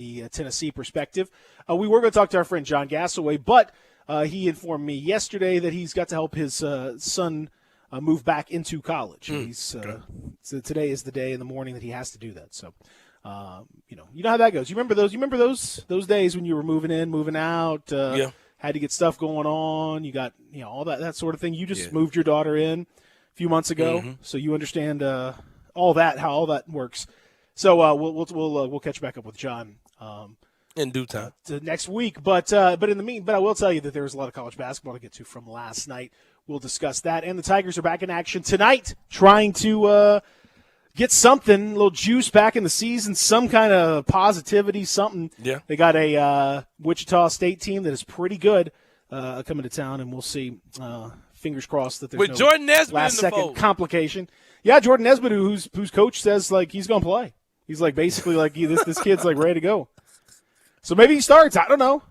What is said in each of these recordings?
the Tennessee perspective. We were going to talk to our friend John Gassaway, but he informed me yesterday that he's got to help his son move back into college. So today is the day in the morning that he has to do that. So, you know how that goes. You remember those days when you were moving in, moving out, had to get stuff going on. You got all that sort of thing. You just moved your daughter in a few months ago, so you understand all that, how all that works. So we'll catch back up with John in due time next week. But I will tell you that there was a lot of college basketball to get to from last night. We'll discuss that, and the Tigers are back in action tonight, trying to get something, a little juice back in the season, some kind of positivity, something. Yeah, they got a Wichita State team that is pretty good coming to town, and we'll see. Fingers crossed that there's with Jordan Nesbitt last-second complication. Yeah, Jordan Nesbitt, whose coach says like he's going to play. He's like basically like this kid's like ready to go. So maybe he starts. I don't know.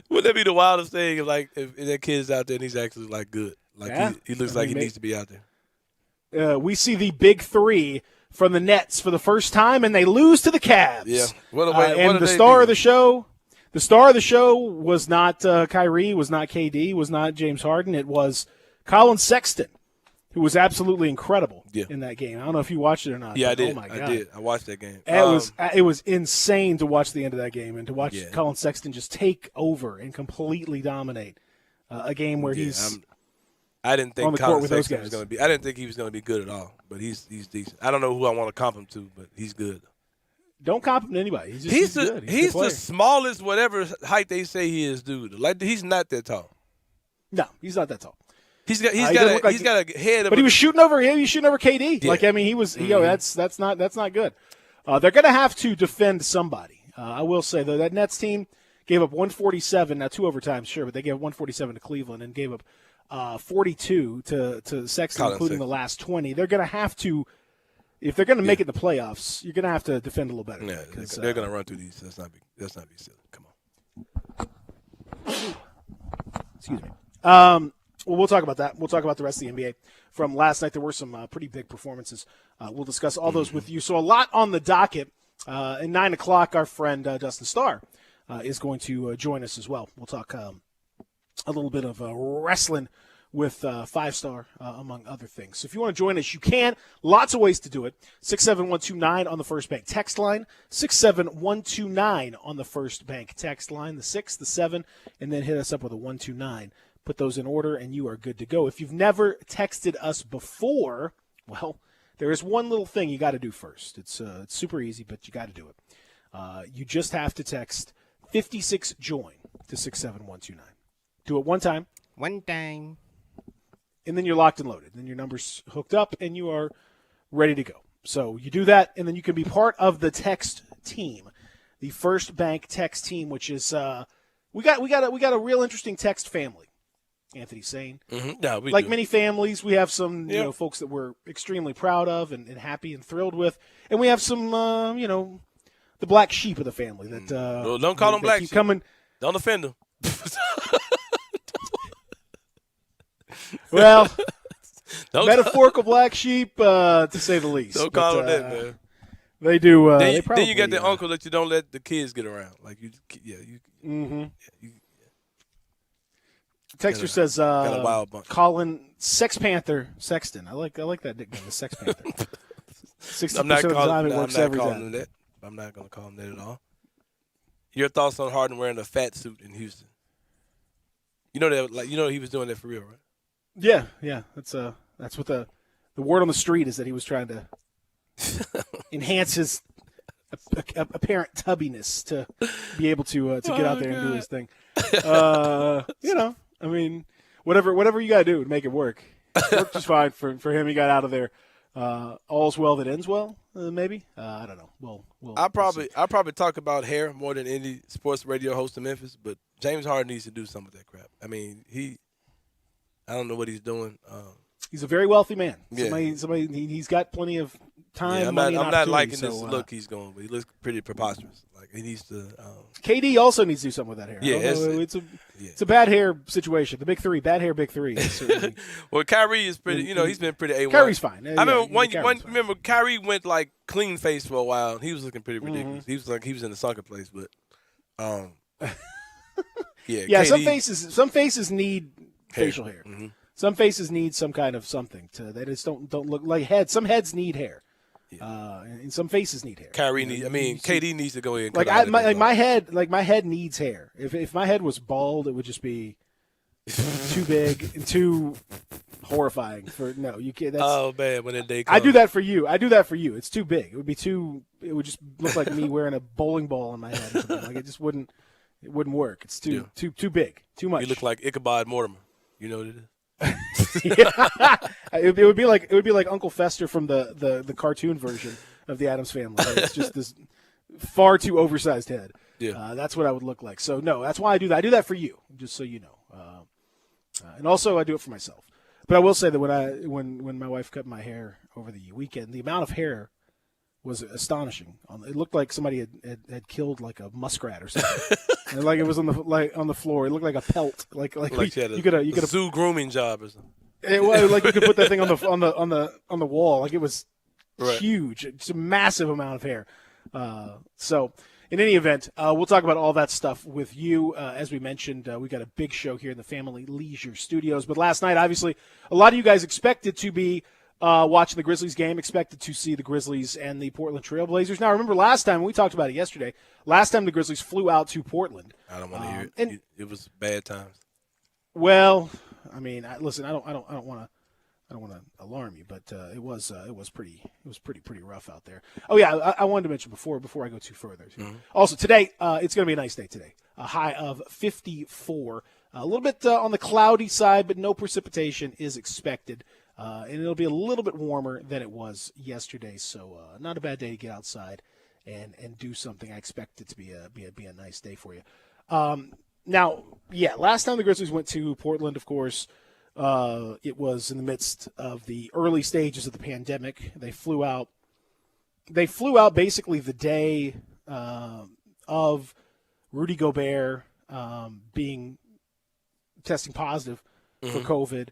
Wouldn't that be the wildest thing if that kid's out there and he's actually like good? Like he looks like he needs to be out there. We see the big three from the Nets for the first time, and they lose to the Cavs. Yeah. And the star of the show was not Kyrie, was not KD, was not James Harden. It was Colin Sexton, who was absolutely incredible in that game. I don't know if you watched it or not. Yeah, I did. Oh my God. I did. I watched that game. It was insane to watch the end of that game and to watch Colin Sexton just take over and completely dominate a game where he's I didn't think on the court with those Sexton guys. was going to be. I didn't think he was going to be good at all, but he's decent. I don't know who I want to comp him to, but he's good. Don't comp him to anybody. He's good. He's the smallest, whatever height they say he is, dude. Like he's not that tall. No, he's not that tall. He's got a head of. But he was shooting over KD. Yeah. Like I mean, he was. That's not good. They're going to have to defend somebody. I will say though that Nets team gave up 147. Now 2 overtimes, sure, but they gave up 147 to Cleveland and gave up 42 to Sexton, including the last 20. They're going to have to. If they're going to make it in the playoffs, you're going to have to defend a little better. Yeah, they're going to run through these. Let's not be silly. Come on. Excuse me. Well, we'll talk about that. We'll talk about the rest of the NBA from last night. There were some pretty big performances. We'll discuss all those with you. So a lot on the docket. At 9 o'clock, our friend Dustin Starr is going to join us as well. We'll talk a little bit of wrestling with 5-Star, among other things. So if you want to join us, you can. Lots of ways to do it. 67129 on the First Bank text line. 67129 on the First Bank text line. The 6, the 7, and then hit us up with a 129. Put those in order, and you are good to go. If you've never texted us before, well, there is one little thing you got to do first. It's super easy, but you got to do it. You just have to text 56JOIN to 67129. Do it one time. One time. And then you're locked and loaded. Then your number's hooked up, and you are ready to go. So you do that, and then you can be part of the text team, the First Bank text team, which is we got a real interesting text family. Anthony saying, we many families, we have some folks that we're extremely proud of and happy and thrilled with, and we have some the black sheep of the family that don't call them black sheep. Coming. Don't offend them. Well, metaphorical black sheep, to say the least. Don't call them that, man. They do. Then you got the uncle that you don't let the kids get around. Like Texter says, got a wild bunch. Colin Sex Panther Sexton. I like that nickname, the Sex Panther. 60% of the time it works every time. That. I'm not going to call him that at all. Your thoughts on Harden wearing a fat suit in Houston? You know that, he was doing that for real, right? Yeah. That's what the word on the street is, that he was trying to enhance his apparent tubbiness to be able to get out there and do his thing. I mean, whatever you got to do to make it work. It worked just fine for him. He got out of there. All's well that ends well, maybe. I don't know. I'll probably talk about hair more than any sports radio host in Memphis, but James Harden needs to do some of that crap. I mean, I don't know what he's doing. He's a very wealthy man. Yeah. Somebody he's got plenty of time, I'm money, not. and I'm not opportunity. liking this So, look he's going, but he looks pretty preposterous. Like he needs to. KD also needs to do something with that hair. Yeah, I don't know, it's- it's a bad hair situation. The big three, bad hair, big three. is certainly- Well, Kyrie is pretty. He's been pretty A1. Kyrie's fine. I remember Kyrie's fine. remember Kyrie went like clean face for a while. And he was looking pretty ridiculous. Mm-hmm. He was in the sunken place, but yeah. Yeah, KD, some faces need facial hair. Mhm. Some faces need some kind of something to they just don't look like heads. Some heads need hair, and some faces need hair. Kyrie needs. I mean, KD needs to go in. And Like cut all that thing off. my head needs hair. If my head was bald, it would just be too big and too horrifying. For no, you can't. That's, Oh man, when that day comes. I do that for you. It's too big. It would be too. It would just look like me wearing a bowling ball on my head. Or something. Like it just wouldn't. It wouldn't work. It's too big. Too much. You look like Ichabod Mortimer. You know what it is? It would be like Uncle Fester from the cartoon version of the Addams Family. It's just this far too oversized head. Yeah. That's what I would look like. So no, that's why I do that. I do that for you, just so you know. And also I do it for myself. But I will say that when my wife cut my hair over the weekend, the amount of hair was astonishing. It looked like somebody had killed like a muskrat or something. And like it was on the floor. It looked like a pelt. Like Like you could have zoo grooming job or something. it was like you could put that thing on the wall. Like it was Right. huge. It's a massive amount of hair. So in any event, we'll talk about all that stuff with you. As we mentioned, we got a big show here in the Family Leisure Studios. But last night, obviously, a lot of you guys expected to be watching the Grizzlies game, expected to see the Grizzlies and the Portland Trail Blazers. Now, remember last time, we talked about it yesterday, last time the Grizzlies flew out to Portland. I don't want to hear it. and- It was bad times. Well, I mean, listen, I don't want to alarm you, but it was pretty rough out there. Oh yeah, I wanted to mention before I go too further. Also today, it's going to be a nice day today. A high of 54. A little bit on the cloudy side, but no precipitation is expected, and it'll be a little bit warmer than it was yesterday. So not a bad day to get outside and do something. I expect it to be a nice day for you. Now, yeah, last time the Grizzlies went to Portland, of course. It was in the midst of the early stages of the pandemic. They flew out basically the day of Rudy Gobert being testing positive for COVID,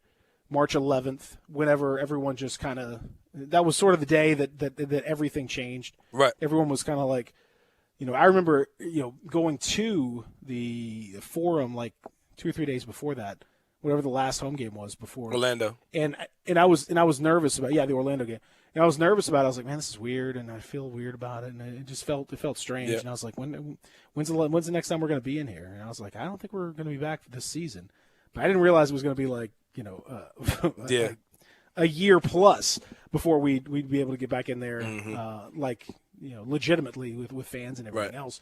March 11th, whenever everyone just kind of – that was sort of the day that everything changed. Right. Everyone was kind of like – I remember, going to the Forum like 2 or 3 days before that, whatever the last home game was before Orlando. and I was nervous about the Orlando game. And I was nervous about it. I was like, man, this is weird, and I feel weird about it, and it just felt strange. Yeah. And I was like, when's the next time we're going to be in here? And I was like, I don't think we're going to be back this season. But I didn't realize it was going to be like Yeah. a year plus before we'd be able to get back in there, legitimately with fans and everything Right. else.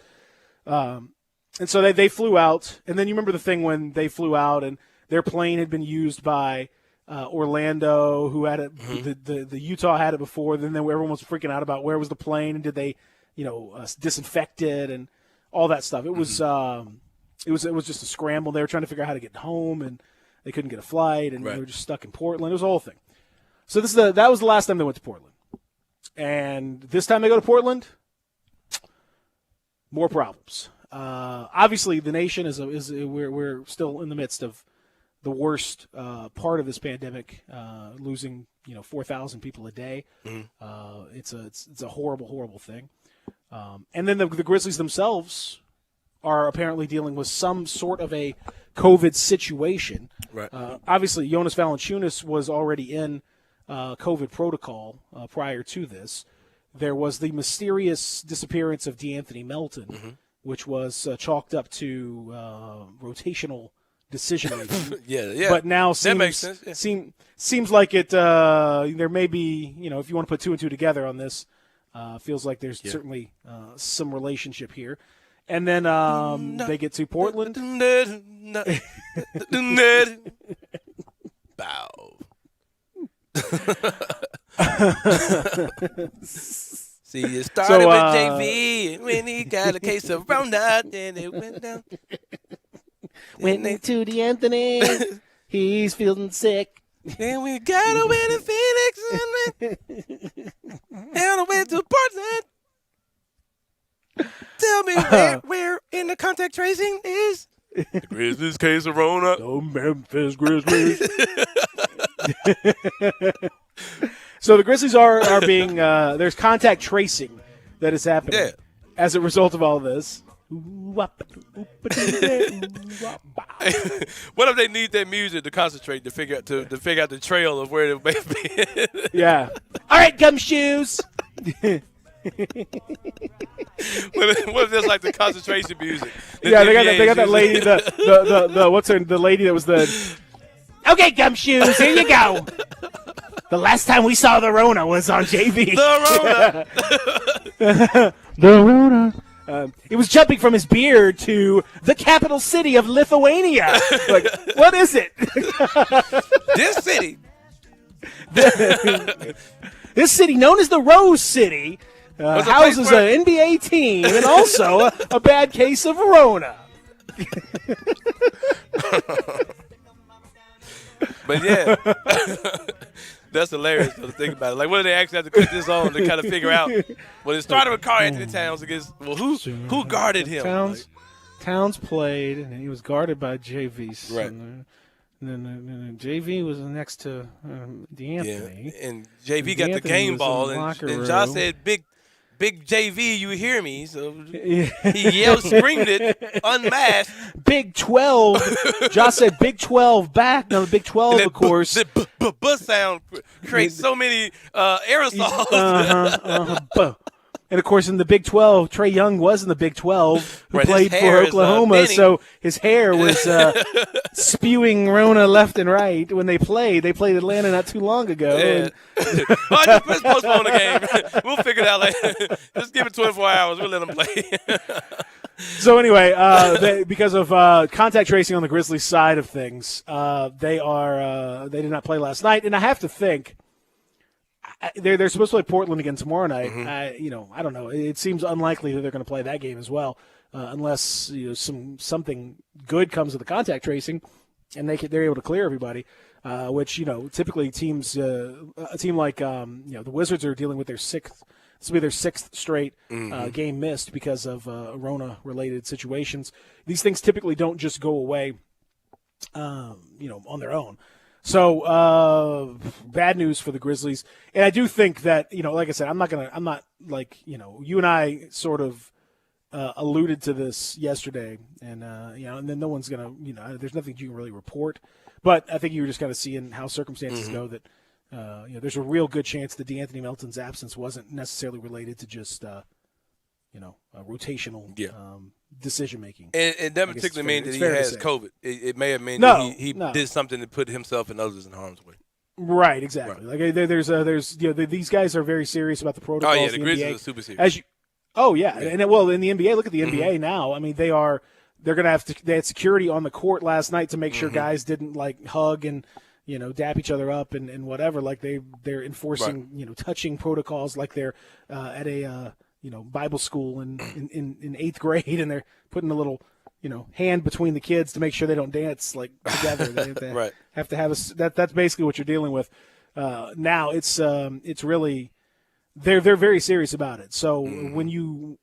And so they flew out, and then you remember the thing when they flew out and their plane had been used by Orlando, who had it. The Utah had it before. Then everyone was freaking out about where was the plane and did they, disinfect it and all that stuff. It was it was just a scramble. They were trying to figure out how to get home, and they couldn't get a flight, and Right. they were just stuck in Portland. It was a whole thing. So that was the last time they went to Portland, and this time they go to Portland, more problems. Obviously, the nation we're still in the midst of the worst part of this pandemic, losing 4,000 people a day. It's a horrible thing. And then the Grizzlies themselves are apparently dealing with some sort of a COVID situation. Right. Obviously, Jonas Valanciunas was already in COVID protocol prior to this. There was the mysterious disappearance of DeAnthony Melton, which was chalked up to rotational decision making. Yeah. But now that makes sense. Yeah. seems like it. There may be, if you want to put two and two together on this, feels like there's certainly some relationship here. And then they get to Portland. Bow. See, it started with JV, and when he got a case of Rona, then it went down. Went to DeAnthony. He's feeling sick. Then we got to win in Phoenix. And I went to Portland. Tell me where in the contact tracing is the Grizzlies case of Rona. The Memphis Grizzlies. So the Grizzlies are being there's contact tracing that is happening as a result of all this. What if they need that music to concentrate to figure out the trail of where it may be? Yeah. All right, gumshoes. What if there's like the concentration music? Yeah, they got that lady, the what's her, the lady that was the. Okay, gumshoes, here you go. The last time we saw the Rona was on JV. The Rona. The Rona. It was jumping from his beard to the capital city of Lithuania. Like, what is it? This city. This city, known as the Rose City, houses an NBA team and also a bad case of Rona. But yeah, that's hilarious to think about it. Like, what do they actually have to cut this on to kind of figure out? Well, it started with Karl Anthony Towns against, well, who guarded him? Towns played, and he was guarded by JV. Right. And then JV was next to D'Anthony. Yeah. And JV got the game ball, and Josh said, Big JV, you hear me? So he yelled, screamed it, unmasked. Big 12. Josh said Big 12 back. Now the Big 12, of course. The buzz sound creates so many aerosols. And, of course, in the Big 12, Trae Young was in the Big 12, who played for Oklahoma. So his hair was spewing Rona left and right when they played. They played Atlanta not too long ago. Yeah. Let's postpone the game. We'll figure it out later. Just give it 24 hours. We'll let them play. So anyway, because of contact tracing on the Grizzlies side of things, they did not play last night. And I have to think, they're supposed to play Portland again tomorrow night. Mm-hmm. I don't know. It seems unlikely that they're going to play that game as well, unless something good comes of the contact tracing, and they're able to clear everybody. Which typically teams, a team like the Wizards are dealing with their sixth. This will be their sixth straight game missed because of Rona-related situations. These things typically don't just go away, on their own. So bad news for the Grizzlies, and I do think that like I said, I'm not like you and I sort of alluded to this yesterday, and and then no one's gonna there's nothing you can really report, but I think you were just kind of seeing how circumstances go that there's a real good chance that D'Anthony Melton's absence wasn't necessarily related to just rotational decision making. And it doesn't particularly mean that he has COVID. It may have meant that he did something to put himself and others in harm's way. Right, exactly. Right. Like there's these guys are very serious about the protocols. Oh yeah, the Grizzlies are super serious. And in the NBA, look at the NBA now. I mean, they're going to have they had security on the court last night to make sure guys didn't like hug and dap each other up and whatever. Like they're enforcing touching protocols like they're at a Bible school in 8th grade, and they're putting a little, hand between the kids to make sure they don't dance like together. They have to have to have that's basically what you're dealing with. Now it's really they're very serious about it. So when you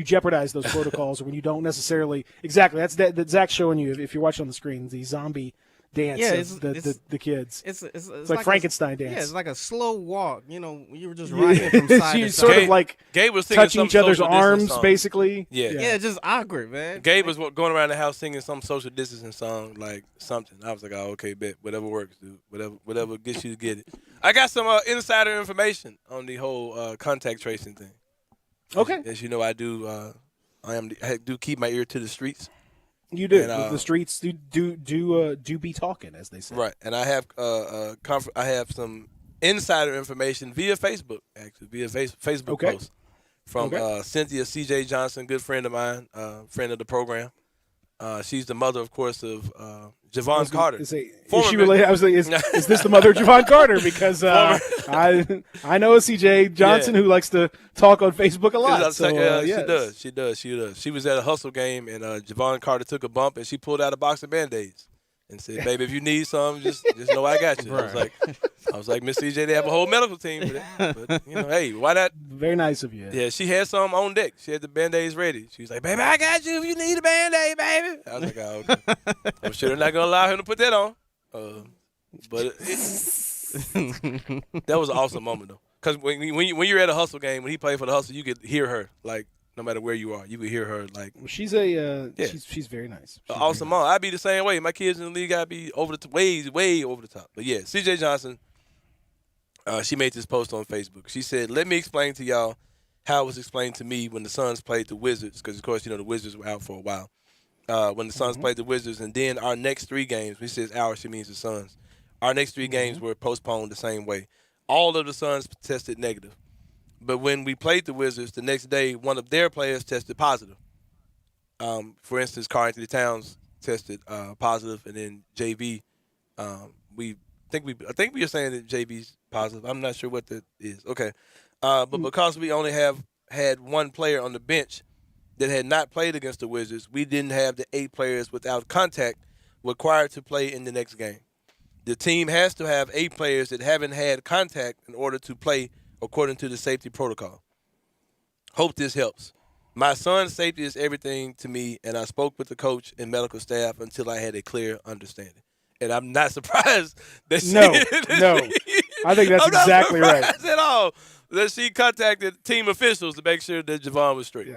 jeopardize those protocols, or when you don't necessarily exactly that's Zach's showing you if you're watching on the screen the zombie dance of the kids. It's like Frankenstein dance. Yeah, it's like a slow walk. You were just riding from side to side. Sort of like Gabe was touching each other's arms, basically. Yeah, just awkward, man. Gabe was going around the house singing some social distancing song, like something. I was like, oh, okay, bet. Whatever works, dude. Whatever gets you to get it. I got some insider information on the whole contact tracing thing. Okay. As you know, I do keep my ear to the streets. You do. And, the streets do be talking, as they say. Right, and I have I have some insider information via Facebook, actually, via Facebook post from Cynthia C.J. Johnson, good friend of mine, friend of the program. She's the mother, of course, of Javon Carter. Is she related? I was like, is this the mother of Javon Carter? Because I know a C.J. Johnson who likes to talk on Facebook a lot. She does. She was at a hustle game, and Javon Carter took a bump, and she pulled out a box of Band-Aids. and said, "Baby, if you need something, just know I got you." Right. I was like, Miss CJ, they have a whole medical team for that. But hey, why not? Very nice of you. Yeah, she had some on deck. She had the Band-Aids ready. She was like, "Baby, I got you if you need a Band-Aid, baby." I was like, "Oh, okay." I'm sure they're not gonna allow him to put that on. But that was an awesome moment though, because when you're at a Hustle game, when he played for the Hustle, you could hear her like. No matter where you are, you could hear her like. She's she's very nice. She's awesome mom. I'd be the same way. My kids in the league, I'd be over the way over the top. But yeah, CJ Johnson. She made this post on Facebook. She said, "Let me explain to y'all how it was explained to me when the Suns played the Wizards, because of course the Wizards were out for a while. When the Suns played the Wizards, and then our next 3 games. When she says our, she means the Suns. Our next 3 games were postponed the same way. All of the Suns tested negative. But when we played the Wizards, the next day, one of their players tested positive. For instance, Karl Anthony Towns tested positive, and then JV. I think we are saying that JV's positive. I'm not sure what that is. Okay, but because we only had one player on the bench that had not played against the Wizards, we didn't have the 8 players without contact required to play in the next game. The team has to have 8 players that haven't had contact in order to play according to the safety protocol. Hope this helps. My son's safety is everything to me, and I spoke with the coach and medical staff until I had a clear understanding. And I'm not surprised that she... No. I think that's exactly right. At all that she contacted team officials to make sure that Javon was straight.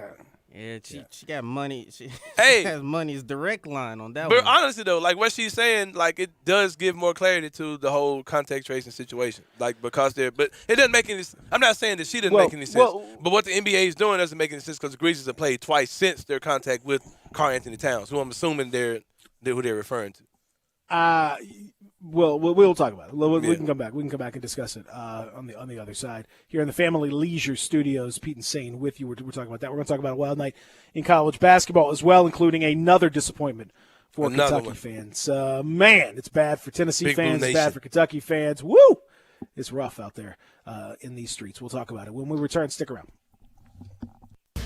Yeah, she got money. She Hey. has money's direct line on that But one. honestly, though, like what she's saying, like it does give more clarity to the whole contact tracing situation. Like because but it doesn't make any. I'm not saying that she didn't make any sense. But what the NBA is doing doesn't make any sense because the Grizzlies have played twice since their contact with Karl Anthony Towns, who I'm assuming they're who they're referring to. Well, we'll talk about it. We can come back. We can come back and discuss it on the other side. Here in the Family Leisure Studios, Pete and Sane with you. We're talking about that. We're going to talk about a wild night in college basketball as well, including another disappointment for Kentucky fans. Man, it's bad for Tennessee fans. It's bad for Kentucky fans. Woo! It's rough out there in these streets. We'll talk about it when we return. Stick around.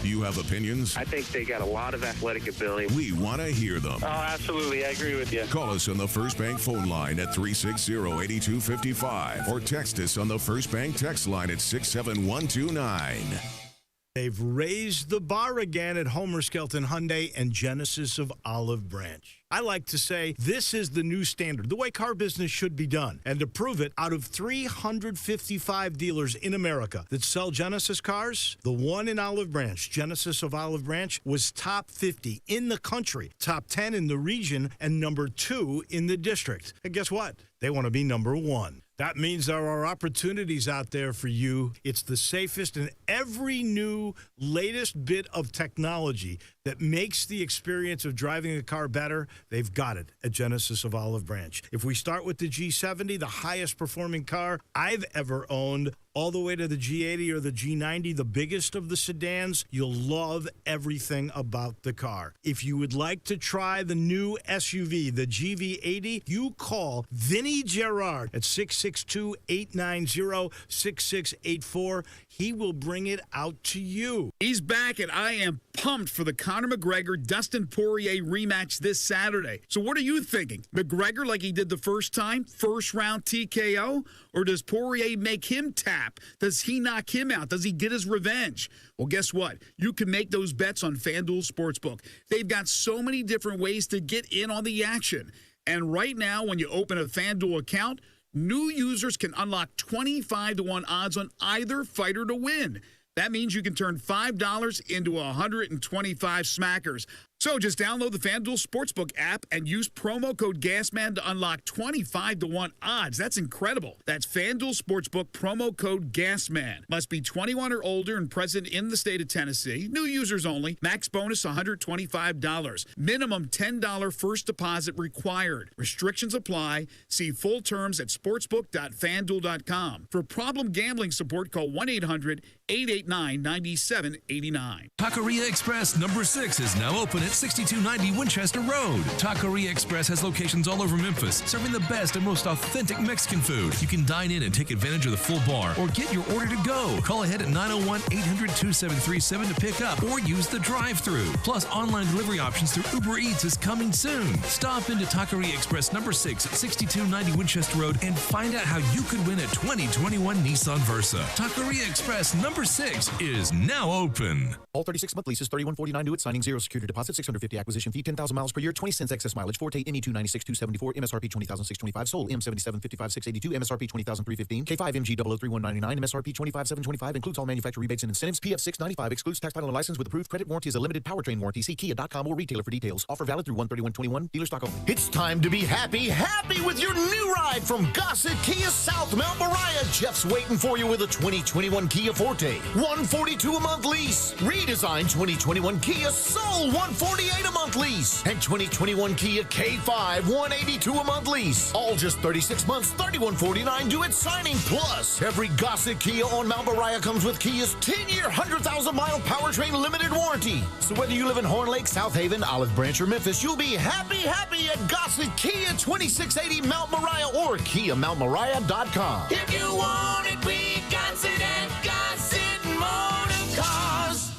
You have opinions? I think they got a lot of athletic ability. We want to hear them. Oh, absolutely. I agree with you. Call us on the First Bank phone line at 360-8255 or text us on the First Bank text line at 67129. They've raised the bar again at Homer Skelton Hyundai and Genesis of Olive Branch. I like to say this is the new standard, the way car business should be done. And to prove it, out of 355 dealers in America that sell Genesis cars, the one in Olive Branch, Genesis of Olive Branch, was top 50 in the country, top 10 in the region, and number 2 in the district. And guess what? They want to be number 1. That means there are opportunities out there for you. It's the safest and every new latest bit of technology that makes the experience of driving a car better. They've got it at Genesis of Olive Branch. If we start with the G70, the highest performing car I've ever owned, all the way to the G80 or the G90, the biggest of the sedans, you'll love everything about the car. If you would like to try the new SUV, the GV80, you call Vinny Gerard at 662-890-6684. He will bring it out to you. He's back, and I am pumped for the Conor McGregor-Dustin Poirier rematch this Saturday. So what are you thinking? McGregor like he did the first time, first-round TKO? Or does Poirier make him tap? Does he knock him out? Does he get his revenge? Well, guess what? You can make those bets on FanDuel Sportsbook. They've got so many different ways to get in on the action. And right now, when you open a FanDuel account, new users can unlock 25-1 odds on either fighter to win. That means you can turn $5 into 125 smackers. So just download the FanDuel Sportsbook app and use promo code GASMAN to unlock 25-1 odds. That's incredible. That's FanDuel Sportsbook, promo code GASMAN. Must be 21 or older and present in the state of Tennessee. New users only. Max bonus $125. Minimum $10 first deposit required. Restrictions apply. See full terms at sportsbook.fanduel.com. For problem gambling support, call 1-800-889-9789. Taqueria Express number 6 is now open at 6290 Winchester Road. Taqueria Express has locations all over Memphis, serving the best and most authentic Mexican food. You can dine in and take advantage of the full bar or get your order to go. Call ahead at 901-800-2737 to pick up or use the drive-thru. Plus, online delivery options through Uber Eats is coming soon. Stop into Taqueria Express number 6 at 6290 Winchester Road and find out how you could win a 2021 Nissan Versa. Taqueria Express number 6 is now open. All 36-month leases, $31.49 due at signing, 0 security deposit, $650 acquisition fee, 10,000 miles per year, 20 cents excess mileage, Forte ME296 274, MSRP 20,625, Soul M77 55,682, MSRP 20,315, K5 MG 003199, MSRP 25,725, includes all manufacturer rebates and incentives, PF 695, excludes tax title and license with approved credit, warranty is a limited powertrain warranty. See Kia.com or retailer for details. Offer valid through 1/31/21, dealer stock only. It's time to be happy with your new ride from Gossett Kia South Mount Moriah. Jeff's waiting for you with a 2021 Kia Forte, $142 a month lease. Redesigned 2021 Kia Soul, $148 a month lease. And 2021 Kia K5, $182 a month lease. All just 36 months, $31.49 due at signing. Plus, every Gossett Kia on Mount Moriah comes with Kia's 10-year, 100,000-mile powertrain limited warranty. So whether you live in Horn Lake, South Haven, Olive Branch, or Memphis, you'll be happy at Gossett Kia, 2680 Mount Moriah or KiaMountMoriah.com. If you want it, we got it at Gossett Motor Cars.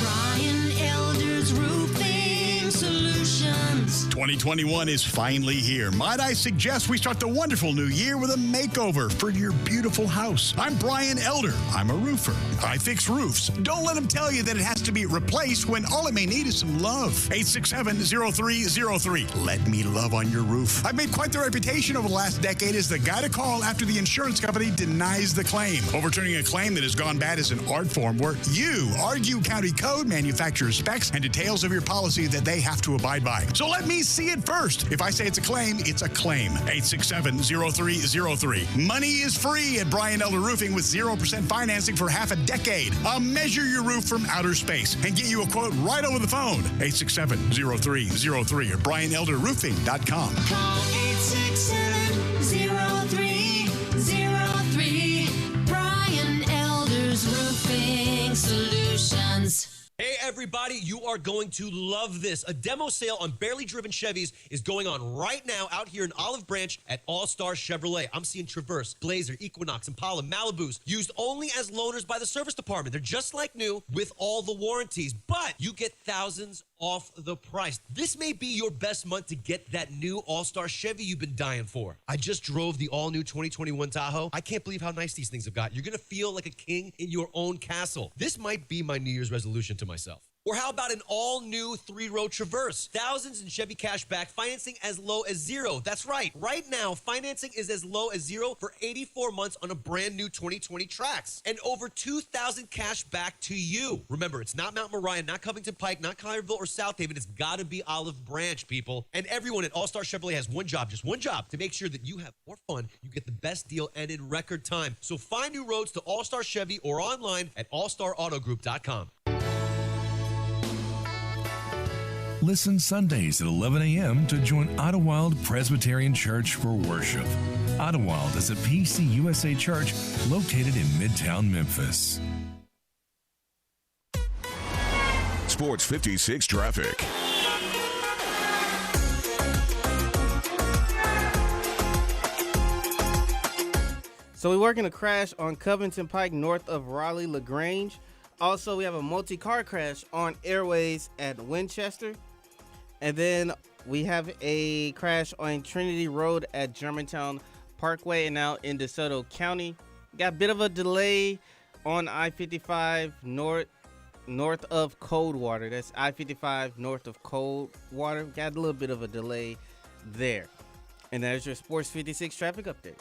Brian Elder's Roofing Solutions. 2021 is finally here. Might I suggest we start the wonderful new year with a makeover for your beautiful house. I'm Brian Elder. I'm a roofer. I fix roofs. Don't let them tell you that it has to be replaced when all it may need is some love. 867-0303. Let me love on your roof. I've made quite the reputation over the last decade as the guy to call after the insurance company denies the claim. Overturning a claim that has gone bad is an art form where you argue county code, manufacturer specs, and details of your policy that they have to abide by. So let me see it first. If I say it's a claim, it's a claim. 867-0303. Money is free at Brian Elder Roofing with 0% financing for half a decade. I'll measure your roof from outer space and get you a quote right over the phone. 867-0303 or BrianElderRoofing.com. Call 867-0303. Brian Elder's Roofing Solutions. Hey everybody, you are going to love this. A demo sale on barely driven Chevys is going on right now out here in Olive Branch at All Star Chevrolet. I'm seeing Traverse, Blazer, Equinox, Impala, Malibus used only as loaners by the service department. They're just like new with all the warranties, but you get thousands off the price. This may be your best month to get that new All-Star Chevy you've been dying for. I just drove the all-new 2021 Tahoe. I can't believe how nice these things have got. You're gonna feel like a king in your own castle. This might be my New Year's resolution to myself. Or how about an all-new 3-row Traverse? Thousands in Chevy cash back, financing as low as $0. That's right. Right now, financing is as low as $0 for 84 months on a brand new 2020 Trax. And over $2,000 cash back to you. Remember, it's not Mount Moriah, not Covington Pike, not Collierville or South Haven. It's gotta be Olive Branch, people. And everyone at All-Star Chevrolet has one job, just one job, to make sure that you have more fun, you get the best deal, and in record time. So find new roads to All-Star Chevy or online at allstarautogroup.com. Listen Sundays at 11 a.m. to join Idlewild Presbyterian Church for worship. Idlewild is a PCUSA church located in Midtown Memphis. Sports 56 traffic. So we're working a crash on Covington Pike north of Raleigh-LaGrange. Also, we have a multi-car crash on Airways at Winchester. And then we have a crash on Trinity Road at Germantown Parkway and out in DeSoto County. Got a bit of a delay on I-55 north of Coldwater. That's I-55 north of Coldwater. Got a little bit of a delay there. And there's your Sports 56 traffic update.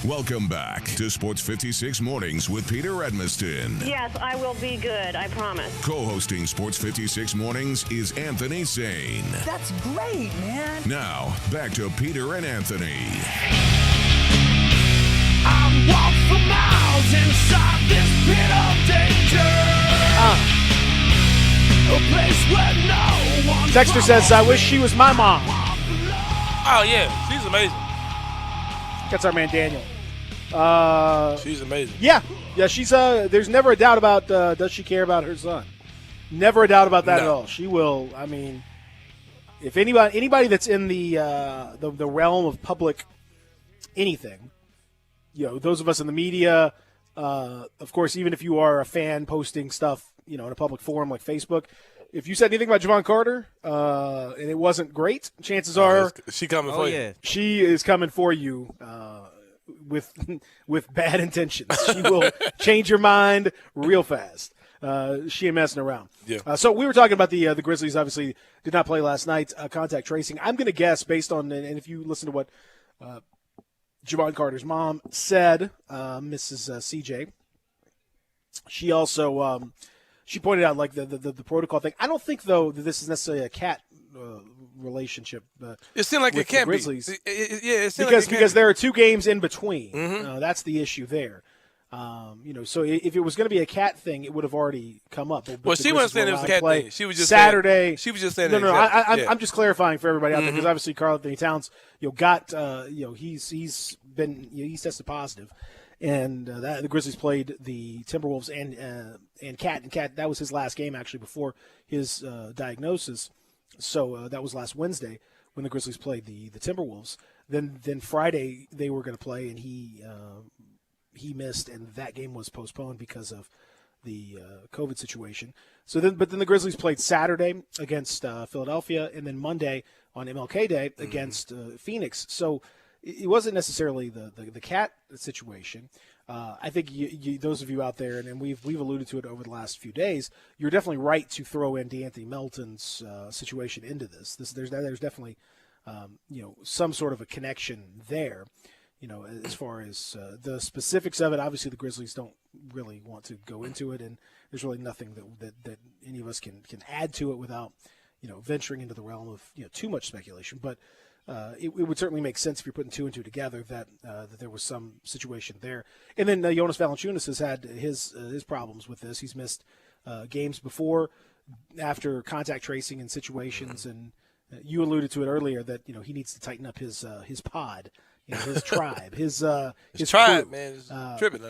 Welcome back to Sports 56 Mornings with Peter Edmiston. Yes, I will be good, I promise. Co-hosting Sports 56 Mornings is Anthony Sane. That's great, man. Now, back to Peter and Anthony. I walk for miles inside this pit of danger. A place where no one. Dexter says, I wish she was my mom. Oh, yeah. She's amazing. That's our man Daniel. She's amazing. Yeah. She's there's never a doubt about does she care about her son? Never a doubt about that at all. She will. I mean, if anybody that's in the realm of public anything, those of us in the media, of course, even if you are a fan posting stuff, in a public forum like Facebook, if you said anything about Javon Carter and it wasn't great, chances are she coming for you. She is coming for you with bad intentions. She will change your mind real fast. She ain't messing around. Yeah. So we were talking about the Grizzlies. Obviously, did not play last night. Contact tracing. I'm going to guess based on, and if you listen to what Javon Carter's mom said, Mrs. CJ, she also she pointed out like the protocol thing. I don't think though that this is necessarily a cat relationship. It seemed like it can be. It seemed because there are 2 games in between. That's the issue there. So if it was going to be a cat thing, it would have already come up. But she wasn't saying it was a cat thing. She was just Saturday. Saying, she was just saying. No. I'm just clarifying for everybody out there because obviously Karl Anthony Towns, got he's tested positive, and the Grizzlies played the Timberwolves and Cat that was his last game actually before his diagnosis. So that was last Wednesday when the Grizzlies played the Timberwolves. Then Friday they were going to play, and he missed, and that game was postponed because of the COVID situation. But then the Grizzlies played Saturday against Philadelphia, and then Monday on MLK Day against Phoenix. So it wasn't necessarily the cat situation. I think those of you out there, and we've alluded to it over the last few days, you're definitely right to throw in DeAnthony Melton's situation into this. There's definitely some sort of a connection there. As far as the specifics of it, obviously the Grizzlies don't really want to go into it, and there's really nothing that any of us can add to it without, venturing into the realm of too much speculation. But it would certainly make sense if you're putting 2 and 2 together that there was some situation there. And then Jonas Valanciunas has had his problems with this. He's missed games before, after contact tracing and situations, and you alluded to it earlier that he needs to tighten up his pod. His tribe, his tribe, crew. man, is tripping.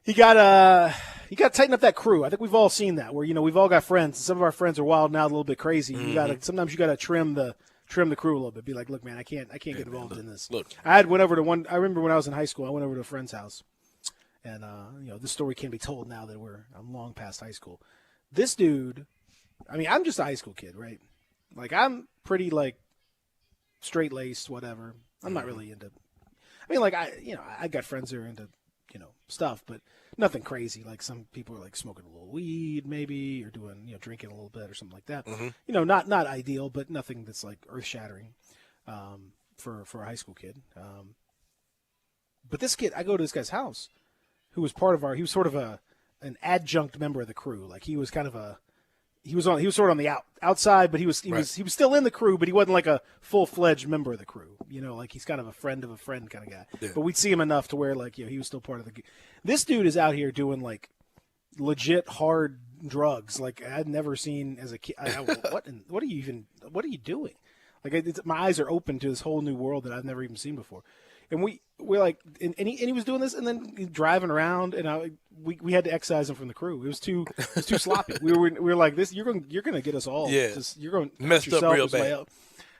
He got to tighten up that crew. I think we've all seen that, where we've all got friends. Some of our friends are wild now, a little bit crazy. Sometimes you got to trim the crew a little bit. Be like, look, man, I can't get involved in this. Look, I went over to one. I remember when I was in high school, I went over to a friend's house, and this story can't be told now that I'm long past high school. This dude, I mean, I'm just a high school kid, right? Like I'm pretty straight laced, whatever. I'm not really into. I mean, I got friends that are into, stuff, but nothing crazy. Like some people are smoking a little weed, maybe, or doing, drinking a little bit or something like that. Not ideal, but nothing that's earth shattering, for a high school kid. But this kid, I go to this guy's house, who was he was sort of an adjunct member of the crew. Like he was kind of he was sort of on the outside, but he was still in the crew, but he wasn't a full-fledged member of the crew. He's kind of a friend kind of guy. Yeah. But we'd see him enough to where he was still part of the. This dude is out here doing legit hard drugs. I'd never seen as a kid. What are you doing? My eyes are open to this whole new world that I've never even seen before. And we're and he was doing this, and then driving around, and we had to excise him from the crew. It was too sloppy. We were like, this. You're gonna get us all. Yeah, you're going messed up real bad.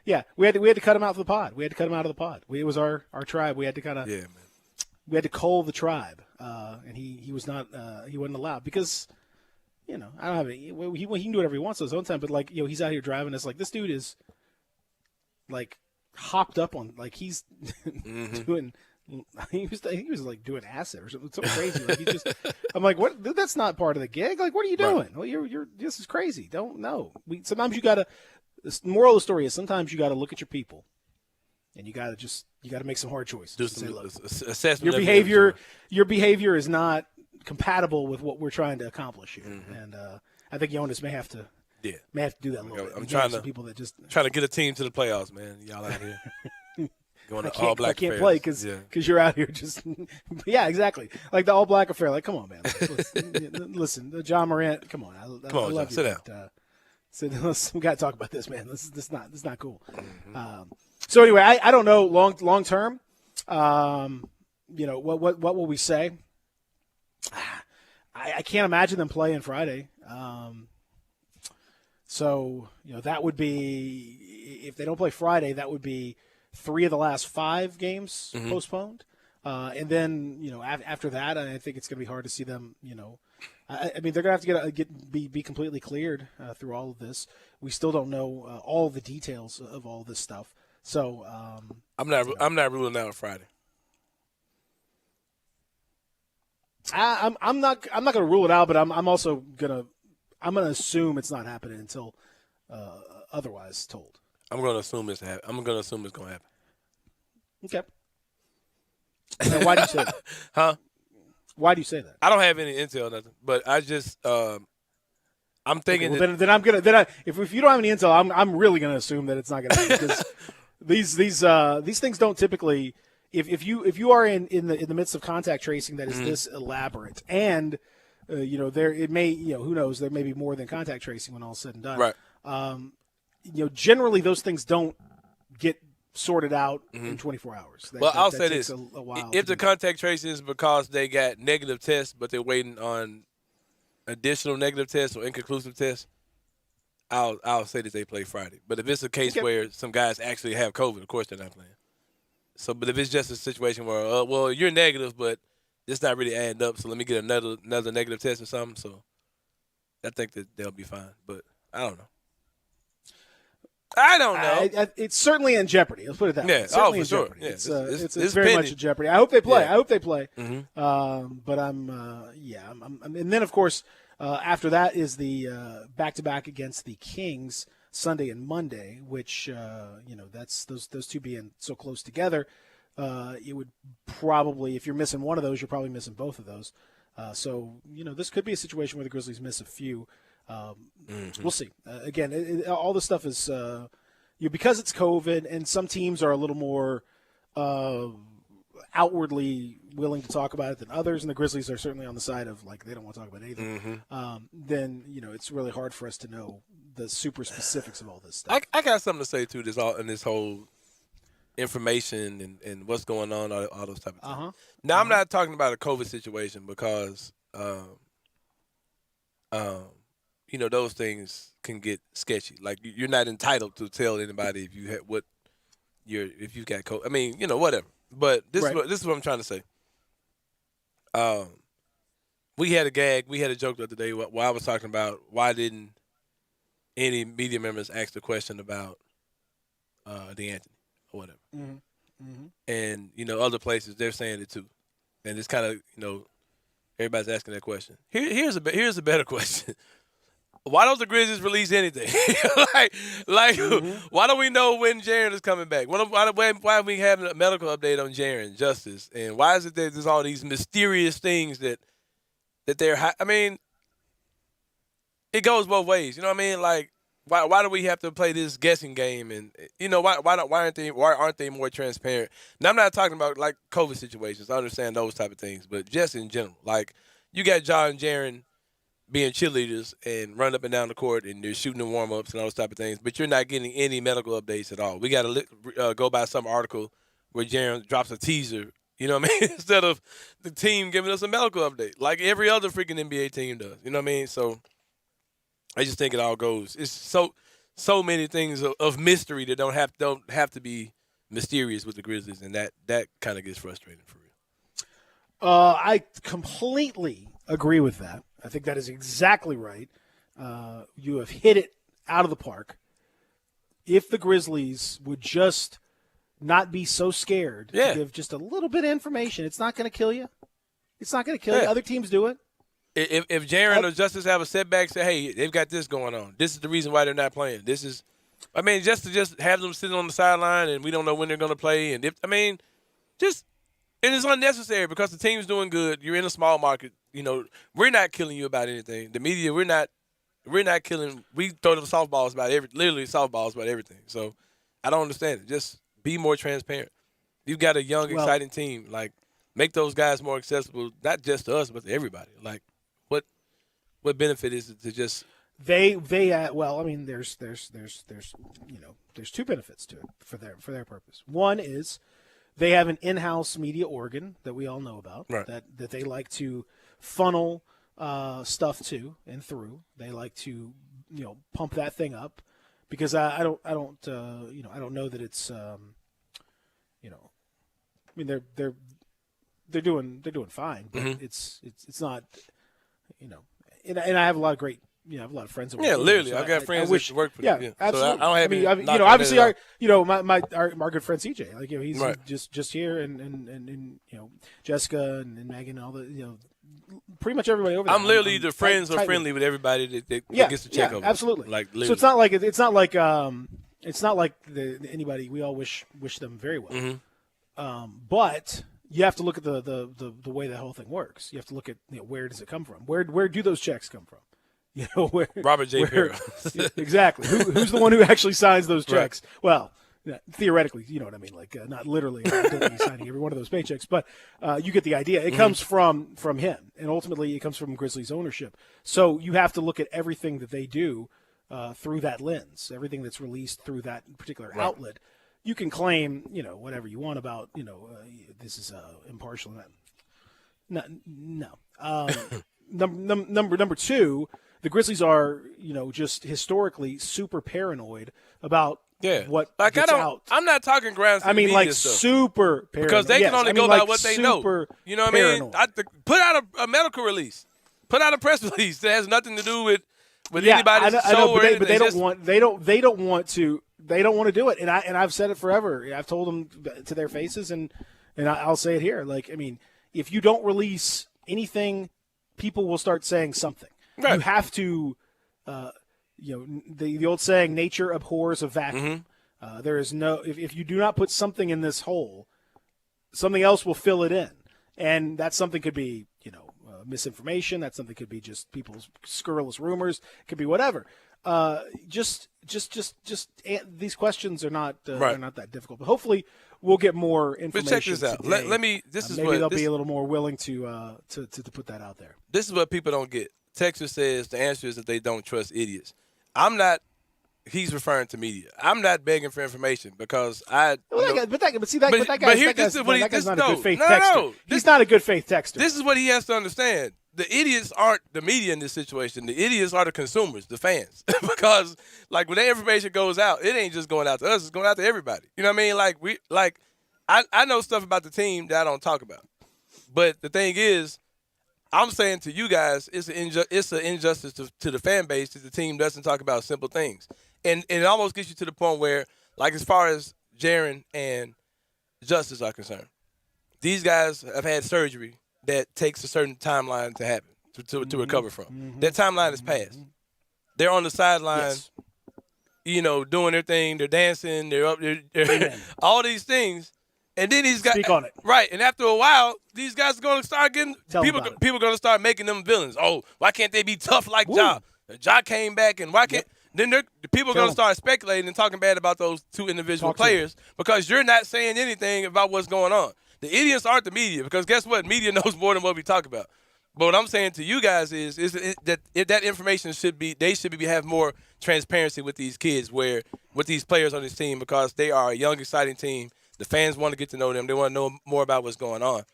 Yeah, we had to cut him out of the pod. We had to cut him out of the pod. It was our tribe. We had to kind of we had to cull the tribe, and he was not he wasn't allowed because I don't have any. He can do whatever he wants on his own time, but he's out here driving us. This dude is hopped up on he's doing. He was doing acid or something so crazy. I'm like, what? That's not part of the gig. What are you doing? Right. Well, you're this is crazy. Don't know. Sometimes you gotta. The moral of the story is sometimes you gotta look at your people, and you gotta make some hard choices. Do some assessment. Your behavior is not compatible with what we're trying to accomplish here, and I think Jonas may have to. Yeah, may have to do that a little bit. I'm trying to get a team to the playoffs, man. Y'all out here. Going to all black. I can't play because you're out here just. Yeah, exactly. Like the all black affair. Come on, man. Listen, John Morant. Come on, I come on, love John, you. Sit down. We got to talk about this, man. This is not cool. So anyway, I don't know long term. what will we say? I can't imagine them playing Friday. So that would be, if they don't play Friday, that would be 3 of the last 5 games postponed. And then, after that, I think it's going to be hard to see them, I mean, they're going to have to be completely cleared through all of this. We still don't know all the details of all this stuff. So I'm not ruling out Friday. I'm not going to rule it out, but I'm also going to assume it's not happening until otherwise told. I'm going to assume it's going to happen. Okay. Now, why do you say that? Huh? Why do you say that? I don't have any intel, nothing. But I just, I'm thinking. Okay, well, then I'm gonna. If you don't have any intel, I'm really gonna assume that it's not gonna happen because these things don't typically. If you are in the midst of contact tracing that is this elaborate, and there it may who knows, there may be more than contact tracing when all is said and done. Right. Generally those things don't get sorted out in 24 hours. I'll say this: a while if the contact tracing is because they got negative tests, but they're waiting on additional negative tests or inconclusive tests, I'll say that they play Friday. But if it's a case where some guys actually have COVID, of course they're not playing. So, but if it's just a situation where, well, you're negative, but it's not really adding up, so let me get another negative test or something. So, I think that they'll be fine. But I don't know. It's certainly in jeopardy. Let's put it that way. Yeah, It's certainly for in sure. jeopardy. Yeah, it's it's very pending. much in jeopardy. I hope they play. Yeah. I hope they play. Mm-hmm. But I'm and then of course after that is the back-to-back against the Kings Sunday and Monday, which that's those two being so close together. It would probably, if you're missing one of those, you're probably missing both of those. So this could be a situation where the Grizzlies miss a few. We'll see. Again, all this stuff is because it's COVID, and some teams are a little more outwardly willing to talk about it than others, and the Grizzlies are certainly on the side of like they don't want to talk about anything. Then it's really hard for us to know the super specifics of all this stuff. I got something to say too. This whole information and what's going on, all those type of things. Now I'm not talking about a COVID situation because those things can get sketchy. Like you're not entitled to tell anybody if you had if you got COVID. I mean, whatever. But this is what I'm trying to say. We had a joke the other day where I was talking about why didn't any media members ask the question about DeAnthony or whatever. And other places they're saying it too, and it's kind of everybody's asking that question. Here's a better question. Why don't the Grizzlies release anything? Why don't we know when Jaren is coming back? Why are we having a medical update on Jaren Justice? And why is it that there's all these mysterious things that they're? I mean, it goes both ways. You know what I mean? Like, why do we have to play this guessing game? And why aren't they more transparent? Now I'm not talking about like COVID situations. I understand those type of things, but just in general, like you got John and Jaren being cheerleaders and run up and down the court and they're shooting the warm-ups and all those type of things, but you're not getting any medical updates at all. We got to go by some article where Jaren drops a teaser, you know what I mean, instead of the team giving us a medical update like every other freaking NBA team does. You know what I mean? So I just think it all goes. It's so many things of mystery that don't have to be mysterious with the Grizzlies, and that kind of gets frustrating for real. I completely agree with that. I think that is exactly right. You have hit it out of the park. If the Grizzlies would just not be so scared to give just a little bit of information, it's not going to kill you. It's not going to kill you. Other teams do it. If Jaren or Justice have a setback, say, hey, they've got this going on. This is the reason why they're not playing. Just to have them sitting on the sideline and we don't know when they're going to play. And and it's unnecessary because the team's doing good. You're in a small market. We're not killing you about anything. The media, we're not killing. We throw them softballs about literally softballs about everything. So I don't understand it. Just be more transparent. You've got a young, exciting team. Like, make those guys more accessible, not just to us, but to everybody. Like, what benefit is it to just there's two benefits to it for their purpose. One is they have an in-house media organ that we all know about Right. that they like to funnel stuff to and through. They like to, pump that thing up because I don't know that it's, I mean, they're doing fine, but Mhm. it's not, and I have a lot of great. I have a lot of friends. That work Yeah, for them, literally. so I got friends wish, that work for yeah, them. Yeah. So absolutely. I don't have any knock on obviously, that at all. our good friend CJ, like he's Right. just here, and Jessica and Megan, and all the pretty much everybody over there. I'm literally either friends or tightly. friendly with everybody that Yeah, gets to check yeah, over. absolutely. Like so literally. it's not like anybody. We all wish them very well. Mm-hmm. But you have to look at the way the whole thing works. You have to look at where does it come from? Where do those checks come from? Where Robert J. Perry. Exactly. Who's the one who actually signs those Right. checks? Well, theoretically, you know what I mean. Like not literally signing every one of those paychecks, but you get the idea. It Mm-hmm. comes from him, and ultimately it comes from Grizzlies ownership. So you have to look at everything that they do through that lens. Everything that's released through that particular Right. outlet. You can claim, whatever you want about, this is impartial. No. Number two, the Grizzlies are, just historically super paranoid about what Like gets out. I'm not talking grounds. I mean, media like stuff. super paranoid. Because they Yes, can only I mean, go by like what they know. super You know what I mean? paranoid. Put out a medical release. Put out a press release that has nothing to do with Yeah, anybody's I show know, or anything. but they It's don't just- want to do it, and I've said it forever. I've told them to their faces, and I'll say it here. Like, I mean, if you don't release anything, people will start saying something. Right. You have to, the old saying, nature abhors a vacuum. Mm-hmm. There is no if you do not put something in this hole, something else will fill it in, and that something could be misinformation. That something could be just people's scurrilous rumors. It could be whatever. Just these questions are not Right. are not that difficult. But hopefully, we'll get more information. check this out. today. Let me. This is maybe what they'll this, be a little more willing to put that out there. This is what people don't get. Texas says the answer is that they don't trust idiots. I'm not. He's referring to media. I'm not begging for information because I. But that guy's not a good faith No, texter. no. He's not a good faith texter. This is what he has to understand. The idiots aren't the media in this situation. The idiots are the consumers, the fans. Because like when that information goes out, it ain't just going out to us, it's going out to everybody. You know what I mean? I know stuff about the team that I don't talk about. But the thing is, I'm saying to you guys, it's an injustice to the fan base that the team doesn't talk about simple things. And it almost gets you to the point where, like as far as Jaren and Justice are concerned, these guys have had surgery that takes a certain timeline to happen, to recover from. That timeline is passed. They're on the sideline, doing their thing. They're dancing. They're up there. All these things. And then he's got Speak on it. Right. And after a while, these guys are going to start getting Tell 'em people. about it. People are going to start making them villains. Oh, why can't they be tough like Ja? Ja came back, and why can't? Then the people are Tell going to 'em. start speculating and talking bad about those two individual Talk to 'em. players because you're not saying anything about what's going on. The idiots aren't the media because guess what? Media knows more than what we talk about. But what I'm saying to you guys is that that information should be have more transparency with these kids, with these players on this team because they are a young, exciting team. The fans want to get to know them. They want to know more about what's going on.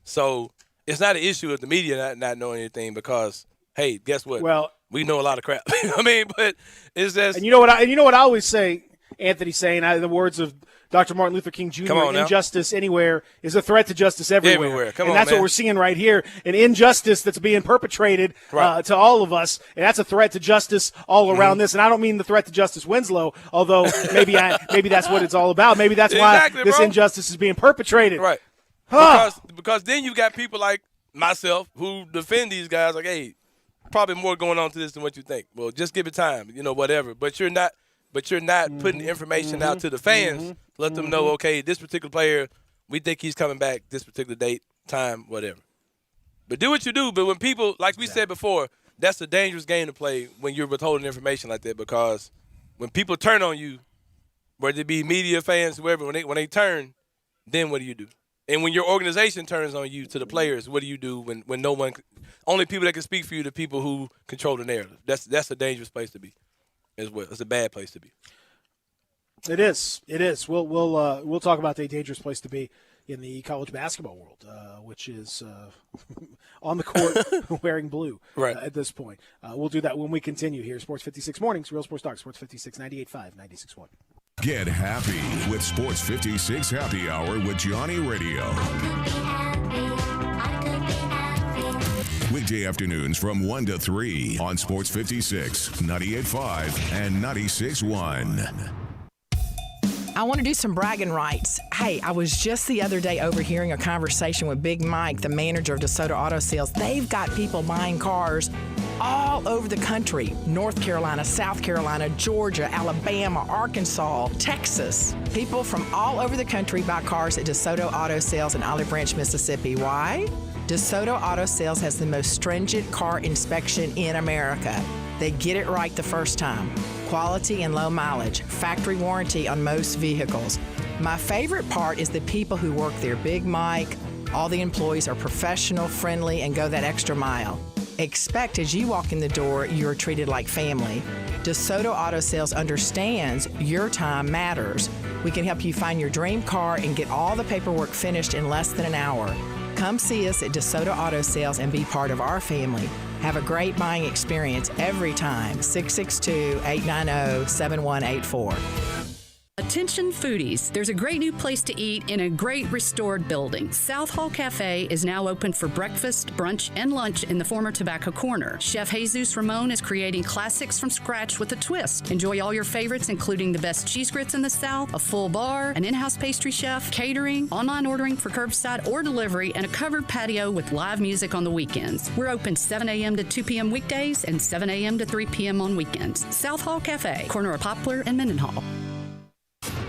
So it's not an issue of the media not knowing anything because, hey, guess what? Well, we know a lot of crap. You know what I mean? But it's just And you know what I always say, Anthony saying, in the words of Dr. Martin Luther King Jr., Come on now. injustice anywhere is a threat to justice everywhere. Everywhere. Come and on, that's man. what we're seeing right here. An injustice that's being perpetrated Right. to all of us, and that's a threat to justice all around this. And I don't mean the threat to Justice Winslow, although maybe that's what it's all about. Maybe that's Exactly, why this bro. injustice is being perpetrated. Right. Huh. Because then you got people like myself who defend these guys like, hey, probably more going on to this than what you think. Well, just give it time, whatever. But you're not putting information out to the fans. Let them know, okay, this particular player, we think he's coming back this particular date, time, whatever. But do what you do. But when people, like we said before, that's a dangerous game to play when you're withholding information like that because when people turn on you, whether it be media, fans, whoever, when they turn, then what do you do? And when your organization turns on you to the players, what do you do when no one, only people that can speak for you, the people who control the narrative? That's a dangerous place to be as well. It's a bad place to be. It is. We'll talk about the dangerous place to be in the college basketball world, which is on the court wearing blue at this point. We'll do that when we continue here. Sports 56 Mornings, Real Sports Talk, Sports 56, 98.5, 96.1. Get happy with Sports 56 Happy Hour with Johnny Radio. Weekday afternoons from 1 to 3 on Sports 56, 98.5, and 96.1. I want to do some bragging rights. Hey, I was just the other day overhearing a conversation with Big Mike, the manager of DeSoto Auto Sales. They've got people buying cars all over the country. North Carolina, South Carolina, Georgia, Alabama, Arkansas, Texas. People from all over the country buy cars at DeSoto Auto Sales in Olive Branch, Mississippi. Why? DeSoto Auto Sales has the most stringent car inspection in America. They get it right the first time. Quality and low mileage, factory warranty on most vehicles. My favorite part is the people who work there. Big Mike, all the employees are professional, friendly, and go that extra mile. Expect as you walk in the door, you're treated like family. DeSoto Auto Sales understands your time matters. We can help you find your dream car and get all the paperwork finished in less than an hour. Come see us at DeSoto Auto Sales and be part of our family. Have a great buying experience every time. 662-890-7184. Attention foodies, there's a great new place to eat in a great restored building. South Hall Cafe is now open for breakfast, brunch, and lunch in the former Tobacco Corner. Chef Jesus Ramon is creating classics from scratch with a twist. Enjoy all your favorites, including the best cheese grits in the South, a full bar, an in-house pastry chef, catering, online ordering for curbside or delivery, and a covered patio with live music on the weekends. We're open 7 a.m. to 2 p.m. weekdays and 7 a.m. to 3 p.m. on weekends. South Hall Cafe, corner of Poplar and Mendenhall.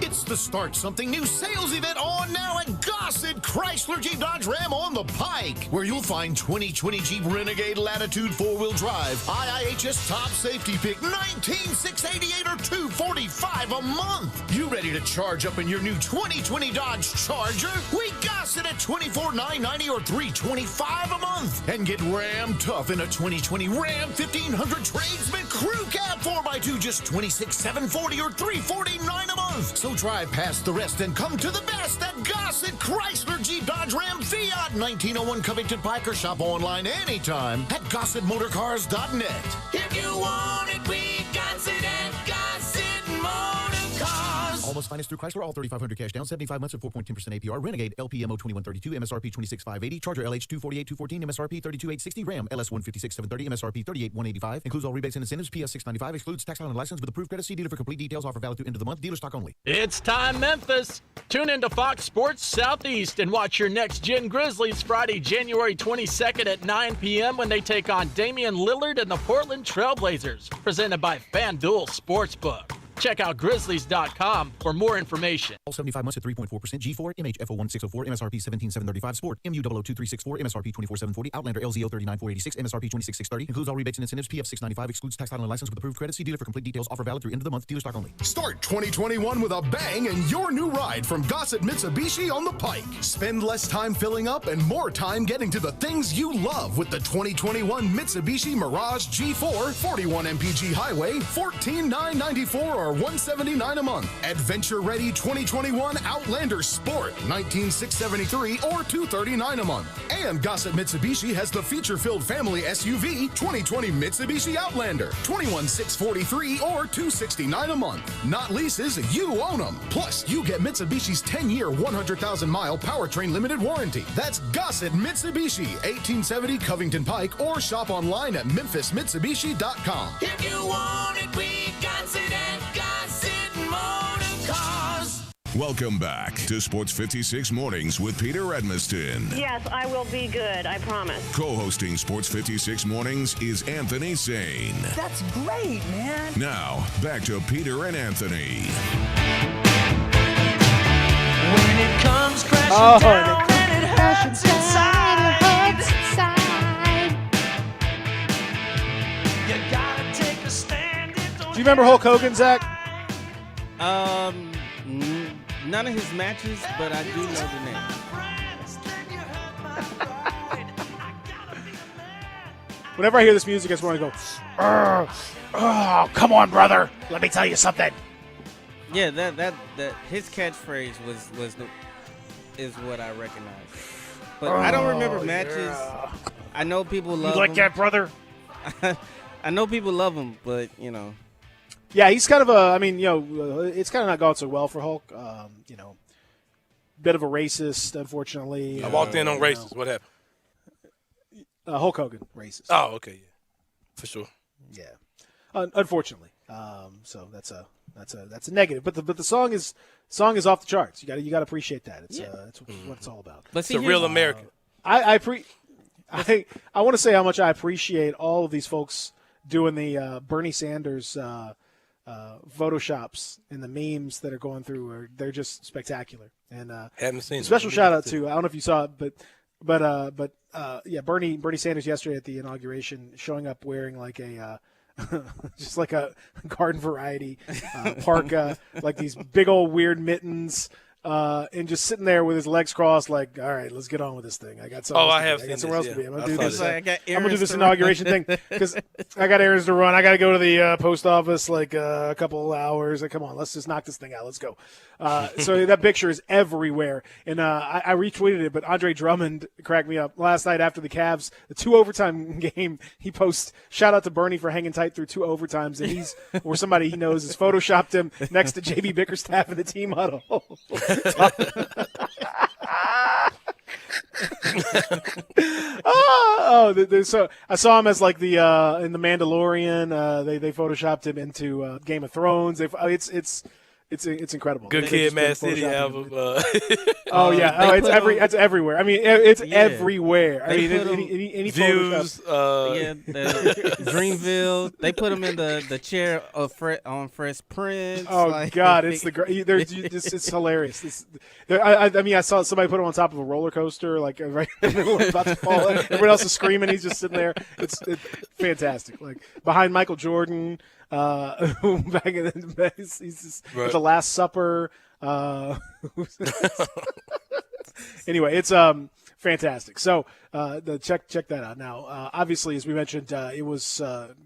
It's the Start Something New sales event on now at Gossett Chrysler Jeep Dodge Ram on the Pike, where you'll find 2020 Jeep Renegade Latitude 4-wheel drive, IIHS top safety pick, $19,688 or $245 a month. You ready to charge up in your new 2020 Dodge Charger? We Gossett at $24,990 or $325 a month. And get Ram tough in a 2020 Ram 1500 Tradesman Crew Cab 4x2, just $26,740 or $349 a month. So drive past the rest and come to the best at Gossett Chrysler Jeep Dodge Ram Fiat 1901 Covington Pike, or shop online anytime at GossettMotorCars.net. If you want it, we got it at Gossett Motor Cars. Almost finance through Chrysler, all 3,500 cash down, 75 months at 4.10% APR. Renegade LPMO 2132, MSRP 26,580. Charger LH 248,214, MSRP 32,860. Ram LS 156,730, MSRP 38,185. Includes all rebates and incentives. PS 695. Excludes tax and license with approved credit. See dealer for complete details. Offer valid through end of the month. Dealer stock only. It's time, Memphis. Tune into Fox Sports Southeast and watch your next-gen Grizzlies Friday, January 22nd at 9 p.m. when they take on Damian Lillard and the Portland Trailblazers. Presented by FanDuel Sportsbook. Check out Grizzlies.com for more information. All 75 months at 3.4%. G4, MHFO 1604, MSRP 17,735. Sport, MU 002,364, MSRP 24,740. Outlander LZO 39,486, MSRP 26,630. Includes all rebates and incentives. PF 695. Excludes tax title and license with approved credit. See dealer for complete details. Offer valid through end of the month. Dealer stock only. Start 2021 with a bang and your new ride from Gossett Mitsubishi on the Pike. Spend less time filling up and more time getting to the things you love with the 2021 Mitsubishi Mirage G4, 41 mpg highway, $14,994 or $179 a month. Adventure-ready 2021 Outlander Sport, $19,673 or $239 a month. And Gossett Mitsubishi has the feature-filled family SUV 2020 Mitsubishi Outlander, $21,643 or $269 a month. Not leases, you own them. Plus, you get Mitsubishi's 10-year, 100,000-mile powertrain limited warranty. That's Gossett Mitsubishi, 1870 Covington Pike, or shop online at memphismitsubishi.com. If you want it, we got it at Gossett Motor Cars. Welcome back to Sports 56 Mornings with Peter Edmiston. Yes, I will be good, I promise. Co-hosting Sports 56 Mornings is Anthony Sane. That's great, man. Now, back to Peter and Anthony. When it comes crashing down and it hurts inside, you gotta take a stand. Do you remember Hulk Hogan, Zach? None of his matches, but I do know the name. Whenever I hear this music, I just want to go, oh, come on, brother. Let me tell you something. Yeah, that his catchphrase was is what I recognize. But I don't remember matches. Yeah. I know people love You like him. that, brother? I know people love him, but Yeah, he's kind of a. I mean, it's kind of not gone so well for Hulk. Bit of a racist, unfortunately. I walked in on racist. What happened? Hulk Hogan, racist. Oh, okay, yeah, for sure. Yeah, unfortunately. So that's a negative. But the song is off the charts. You got to appreciate that. It's what it's all about. But see, it's a real American. I want to say how much I appreciate all of these folks doing the Bernie Sanders photoshops and the memes that are going through. They're just spectacular. And haven't seen special them. shout out to, I don't know if you saw it, but Bernie Sanders yesterday at the inauguration showing up wearing like a just like a garden variety parka, like these big old weird mittens. And just sitting there with his legs crossed, like, all right, let's get on with this thing. I got something. I got somewhere else to be. I'm gonna do this. I'm gonna do this inauguration thing because I got errands to run. I got to go to the post office like a couple hours. Like, come on, let's just knock this thing out. Let's go. So that picture is everywhere, and I retweeted it. But Andre Drummond cracked me up last night after the Cavs, the 2 overtime game. He posts shout out to Bernie for hanging tight through 2 overtimes, and he's or somebody he knows has photoshopped him next to JB Bickerstaff in the team huddle. So I saw him as like the in the Mandalorian. They photoshopped him into Game of Thrones. It's incredible. Good Kid, Mad City album. It's everywhere. I mean, it's everywhere. I mean, any views. Dreamville. They put him in the chair of on Fresh Prince. Oh God, it's it's hilarious. I saw somebody put him on top of a roller coaster, like right in the middle, about to fall. Everyone else is screaming. He's just sitting there. It's fantastic. Like behind Michael Jordan. Back in the he's just, at the Last Supper. Anyway, it's fantastic. So check that out. Now, obviously, as we mentioned, it was the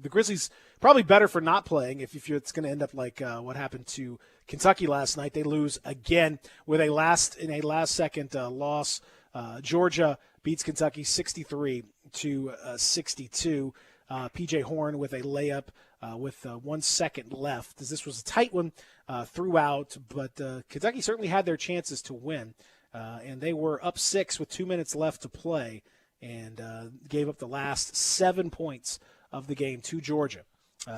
Grizzlies probably better for not playing. If it's going to end up like what happened to Kentucky last night, they lose again with a last second loss. Georgia beats Kentucky 63-62. PJ Horn with a layup with 1 second left. This was a tight one throughout, but Kentucky certainly had their chances to win, and they were up 6 with 2 minutes left to play and gave up the last 7 points of the game to Georgia.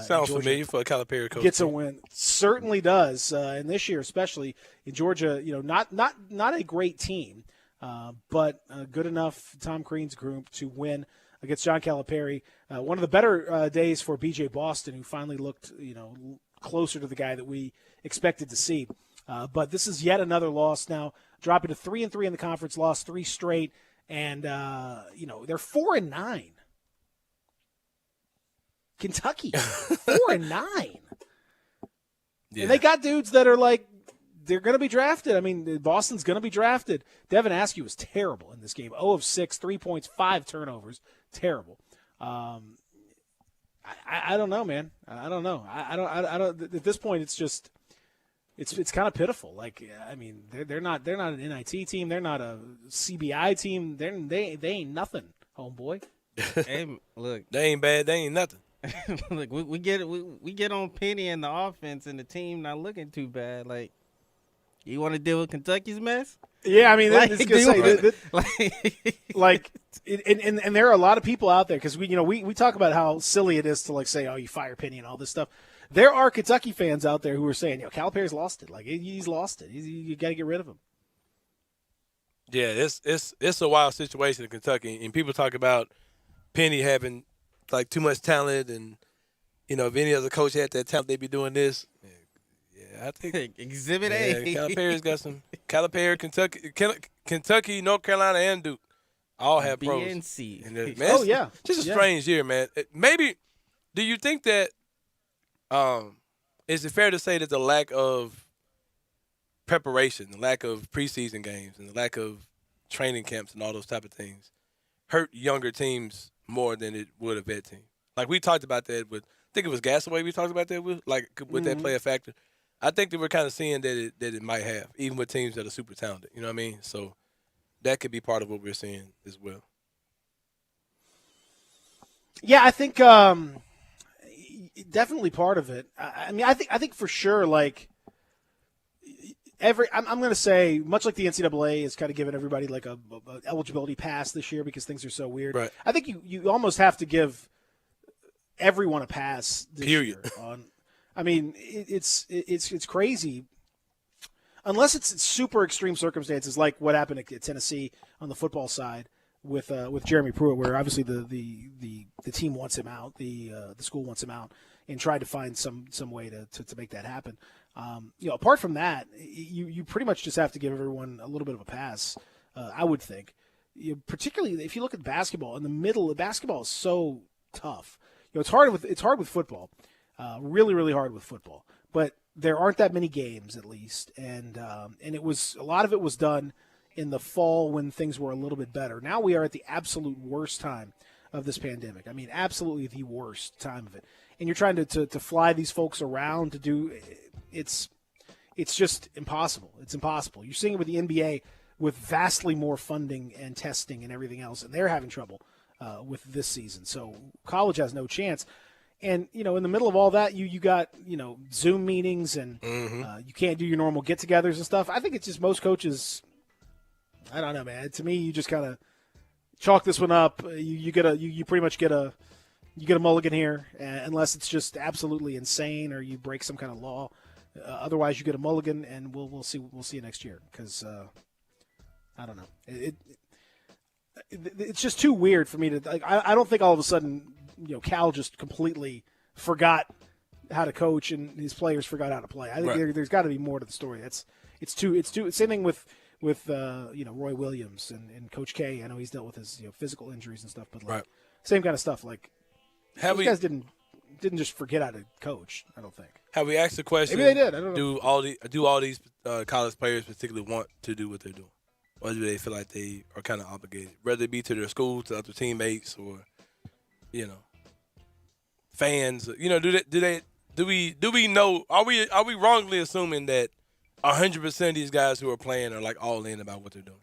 Sounds familiar for a Calipari coach. Gets a win. Certainly does, and this year especially in Georgia, not a great team, but good enough, Tom Crean's group, to win against John Calipari. One of the better days for B.J. Boston, who finally looked, closer to the guy that we expected to see. But this is yet another loss now, dropping to 3-3 in the conference, lost 3 straight, and they're 4-9. Kentucky, 4-9. Yeah. And they got dudes that are like, they're going to be drafted. I mean, Boston's going to be drafted. Devin Askew was terrible in this game. 0 of 6, 3 points, 5 turnovers. Terrible. I don't know, man. I don't know. I don't. At this point, it's just, it's kind of pitiful. Like, I mean, they're not an NIT team. They're not a CBI team. They ain't nothing, homeboy. Hey, look, they ain't bad. They ain't nothing. Look, we get it. We get on Penny and the offense, and the team not looking too bad. Like, you want to deal with Kentucky's mess? Yeah, I mean, and there are a lot of people out there because we talk about how silly it is to like say, oh, you fire Penny and all this stuff. There are Kentucky fans out there who are saying, Calipari's lost it. Like he's lost it. You got to get rid of him. Yeah, it's a wild situation in Kentucky, and people talk about Penny having like too much talent, and if any other coach had that talent, they'd be doing this. I think Exhibit A. Calipari's got some. Calipari, Kentucky, North Carolina, and Duke all have pros. BNC. Man, just a strange year, man. Maybe, do you think that? Is it fair to say that the lack of preparation, the lack of preseason games, and the lack of training camps and all those type of things hurt younger teams more than it would a vet team? Like we talked about that with, I think it was Gasaway we talked about that with, like with that player factor. I think that we're kind of seeing that it might have, even with teams that are super talented. You know what I mean? So that could be part of what we're seeing as well. Yeah, I think definitely part of it. I mean, I think for sure, like I'm going to say, much like the NCAA has kind of given everybody like a eligibility pass this year because things are so weird. Right. I think you almost have to give everyone a pass this Period. year. I mean, it's crazy. Unless it's super extreme circumstances like what happened at Tennessee on the football side with Jeremy Pruitt, where obviously the team wants him out, the school wants him out, and tried to find some way to make that happen. Apart from that, you pretty much just have to give everyone a little bit of a pass. I would think, particularly if you look at basketball. In the middle, basketball is so tough. It's hard with football, really, really hard with football. But there aren't that many games, at least, and it was a lot of it was done in the fall when things were a little bit better. Now we are at the absolute worst time of this pandemic. I mean, absolutely the worst time of it. And you're trying to fly these folks around to do it's just impossible. It's impossible. You're seeing it with the NBA with vastly more funding and testing and everything else, and they're having trouble with this season. So college has no chance. And, in the middle of all that, you got, Zoom meetings and you can't do your normal get-togethers and stuff. I think it's just most coaches, I don't know, man. To me, you just kind of chalk this one up. You pretty much get a mulligan here, unless it's just absolutely insane or you break some kind of law. Otherwise, you get a mulligan, and we'll see you next year because I don't know. It's just too weird for me to like. I don't think all of a sudden Cal just completely forgot how to coach and his players forgot how to play. I think there's got to be more to the story. It's too same thing with Roy Williams and Coach K. I know he's dealt with his physical injuries and stuff, but same kind of stuff. Like these guys didn't just forget how to coach. I don't think. Have we asked the question? Maybe they did. I don't know. Do all these college players particularly want to do what they're doing, or do they feel like they are kind of obligated, whether it be to their school, to other teammates, or fans? Do we know? Are we wrongly assuming that 100% of these guys who are playing are like all in about what they're doing?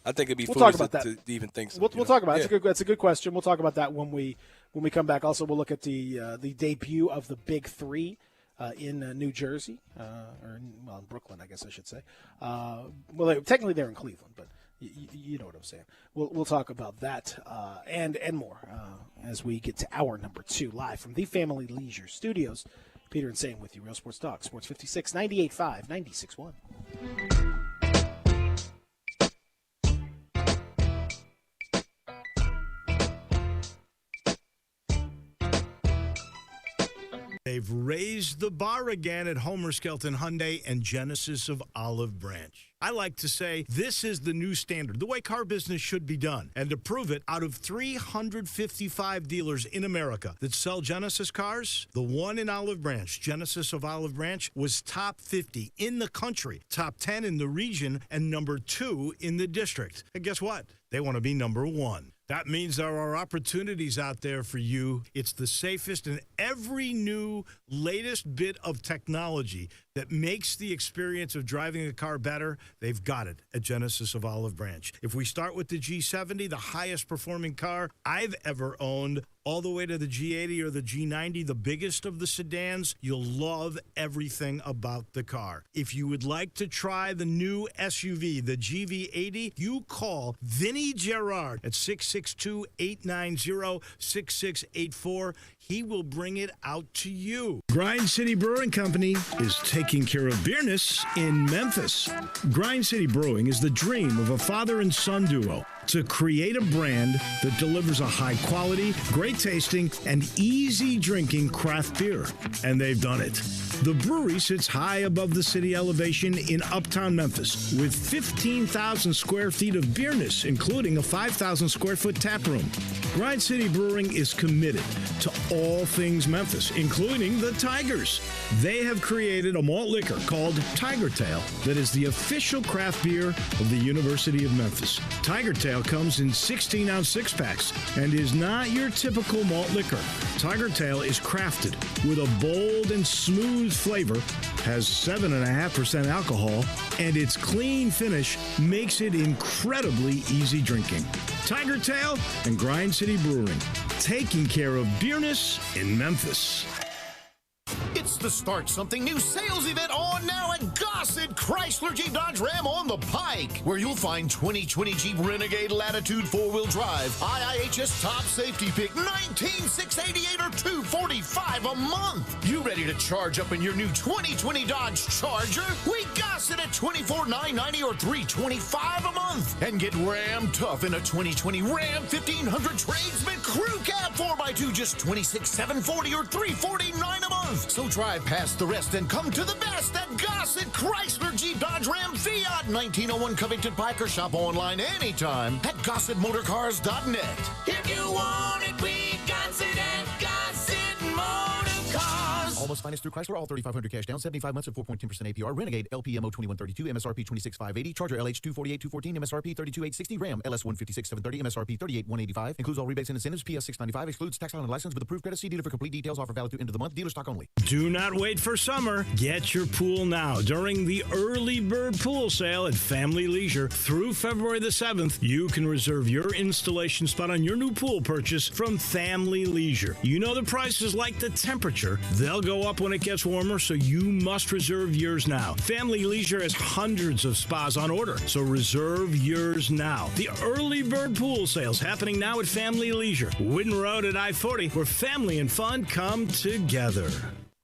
I think it'd be foolish to even think so. We'll talk about it. That's a good question. We'll talk about that when we come back. Also, we'll look at the debut of the Big Three in New Jersey, in Brooklyn, I guess I should say. Technically they're in Cleveland, but you know what I'm saying. We'll talk about that and more as we get to hour number 2, live from the Family Leisure Studios. Peter and Sam with you, Real Sports Talk, Sports 56, 98.5, 96.1. They've raised the bar again at Homer Skelton Hyundai and Genesis of Olive Branch. I like to say this is the new standard, the way car business should be done. And to prove it, out of 355 dealers in America that sell Genesis cars, the one in Olive Branch, Genesis of Olive Branch, was top 50 in the country, top 10 in the region, and number 2 in the district. And guess what? They want to be number 1. That means there are opportunities out there for you. It's the safest and every new latest bit of technology that makes the experience of driving a car better. They've got it at Genesis of Olive Branch. If we start with the G70, the highest performing car I've ever owned, all the way to the G80 or the G90, the biggest of the sedans, you'll love everything about the car. If you would like to try the new SUV, the GV80, you call Vinny Gerard at 662-890-6684. He will bring it out to you. Grind City Brewing Company is taking care of beerness in Memphis. Grind City Brewing is the dream of a father and son duo to create a brand that delivers a high quality, great tasting, and easy drinking craft beer. And they've done it. The brewery sits high above the city elevation in uptown Memphis with 15,000 square feet of beerness, including a 5,000 square foot tap room. Grind City Brewing is committed to all things Memphis, including the Tigers. They have created a malt liquor called Tiger Tail that is the official craft beer of the University of Memphis. Tiger Tail comes in 16-ounce six-packs and is not your typical malt liquor. Tiger Tail is crafted with a bold and smooth flavor, has 7.5% alcohol, and its clean finish makes it incredibly easy drinking. Tiger Tail and Grind City Brewing, taking care of beerness in Memphis. It's the Start Something New sales event on now at Gossett Chrysler Jeep Dodge Ram on the Pike, where you'll find 2020 Jeep Renegade Latitude 4-wheel drive, IIHS top safety pick, $19,688 or $245 a month. You ready to charge up in your new 2020 Dodge Charger? We Gossett at $24,990 or $325 a month. And get Ram tough in a 2020 Ram 1500 Tradesman Crew Cab 4x2, just $26,740 or $349 a month. So drive past the rest and come to the best at Gossett Chrysler Jeep Dodge Ram Fiat 1901 Covington Pike, or shop online anytime at GossettMotorCars.net. If you want it, we got it at Gossett Motor Cars. Almost finance through Chrysler, all 3,500 cash down, 75 months at 4.10% APR. Renegade LPMO 2132, MSRP 26,580. Charger LH 248,214, MSRP 32,860. Ram LS 156,730, MSRP 38,185. Includes all rebates and incentives. PS 695. Excludes tax and license with approved credit. See dealer for complete details. Offer valid through end of the month. Dealer stock only. Do not wait for summer. Get your pool now during the early bird pool sale at Family Leisure through February the 7th. You can reserve your installation spot on your new pool purchase from Family Leisure. You know the prices like the temperature. They'll go up when it gets warmer, so you must reserve yours now. Family Leisure has hundreds of spas on order, so reserve yours now. The early bird pool sales happening now at Family Leisure, Whitten Road at I-40, where family and fun come together.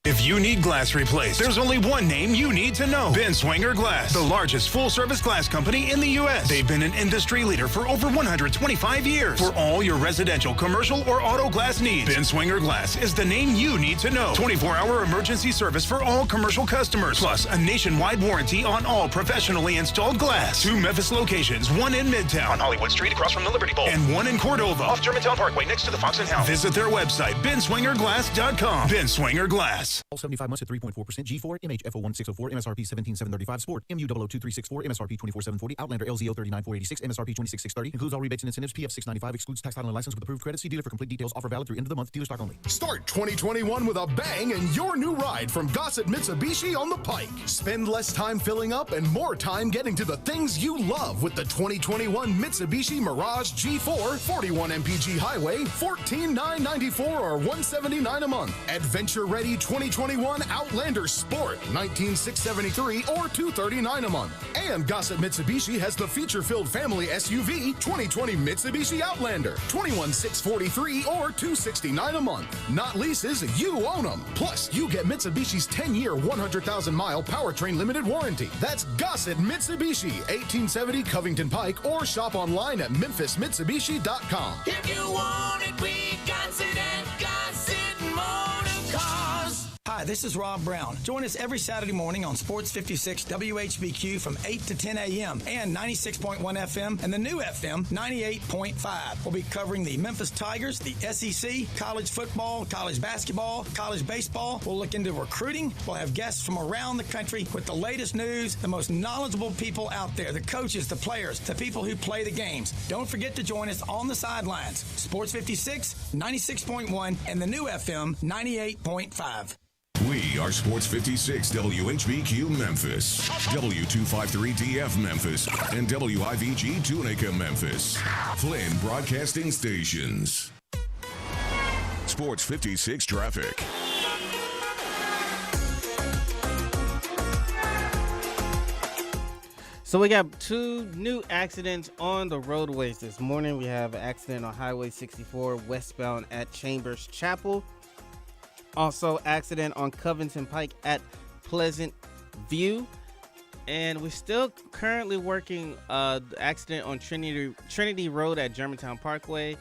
If you need glass replaced, there's only one name you need to know. Ben Swinger Glass, the largest full-service glass company in the U.S. They've been an industry leader for over 125 years. For all your residential, commercial, or auto glass needs, Ben Swinger Glass is the name you need to know. 24-hour emergency service for all commercial customers, plus a nationwide warranty on all professionally installed glass. 2 Memphis locations, one in Midtown on Hollywood Street across from the Liberty Bowl, and one in Cordova off Germantown Parkway next to the Fox and Hound. Visit their website, benswingerglass.com. Ben Swinger Glass. All 75 months at 3.4%. G4, MHFO1604, MSRP 17735. Sport, MU00234, MSRP 24740. Outlander LZO 39486, MSRP 26630. Includes all rebates and incentives. PF 695. Excludes tax title and license with approved credit. See dealer for complete details. Offer valid through end of the month. Dealer stock only. Start 2021 with a bang and your new ride from Gossett Mitsubishi on the Pike. Spend less time filling up and more time getting to the things you love with the 2021 Mitsubishi Mirage G4, 41 mpg highway, $14,994 or $179 a month. Adventure ready 2021 Outlander Sport, $19,673 or $239 a month. And Gossett Mitsubishi has the feature-filled family SUV 2020 Mitsubishi Outlander, $21,643 or $269 a month. Not leases, you own them. Plus, you get Mitsubishi's 10-year, 100,000-mile powertrain limited warranty. That's Gossett Mitsubishi, 1870 Covington Pike, or shop online at memphismitsubishi.com. If you want it, we got it at Gossett Motor Cars. Hi, this is Rob Brown. Join us every Saturday morning on Sports 56 WHBQ from 8 to 10 a.m. and 96.1 FM and the new FM 98.5. We'll be covering the Memphis Tigers, the SEC, college football, college basketball, college baseball. We'll look into recruiting. We'll have guests from around the country with the latest news, the most knowledgeable people out there, the coaches, the players, the people who play the games. Don't forget to join us on the sidelines. Sports 56, 96.1, and the new FM 98.5. We are Sports 56 WHBQ Memphis, W253DF Memphis, and WIVG Tunica Memphis. Flynn Broadcasting Stations. Sports 56 traffic. So we got 2 new accidents on the roadways this morning. We have an accident on Highway 64 westbound at Chambers Chapel. Also, accident on Covington Pike at Pleasant View. And we're still currently working the accident on Trinity Road at Germantown Parkway.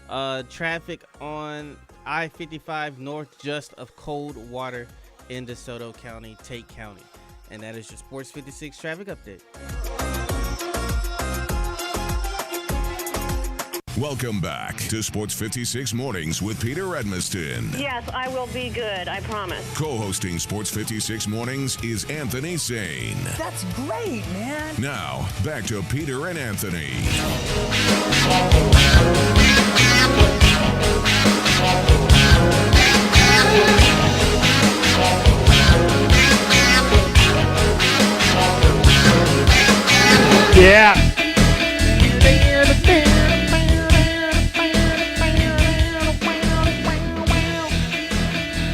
Traffic on I-55 north just of Coldwater in DeSoto County, Tate County. And that is your Sports 56 traffic update. Welcome back to Sports 56 Mornings with Peter Edmiston. Yes, I will be good. I promise. Co-hosting Sports 56 Mornings is Anthony Sane. That's great, man. Now, back to Peter and Anthony. Yeah.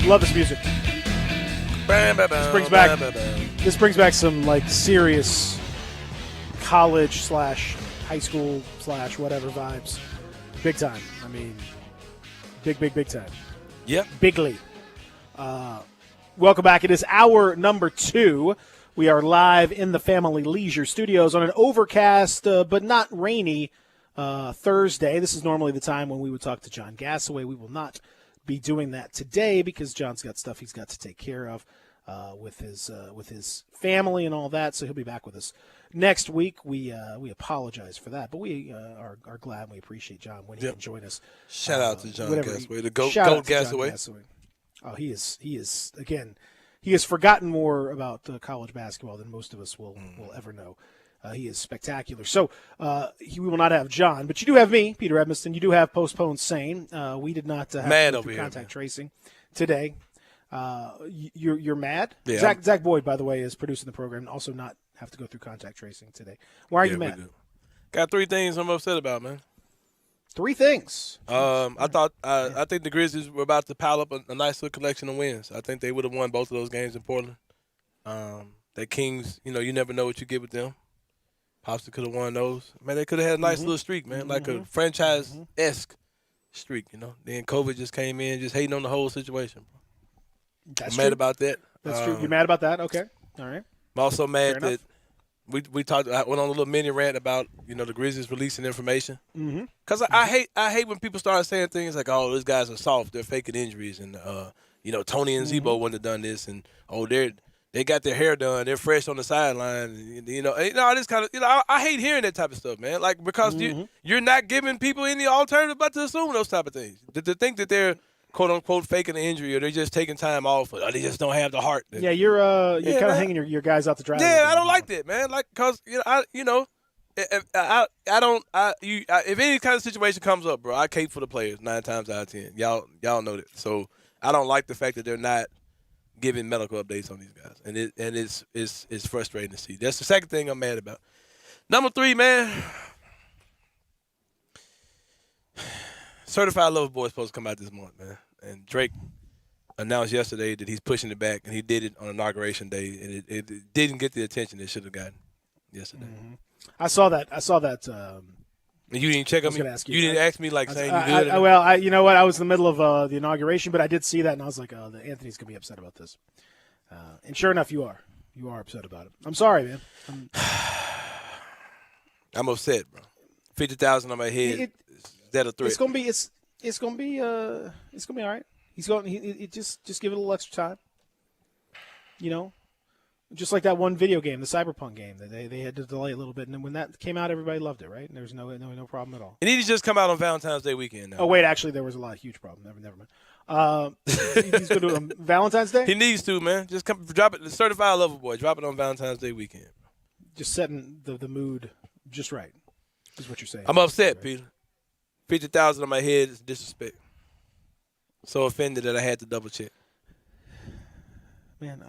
Love this music. This brings back some like serious college / high school / whatever vibes. Big time. I mean, big time. Yep. Bigly. Welcome back. It is hour number 2. We are live in the Family Leisure Studios on an overcast but not rainy Thursday. This is normally the time when we would talk to John Gassaway. We will not be doing that today because John's got stuff he's got to take care of with his family and all that. So he'll be back with us next week. We apologize for that, but we are glad and we appreciate John when he can join us. Shout out to John Gassaway, the GOAT Gassaway. Oh, he is again. He has forgotten more about college basketball than most of us will ever know. He is spectacular. So we will not have John, but you do have me, Peter Edmiston. You do have Postponed Sane. We did not have mad to over do here, contact tracing today. You're mad? Yeah, Zach Boyd, by the way, is producing the program and also not have to go through contact tracing today. Why are you mad? Got 3 things I'm upset about, man. 3 things. I think the Grizzlies were about to pile up a nice little collection of wins. I think they would have won both of those games in Portland. The Kings, you never know what you get with them. Possibly could have won those. Man, they could have had a nice little streak, man, like a franchise-esque streak, Then COVID just came in, just hating on the whole situation. That's I'm true. mad about that. That's true. You're mad about that? Okay. All right. I'm also mad Fair that we talked. I went on a little mini rant about the Grizzlies releasing information. Because I hate when people start saying things like, "Oh, these guys are soft. They're faking injuries," and Tony and Zebo wouldn't have done this, and they got their hair done. They're fresh on the sideline. All this kind of I hate hearing that type of stuff, man. Like because you're not giving people any alternative but to assume those type of things. To think that they're quote unquote faking an injury or they're just taking time off or they just don't have the heart. Yeah, you're kind of hanging your guys out to dry. Yeah, I don't like that, man. Like because if any kind of situation comes up, bro, I cape for the players 9 times out of 10. Y'all know that. So I don't like the fact that they're not giving medical updates on these guys, and it's frustrating to see. That's the second thing I'm mad about. Number 3, man. Certified Lover Boy is supposed to come out this month, man. And Drake announced yesterday that he's pushing it back, and he did it on Inauguration Day, and it didn't get the attention it should have gotten yesterday. I saw that. And you didn't check on me? You didn't ask me like saying you good? Well, you know what? I was in the middle of the inauguration, but I did see that, and I was like, oh, Anthony's going to be upset about this. And sure enough, you are. You are upset about it. I'm sorry, man. I'm upset, bro. 50,000 on my head. Is that a threat? It's gonna be all right. He's going. Just give it a little extra time. Just like that one video game, the Cyberpunk game, that they had to delay a little bit, and then when that came out, everybody loved it, right? And there was no problem at all. It needs to just come out on Valentine's Day weekend now. Oh wait, actually, there was a huge problem. Never mind. He's going to do it on Valentine's Day. He needs to, man. Just drop it. The Certified Lover Boy, drop it on Valentine's Day weekend. Just setting the mood just right. Is what you're saying. I'm upset, Peter. 50,000 on my head is disrespect. So offended that I had to double check. Man,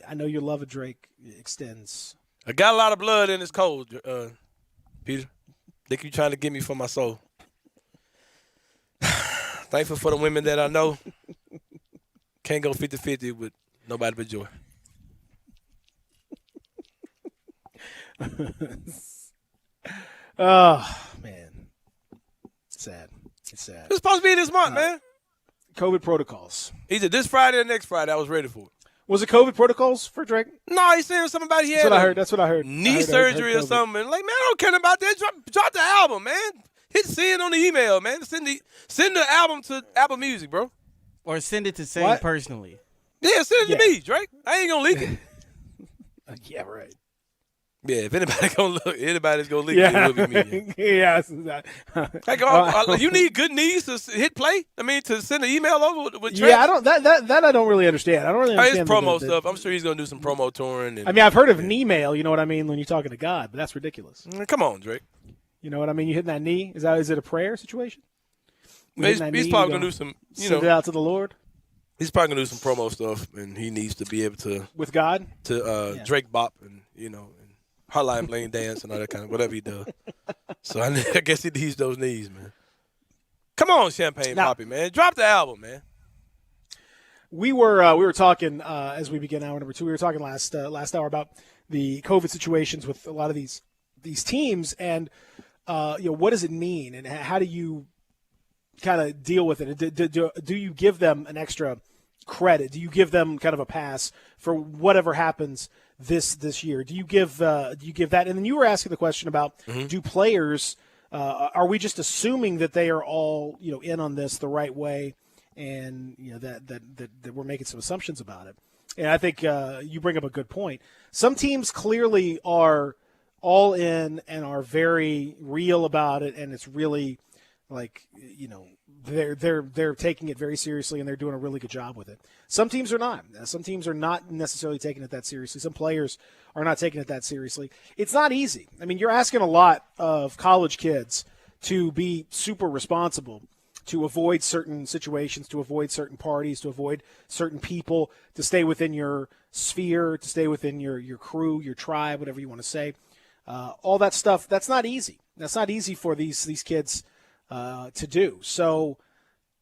I know your love of Drake extends. I got a lot of blood in this cold, Peter. Think you trying to get me for my soul. Thankful for the women that I know. Can't go 50-50 with nobody but Joy. Oh, man. It's sad. It's supposed to be this month, man. COVID protocols. Either this Friday or next Friday. I was ready for it. Was it COVID protocols for Drake? No, he's saying something about he had That's what I heard. Knee surgery or something. Like, man, I don't care about that. Drop the album, man. Hit send on the email, man. Send the album to Apple Music, bro. Or send it to Sane personally. Yeah, send it to me, Drake. I ain't gonna leak it. Yeah, right. Yeah, if anybody's gonna leak it, it will be me. Yeah. You need good knees to hit play. I mean, to send an email over with Trent. Yeah, I don't that I don't really understand. I don't really understand It's promo stuff. I'm sure he's gonna do some promo touring. And, I mean, I've heard of knee mail. You know what I mean when you're talking to God, but that's ridiculous. Come on, Drake. You know what I mean? You hitting that knee? Is it a prayer situation? He's probably gonna do some. Send it out to the Lord. He's probably gonna do some promo stuff, and he needs to be able to with God to Drake bop and Hotline Bling dance and all that kind of whatever he does. So I guess he needs those knees, man. Come on, Champagne Poppy, man. Drop the album, man. We were talking as we begin hour number 2. We were talking last hour about the COVID situations with a lot of these teams, and what does it mean, and how do you kind of deal with it? Do you give them an extra credit? Do you give them kind of a pass for whatever happens this year? Do you give that? And then you were asking the question about do players are we just assuming that they are all in on this the right way, and that we're making some assumptions about it? And I think you bring up a good point. Some teams clearly are all in and are very real about it, and it's really like they're taking it very seriously, and they're doing a really good job with it. Some teams are not. Some teams are not necessarily taking it that seriously. Some players are not taking it that seriously. It's not easy. I mean, you're asking a lot of college kids to be super responsible, to avoid certain situations, to avoid certain parties, to avoid certain people, to stay within your sphere, to stay within your crew, your tribe, whatever you want to say. All that stuff, that's not easy. That's not easy for these kids to do. So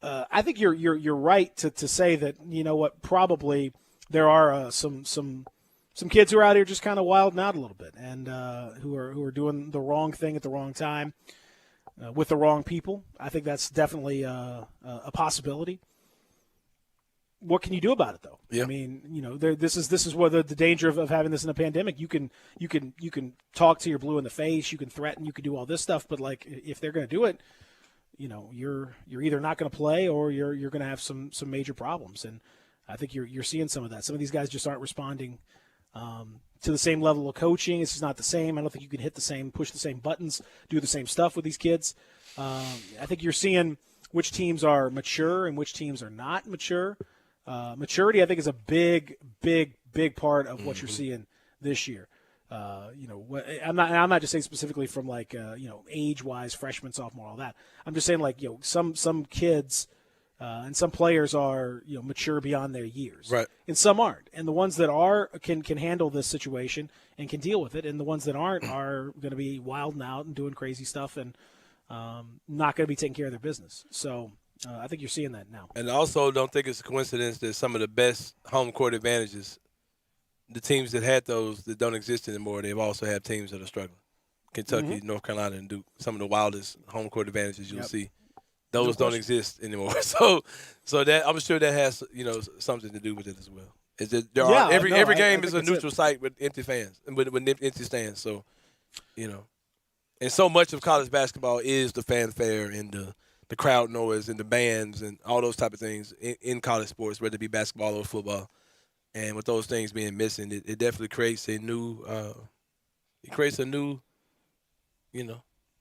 I think you're right to say that, probably there are some kids who are out here just kind of wilding out a little bit, and who are doing the wrong thing at the wrong time with the wrong people. I think that's definitely a possibility. What can you do about it, though? Yeah. I mean, this is what the danger of having this in a pandemic. You can talk to your blue in the face, you can threaten, you can do all this stuff, but like if they're going to do it, you're either not going to play or you're going to have some major problems. And I think you're seeing some of that. Some of these guys just aren't responding to the same level of coaching. It's just not the same. I don't think you can push the same buttons, do the same stuff with these kids. I think you're seeing which teams are mature and which teams are not mature. Maturity, I think, is a big part of what you're seeing this year. I'm not just saying specifically from like age-wise, freshman, sophomore, all that. I'm just saying like some kids and some players are mature beyond their years, right? And some aren't. And the ones that are can handle this situation and can deal with it, and the ones that aren't are going to be wilding out and doing crazy stuff and not going to be taking care of their business. So. I think you're seeing that now. And I also don't think it's a coincidence that some of the best home court advantages, the teams that had those that don't exist anymore, they've also had teams that are struggling. Kentucky, North Carolina, and Duke, some of the wildest home court advantages you'll see. Those don't exist anymore. So that I'm sure that has something to do with it as well. Is that every game is a neutral site with empty fans and with empty stands. So and so much of college basketball is the fanfare and the crowd noise and the bands and all those type of things in college sports, whether it be basketball or football. And with those things being missing, it definitely creates a new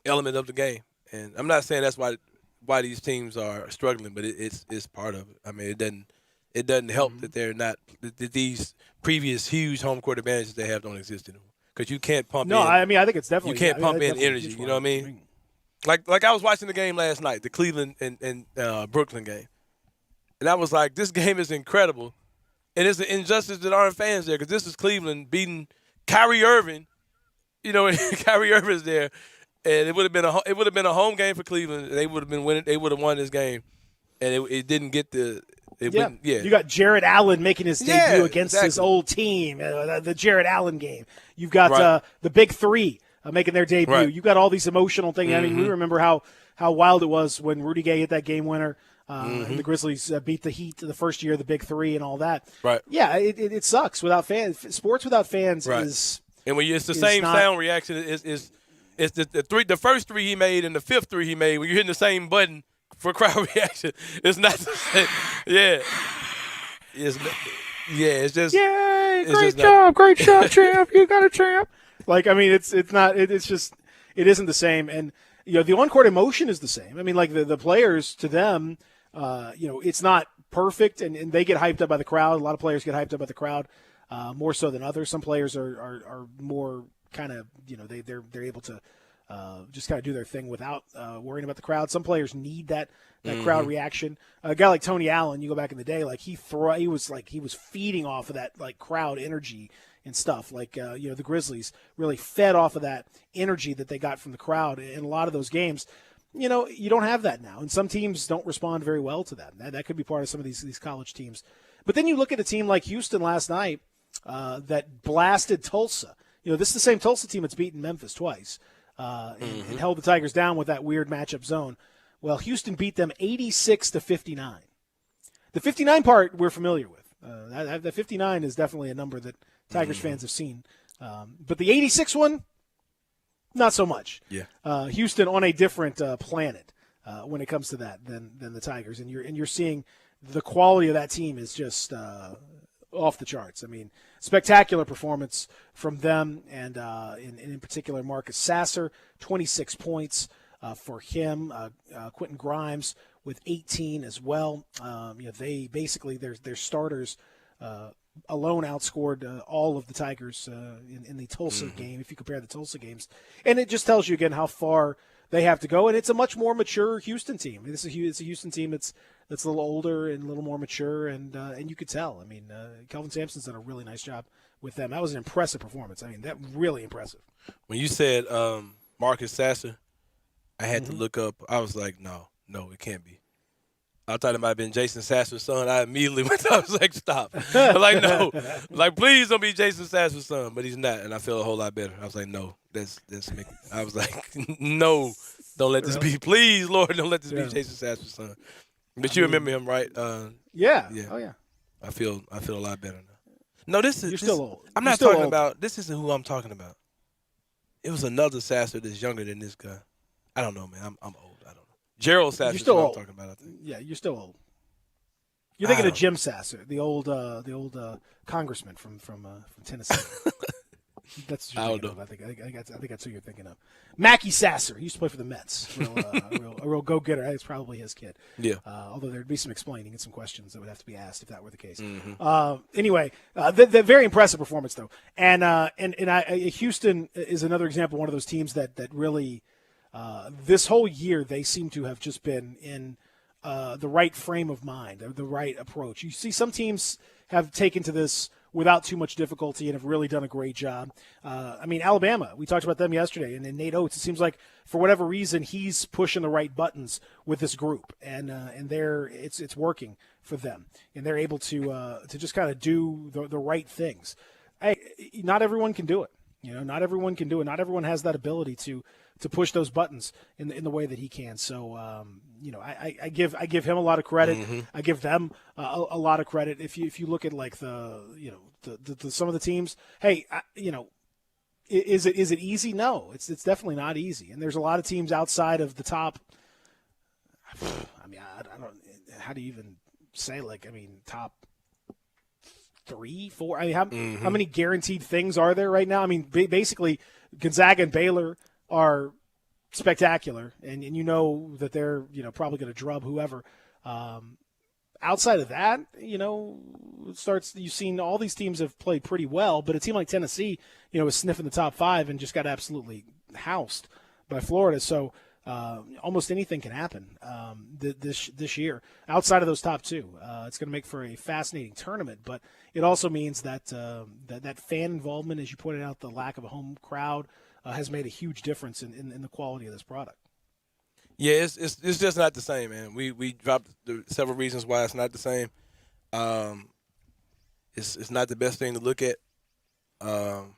element of the game. And I'm not saying that's why these teams are struggling, but it's part of it. I mean, it doesn't help that they're not that these previous huge home court advantages they have don't exist anymore, because you can't pump. No, in, I mean I think it's definitely you can't pump in energy. You know what I mean? Like I was watching the game last night, the Cleveland and Brooklyn game, and I was like, this game is incredible, and it's an injustice that aren't fans there, because this is Cleveland beating Kyrie Irving, Kyrie Irving's there, and it would have been a home game for Cleveland. They would have been winning. They would have won this game, and it didn't get the. You got Jared Allen making his debut against his old team, the Jared Allen game. You've got the Big Three. Making their debut. Right. You've got all these emotional things. I mean, we remember how wild it was when Rudy Gay hit that game winner and the Grizzlies beat the Heat the first year of the Big Three and all that. Right. Yeah, it sucks without fans. Sports without fans is – and when it's the same sound reaction, it's the first three he made and the fifth three he made, when you're hitting the same button for crowd reaction, it's not the same. Yeah. It's just – Yay, great job, champ. You got a champ. Like, I mean, it's not. It's just it isn't the same. And the on-court emotion is the same. I mean, like the players, to them, it's not perfect, and they get hyped up by the crowd. A lot of players get hyped up by the crowd more so than others. Some players are more kind of they're able to just kind of do their thing without worrying about the crowd. Some players need that crowd reaction. A guy like Tony Allen, you go back in the day, like he was feeding off of that like crowd energy and stuff. Like the Grizzlies really fed off of that energy that they got from the crowd in a lot of those games. You don't have that now, and some teams don't respond very well to that. That could be part of some of these college teams. But then you look at a team like Houston last night that blasted Tulsa. This is the same Tulsa team that's beaten Memphis twice and held the Tigers down with that weird matchup zone. Well, Houston beat them 86-59. The 59 part we're familiar with. The 59 is definitely a number that Tigers fans have seen. But the 86 one, not so much. Yeah. Houston on a different planet when it comes to that than the Tigers, and you're seeing the quality of that team is just off the charts. I mean, spectacular performance from them, and in particular Marcus Sasser, 26 points for him. Quentin Grimes with 18 as well. They basically their starters alone outscored all of the Tigers in the Tulsa game, if you compare the Tulsa games. And it just tells you, again, how far they have to go. And it's a much more mature Houston team. It's a Houston team that's a little older and a little more mature, and you could tell. I mean, Kelvin Sampson's done a really nice job with them. That was an impressive performance. I mean, that really impressive. When you said Marcus Sasser, I had to look up. I was like, no, it can't be. I thought it might have been Jason Sasser's son. I immediately went. I was like, stop. I'm like, no. Like, please don't be Jason Sasser's son. But he's not, and I feel a whole lot better. I was like, no, that's me. I was like, no, don't let this be. Please, Lord, don't let this be Jason Sasser's son. But you remember him, right? Yeah. Yeah. Oh, yeah. I feel a lot better now. No, this is. You're still old. I'm You're not still talking old. about. This isn't who I'm talking about. It was another Sasser that's younger than this guy. I don't know, man. I'm old. I don't know. Gerald Sasser. You're still is what old. I'm talking about. I think. Yeah, you're still old. You're thinking of Jim Sasser, the old congressman from Tennessee. That's what you're thinking of. I think that's who you're thinking of. Mackie Sasser. He used to play for the Mets. A real go-getter. It's probably his kid. Yeah. Although there'd be some explaining and some questions that would have to be asked if that were the case. Anyway, the very impressive performance though, and Houston is another example. One of those teams that really this whole year they seem to have just been in the right frame of mind, the right approach. You see, some teams have taken to this without too much difficulty and have really done a great job. I mean, Alabama, we talked about them yesterday, and then Nate Oates, it seems like for whatever reason he's pushing the right buttons with this group, and it's working for them, and they're able to just kind of do the right things. Not everyone can do it. Not everyone can do it. Not everyone has that ability to push those buttons in the way that he can. So, I give him a lot of credit. I give them a lot of credit. If you look at like the some of the teams, is it easy? No, it's definitely not easy. And there's a lot of teams outside of the top. I mean, I don't. How do you even say top 3, 4? I mean, how many guaranteed things are there right now? I mean, basically, Gonzaga and Baylor are spectacular, and that they're probably going to drub whoever. Outside of that, you've seen all these teams have played pretty well, but a team like Tennessee, is sniffing the top 5 and just got absolutely housed by Florida. So almost anything can happen this year outside of those top 2. It's going to make for a fascinating tournament, but it also means that that fan involvement, as you pointed out, the lack of a home crowd has made a huge difference in the quality of this product. Yeah, it's just not the same, man. We dropped several reasons why it's not the same. It's not the best thing to look at, and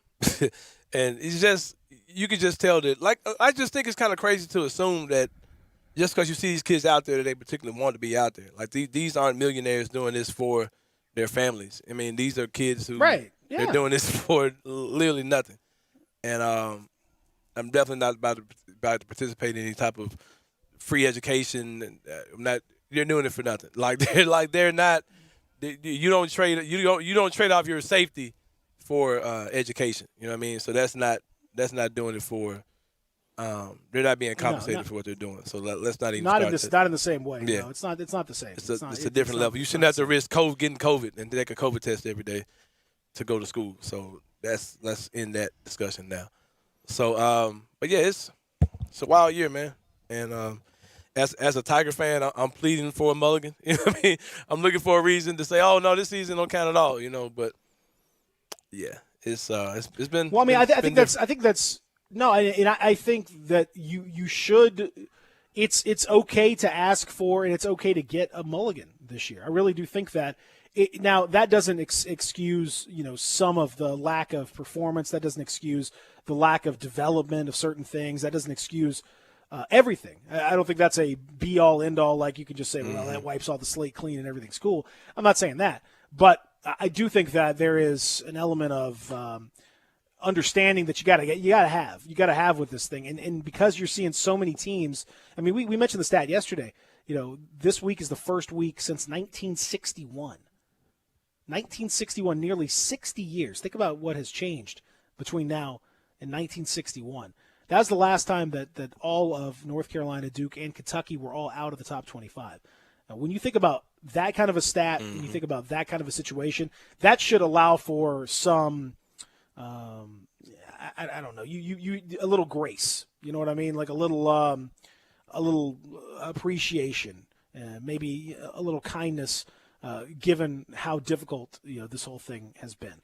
it's just you can just tell that. Like, I just think it's kind of crazy to assume that just because you see these kids out there that they particularly want to be out there. Like these aren't millionaires doing this for their families. I mean, these are kids who they're doing this for literally nothing. And I'm definitely not about to participate in any type of free education. I'm not. They're doing it for nothing. They're not. You don't trade off your safety for education. You know what I mean? So that's not that's not doing it for. They're not being compensated for what they're doing. So let's not even. Not start in the same way. Yeah, no, it's not the same. It's a different level. You shouldn't have to risk getting COVID and take a COVID test every day to go to school. So let's end that discussion now. So, but yeah, it's a wild year, man. And as a Tiger fan, I'm pleading for a mulligan. You know what I mean? I'm looking for a reason to say, oh no, this season don't count at all. You know, but yeah, it's been. Well, I mean, I think that's. No, and I think that you should. It's okay to ask for, and it's okay to get a mulligan this year. I really do think that. Now that doesn't excuse some of the lack of performance. That doesn't excuse the lack of development of certain things. That doesn't excuse everything. I don't think that's a be all end all. Like you can just say, well, that wipes all the slate clean and everything's cool. I'm not saying that, but I do think that there is an element of. Understanding that you got to have with this thing, and because you're seeing so many teams. I mean, we mentioned the stat yesterday. This week is the first week since 1961. 1961, nearly 60 years. Think about what has changed between now and 1961. That was the last time that all of North Carolina, Duke, and Kentucky were all out of the top 25. Now, when you think about that kind of a stat, and you think about that kind of a situation, that should allow for some. I don't know. You a little grace. You know what I mean? Like a little appreciation, maybe a little kindness, given how difficult this whole thing has been.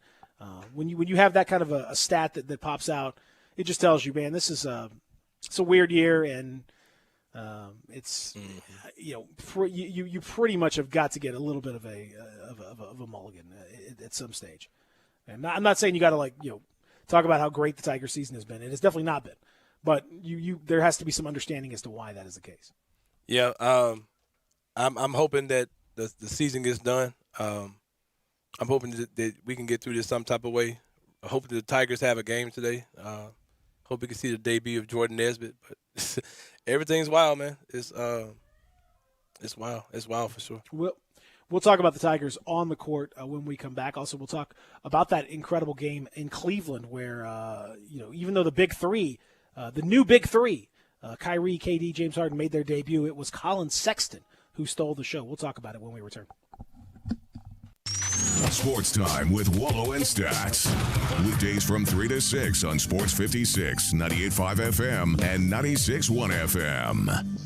When you have that kind of a stat that pops out, it just tells you, man, this is it's a weird year, and it's you pretty much have got to get a little bit of a mulligan at some stage. And I'm not saying you got to talk about how great the Tiger season has been. It has definitely not been, but there has to be some understanding as to why that is the case. Yeah, I'm hoping that the season gets done. I'm hoping that we can get through this some type of way. I hope the Tigers have a game today. Hope we can see the debut of Jordan Nesbitt. But everything's wild, man. It's wild. It's wild for sure. We'll talk about the Tigers on the court when we come back. Also, we'll talk about that incredible game in Cleveland where, even though the big three, the new big three, Kyrie, KD, James Harden made their debut, it was Colin Sexton who stole the show. We'll talk about it when we return. Sports Time with Wallo and Stats. Weekdays from 3 to 6 on Sports 56, 98.5 FM, and 96.1 FM.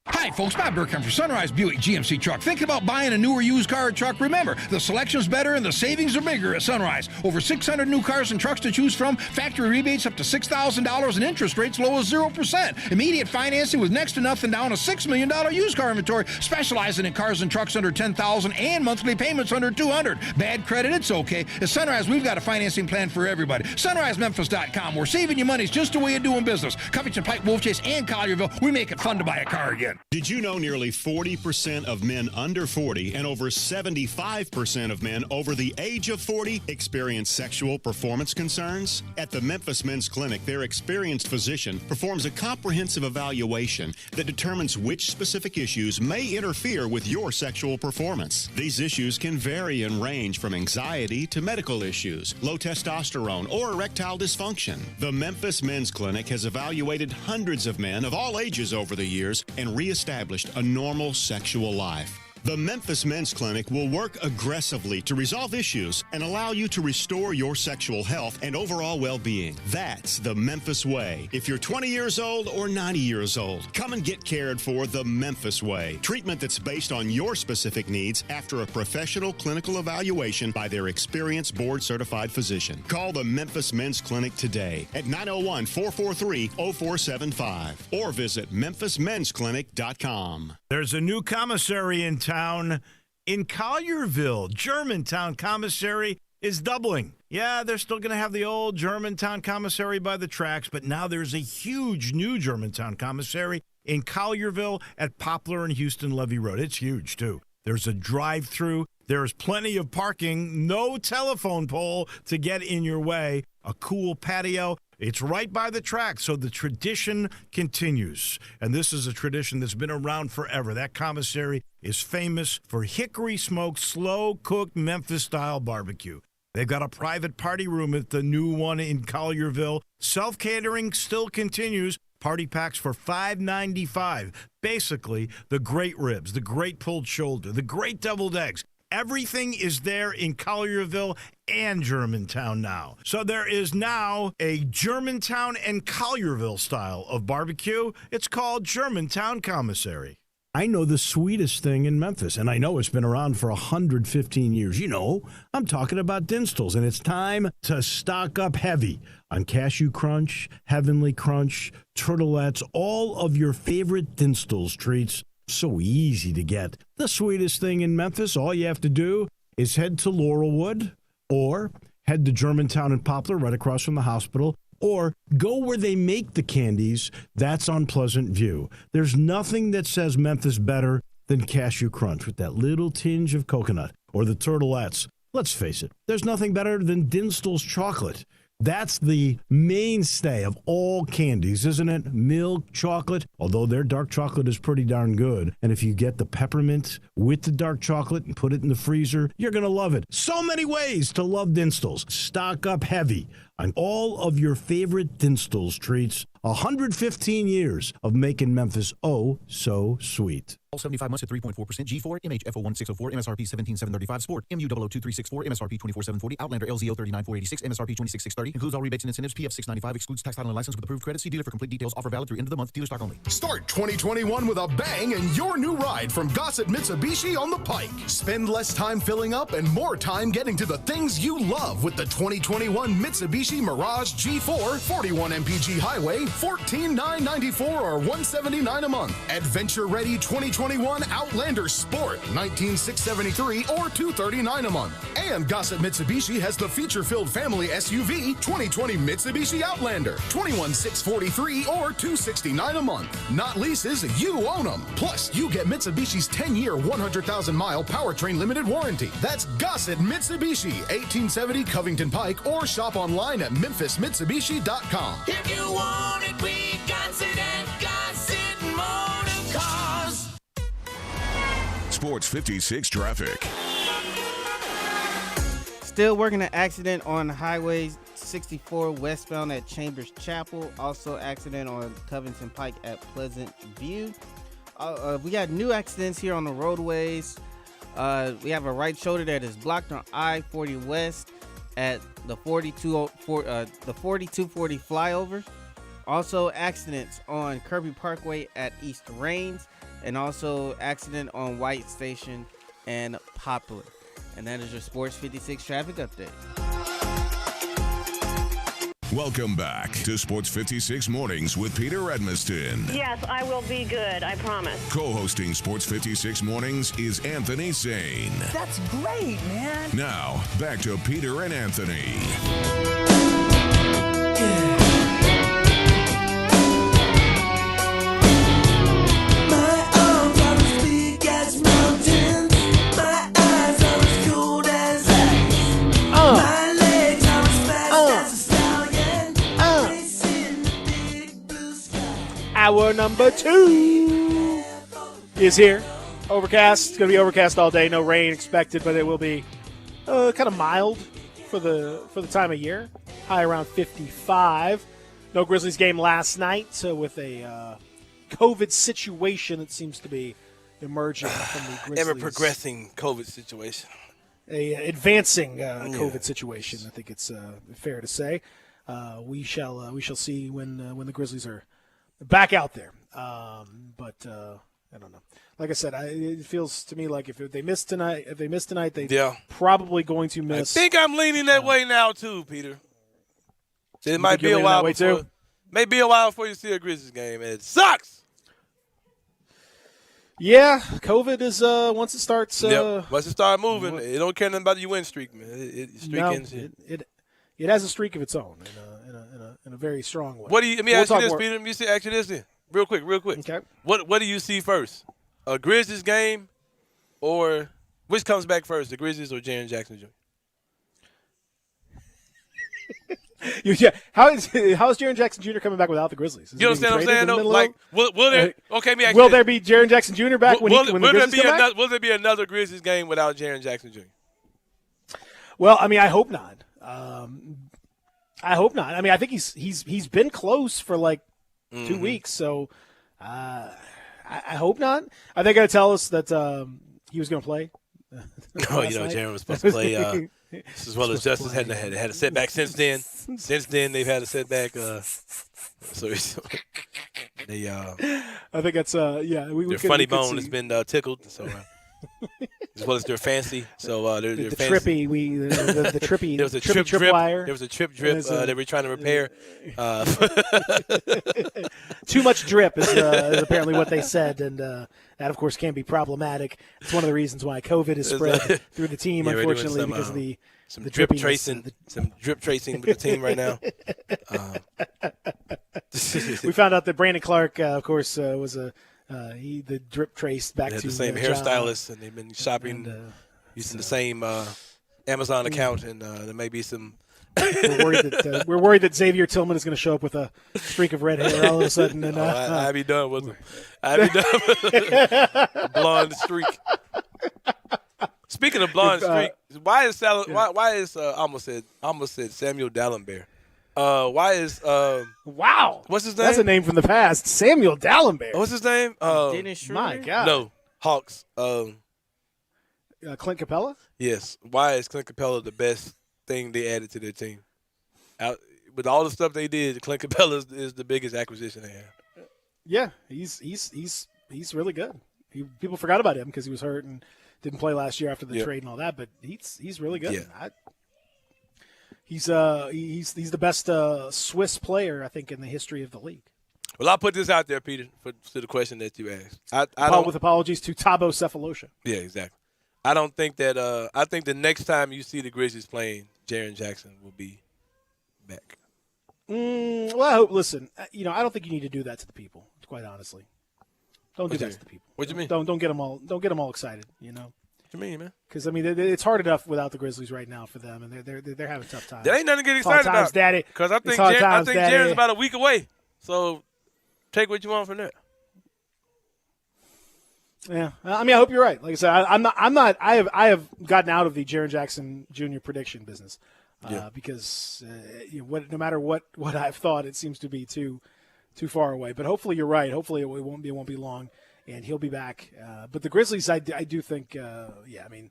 Hi, folks. Bob Burkham for Sunrise Buick GMC Truck. Thinking about buying a newer used car or truck? Remember, the selection's better and the savings are bigger at Sunrise. Over 600 new cars and trucks to choose from, factory rebates up to $6,000 and interest rates low as 0%. Immediate financing with next to nothing down, a $6 million used car inventory, specializing in cars and trucks under $10,000 and monthly payments under $200. Bad credit, it's okay. At Sunrise, we've got a financing plan for everybody. SunriseMemphis.com. We're saving you money. It's just a way of doing business. Covington, Pike, Wolf Chase, and Collierville, we make it fun to buy a car again. Did you know nearly 40% of men under 40 and over 75% of men over the age of 40 experience sexual performance concerns? At the Memphis Men's Clinic, their experienced physician performs a comprehensive evaluation that determines which specific issues may interfere with your sexual performance. These issues can vary and range from anxiety to medical issues, low testosterone, or erectile dysfunction. The Memphis Men's Clinic has evaluated hundreds of men of all ages over the years and reestablished a normal sexual life. The Memphis Men's Clinic will work aggressively to resolve issues and allow you to restore your sexual health and overall well-being. That's the Memphis way. If you're 20 years old or 90 years old, come and get cared for the Memphis way. Treatment that's based on your specific needs after a professional clinical evaluation by their experienced board-certified physician. Call the Memphis Men's Clinic today at 901-443-0475 or visit memphismensclinic.com. There's a new commissary in town in Collierville. Germantown Commissary is doubling. Yeah, they're still going to have the old Germantown Commissary by the tracks, but now there's a huge new Germantown Commissary in Collierville at Poplar and Houston Levee Road. It's huge, too. There's a drive-through. There's plenty of parking. No telephone pole to get in your way. A cool patio. It's right by the track, so the tradition continues. And this is a tradition that's been around forever. That commissary is famous for hickory-smoked, slow-cooked Memphis-style barbecue. They've got a private party room at the new one in Collierville. Self-catering still continues. Party packs for $5.95. Basically, the great ribs, the great pulled shoulder, the great deviled eggs. Everything is there in Collierville and Germantown now. So there is now a Germantown and Collierville style of barbecue. It's called Germantown Commissary. I know the sweetest thing in Memphis, and I know it's been around for 115 years. You know, I'm talking about Dinstall's, and it's time to stock up heavy on Cashew Crunch, Heavenly Crunch, Turtlettes, all of your favorite Dinstall's treats. So easy to get. The sweetest thing in Memphis, all you have to do is head to Laurelwood or head to Germantown and Poplar right across from the hospital, or go where they make the candies. That's on Pleasant View. There's nothing that says Memphis better than Cashew Crunch with that little tinge of coconut, or the Turtlettes. Let's face it, there's nothing better than Dinstall's chocolate. That's the mainstay of all candies, isn't it? Milk chocolate, although their dark chocolate is pretty darn good. And if you get the peppermint with the dark chocolate and put it in the freezer, you're going to love it. So many ways to love Dinstall's. Stock up heavy on all of your favorite Dinstall's treats. 115 years of making Memphis oh so sweet. All 75 months at 3.4%. G4, MHFO1604, MSRP 17735. Sport, MU0023664, MSRP 24740. Outlander LZO 39486, MSRP 26630. Includes all rebates and incentives. PF 695. Excludes tax, title, and license with approved credit. See dealer for complete details. Offer valid through end of the month. Dealer stock only. Start 2021 with a bang and your new ride from Gossett Mitsubishi on the Pike. Spend less time filling up and more time getting to the things you love with the 2021 Mitsubishi Mirage G4, 41 mpg highway, $14,994 or $179 a month. Adventure ready 2021 Outlander Sport, $19,673 or $239 a month. And Gossett Mitsubishi has the feature-filled family SUV 2020 Mitsubishi Outlander, $21,643 or $269 a month. Not leases, you own them. Plus, you get Mitsubishi's 10-year, 100,000-mile powertrain limited warranty. That's Gossett Mitsubishi, 1870 Covington Pike, or shop online at memphismitsubishi.com. If you want it, we got it at Gossett Motor Cars. Sports 56 traffic. Still working an accident on Highway 64 westbound at Chambers Chapel. Also accident on Covington Pike at Pleasant View. We got new accidents here on the roadways. We have a right shoulder that is blocked on I-40 West at the 4240 flyover. Also accidents on Kirby Parkway at East Rains, and also accident on White Station and Poplar. And that is your Sports 56 traffic update. Welcome back to Sports 56 Mornings with Peter Edmiston. Yes, I will be good. I promise. Co-hosting Sports 56 Mornings is Anthony Sane. That's great, man. Now, back to Peter and Anthony. My arms are as big as mountains. My eyes are as cold as ice. My legs are as fast as a stallion. Racing the big blue sky. Hour number 2 is here. Overcast. It's going to be overcast all day. No rain expected, but it will be kind of mild for the time of year. High around 55. No Grizzlies game last night with a COVID situation that seems to be emerging from the Grizzlies. Ever progressing COVID situation. A advancing COVID situation. I think it's fair to say. We shall see when the Grizzlies are back out there. But I don't know. Like I said, it feels to me like if they miss tonight, they're probably going to miss. I think I'm leaning that way now too, Peter. It might be a while before. Maybe a while before you see a Grizzlies game, and it sucks. Yeah, COVID is once it starts. Once it starts moving, it don't care nothing about your win streak, man. It has a streak of its own in a very strong way. What do you? Let me ask you this, Peter. Let me ask you this then, real quick. Okay. What do you see first? A Grizzlies game, or which comes back first, the Grizzlies or Jaren Jackson Jr.? How is Jaren Jackson Jr. coming back without the Grizzlies? You understand what I'm saying? Though? Like, will there? Okay, let me ask will you there be Jaren Jackson Jr. back when the Grizzlies come back? Will there be another Grizzlies game without Jaren Jackson Jr.? Well, I mean, I hope not. I hope not. I mean, I think he's been close for like 2 weeks, so I hope not. Are they going to tell us that he was going to play? Oh, Jaren was supposed to play as well as Justice had a setback since then. Since then, they've had a setback. So they I think that's their funny bone has been tickled. So as well as their fancy. So they're the fancy. trippy, the trippy. There was a trip drip. wire. There was a trip drip that we're trying to repair. Too much drip is apparently what they said, and that of course can be problematic. It's one of the reasons why COVID is spread through the team, unfortunately, because of the drip tracing, some drip tracing with the team right now. We found out that Brandon Clark, of course, was the drip traced back to the same hairstylist, and they've been shopping using the same Amazon account, and there may be some. We're worried that Xavier Tillman is going to show up with a streak of red hair all of a sudden. And I'd be done with him. I'd be done with a blonde streak. Speaking of blonde streak, why is I almost said Samuel Dallenberg? Why is wow? What's his name? That's a name from the past. Samuel Dallenberg. What's his name? Dennis Schroeder? My God. No, Hawks. Clint Capella. Yes. Why is Clint Capella the best thing they added to their team? With all the stuff they did, Clint Capella is the biggest acquisition they had. Yeah, he's really good. People forgot about him because he was hurt and didn't play last year after the trade and all that. But he's really good. Yeah. He's the best Swiss player I think in the history of the league. Well, I'll put this out there, Peter, to the question that you asked. With apologies to Thabo Cephalosha. Yeah, exactly. I don't think that. I think the next time you see the Grizzlies playing, Jaren Jackson will be back. Well, I hope. Listen, I don't think you need to do that to the people. Quite honestly, don't do that to the people. What do you mean? Don't get them all. Don't get them all excited. What you mean, man? Because I mean, it's hard enough without the Grizzlies right now for them, and they're having a tough time. There ain't nothing to get excited about, Daddy. Because I think Jaren's about a week away. So take what you want from there. Yeah, I mean, I hope you're right. Like I said, I'm not. I have gotten out of the Jaren Jackson Jr. prediction business because no matter what I've thought, it seems to be too far away. But hopefully you're right. Hopefully it won't be long, and he'll be back. But the Grizzlies, I do think, I mean,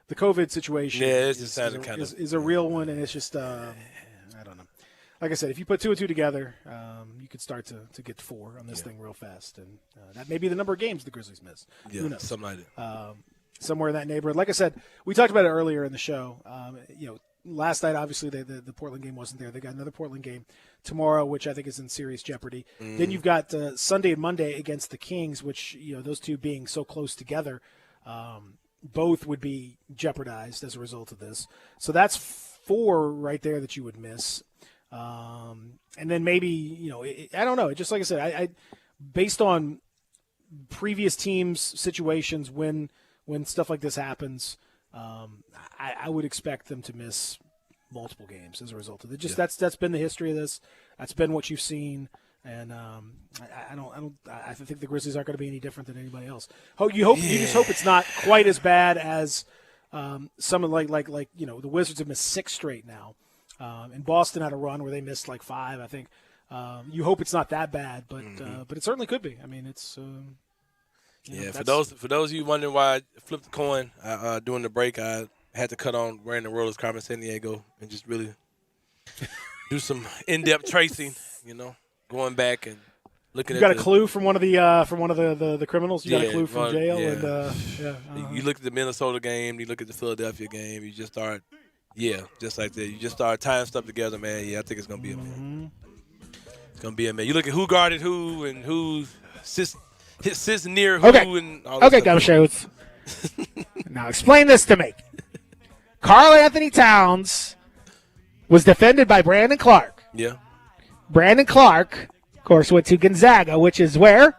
the COVID situation is a real one, and it's just I don't know. Like I said, if you put 2 and 2 together, you could start to get 4 on this thing real fast, and that may be the number of games the Grizzlies miss. Yeah, who knows? Something like that. Somewhere in that neighborhood. Like I said, we talked about it earlier in the show. Last night, obviously, the Portland game wasn't there. They got another Portland game tomorrow, which I think is in serious jeopardy. Then you've got Sunday and Monday against the Kings, which, those two being so close together, both would be jeopardized as a result of this. So that's 4 right there that you would miss. And then maybe, I don't know. Just like I said, I based on previous teams' situations when stuff like this happens, I would expect them to miss multiple games as a result of it. That's been the history of this. That's been what you've seen, and I think the Grizzlies aren't going to be any different than anybody else. You just hope it's not quite as bad as someone like the Wizards have missed 6 straight now. And Boston had a run where they missed like 5, I think. You hope it's not that bad, but it certainly could be. I mean, it's for those of you wondering why I flipped the coin during the break, I had to cut on wearing the Rollers Carmen San Diego and just really do some in-depth tracing. Going back and looking. You got a clue from one of the criminals. You got a clue from jail, and You look at the Minnesota game, you look at the Philadelphia game, you just start. Yeah, just like that. You just start tying stuff together, man. Yeah, I think it's going to be a man. It's going to be a man. You look at who guarded who and who sits near who and all that stuff. Gumshoes. Now explain this to me. Karl Anthony Towns was defended by Brandon Clark. Yeah. Brandon Clark, of course, went to Gonzaga, which is where?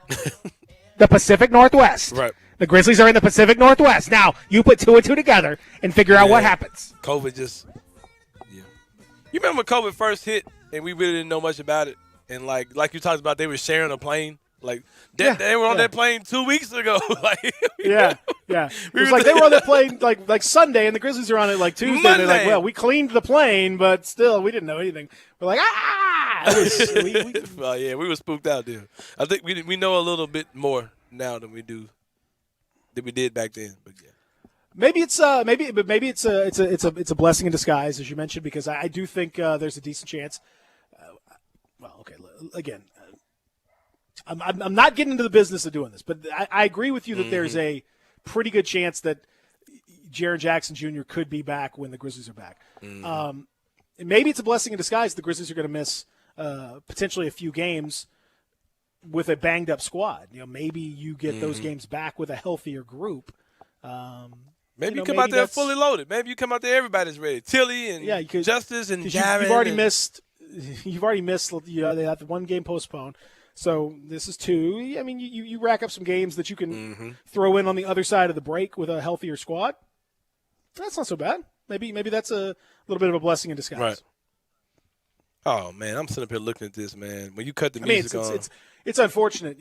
The Pacific Northwest. Right. The Grizzlies are in the Pacific Northwest. Now, you put 2 and 2 together and figure out what happens. COVID just You remember when COVID first hit and we really didn't know much about it? And like you talked about, they were sharing a plane Like they were on that plane 2 weeks ago. Like yeah. It was like they were on that plane like Sunday, and the Grizzlies are on it like Tuesday. Monday. They're like, well, we cleaned the plane, but still, we didn't know anything. We're like, Well, yeah, we were spooked out there. I think we know a little bit more now than we did back then. But yeah. Maybe it's a blessing in disguise, as you mentioned, because I do think there's a decent chance. Again, I'm not getting into the business of doing this, but I agree with you that there's a pretty good chance that Jaren Jackson Jr. could be back when the Grizzlies are back. Maybe it's a blessing in disguise. The Grizzlies are going to miss potentially a few games with a banged up squad. Maybe you get those games back with a healthier group. Maybe you come out there fully loaded. Maybe you come out there, everybody's ready. Tilly and Justice and Jaren. You've already missed. You've already missed. They have the one game postponed. So this is two. I mean, you rack up some games that you can throw in on the other side of the break with a healthier squad. That's not so bad. Maybe that's a little bit of a blessing in disguise. Right. Oh man, I'm sitting up here looking at this, man. When you cut the music on, it's unfortunate,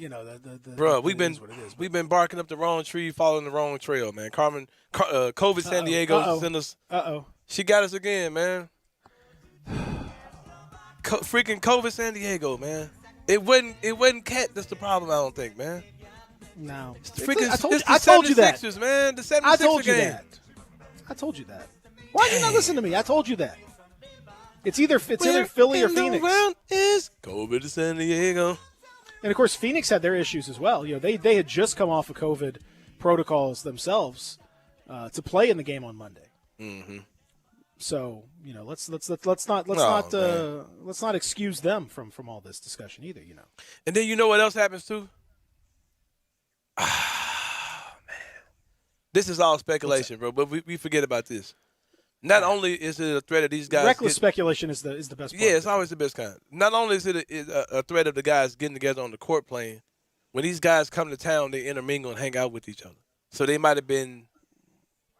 Bro, we've been barking up the wrong tree, following the wrong trail, man. COVID San Diego sent us. She got us again, man. Freaking COVID San Diego, man. It wasn't Cat that's the problem, I don't think, man. No. I told you that. Man. The 76ers I told you game. that. I told you that. Why did you not listen to me? I told you that. It's either Philly or Phoenix. Around is COVID to San Diego. And of course, Phoenix had their issues as well. They had just come off of COVID protocols themselves to play in the game on Monday. Mm-hmm. So let's not excuse them from all this discussion either. And then you know what else happens too? Man, this is all speculation, bro. But we forget about this. Not only is it a threat of these guys. Reckless speculation is the best part. Yeah, it's always the best kind. Not only is it a threat of the guys getting together on the court playing, when these guys come to town, they intermingle and hang out with each other. So they might have been.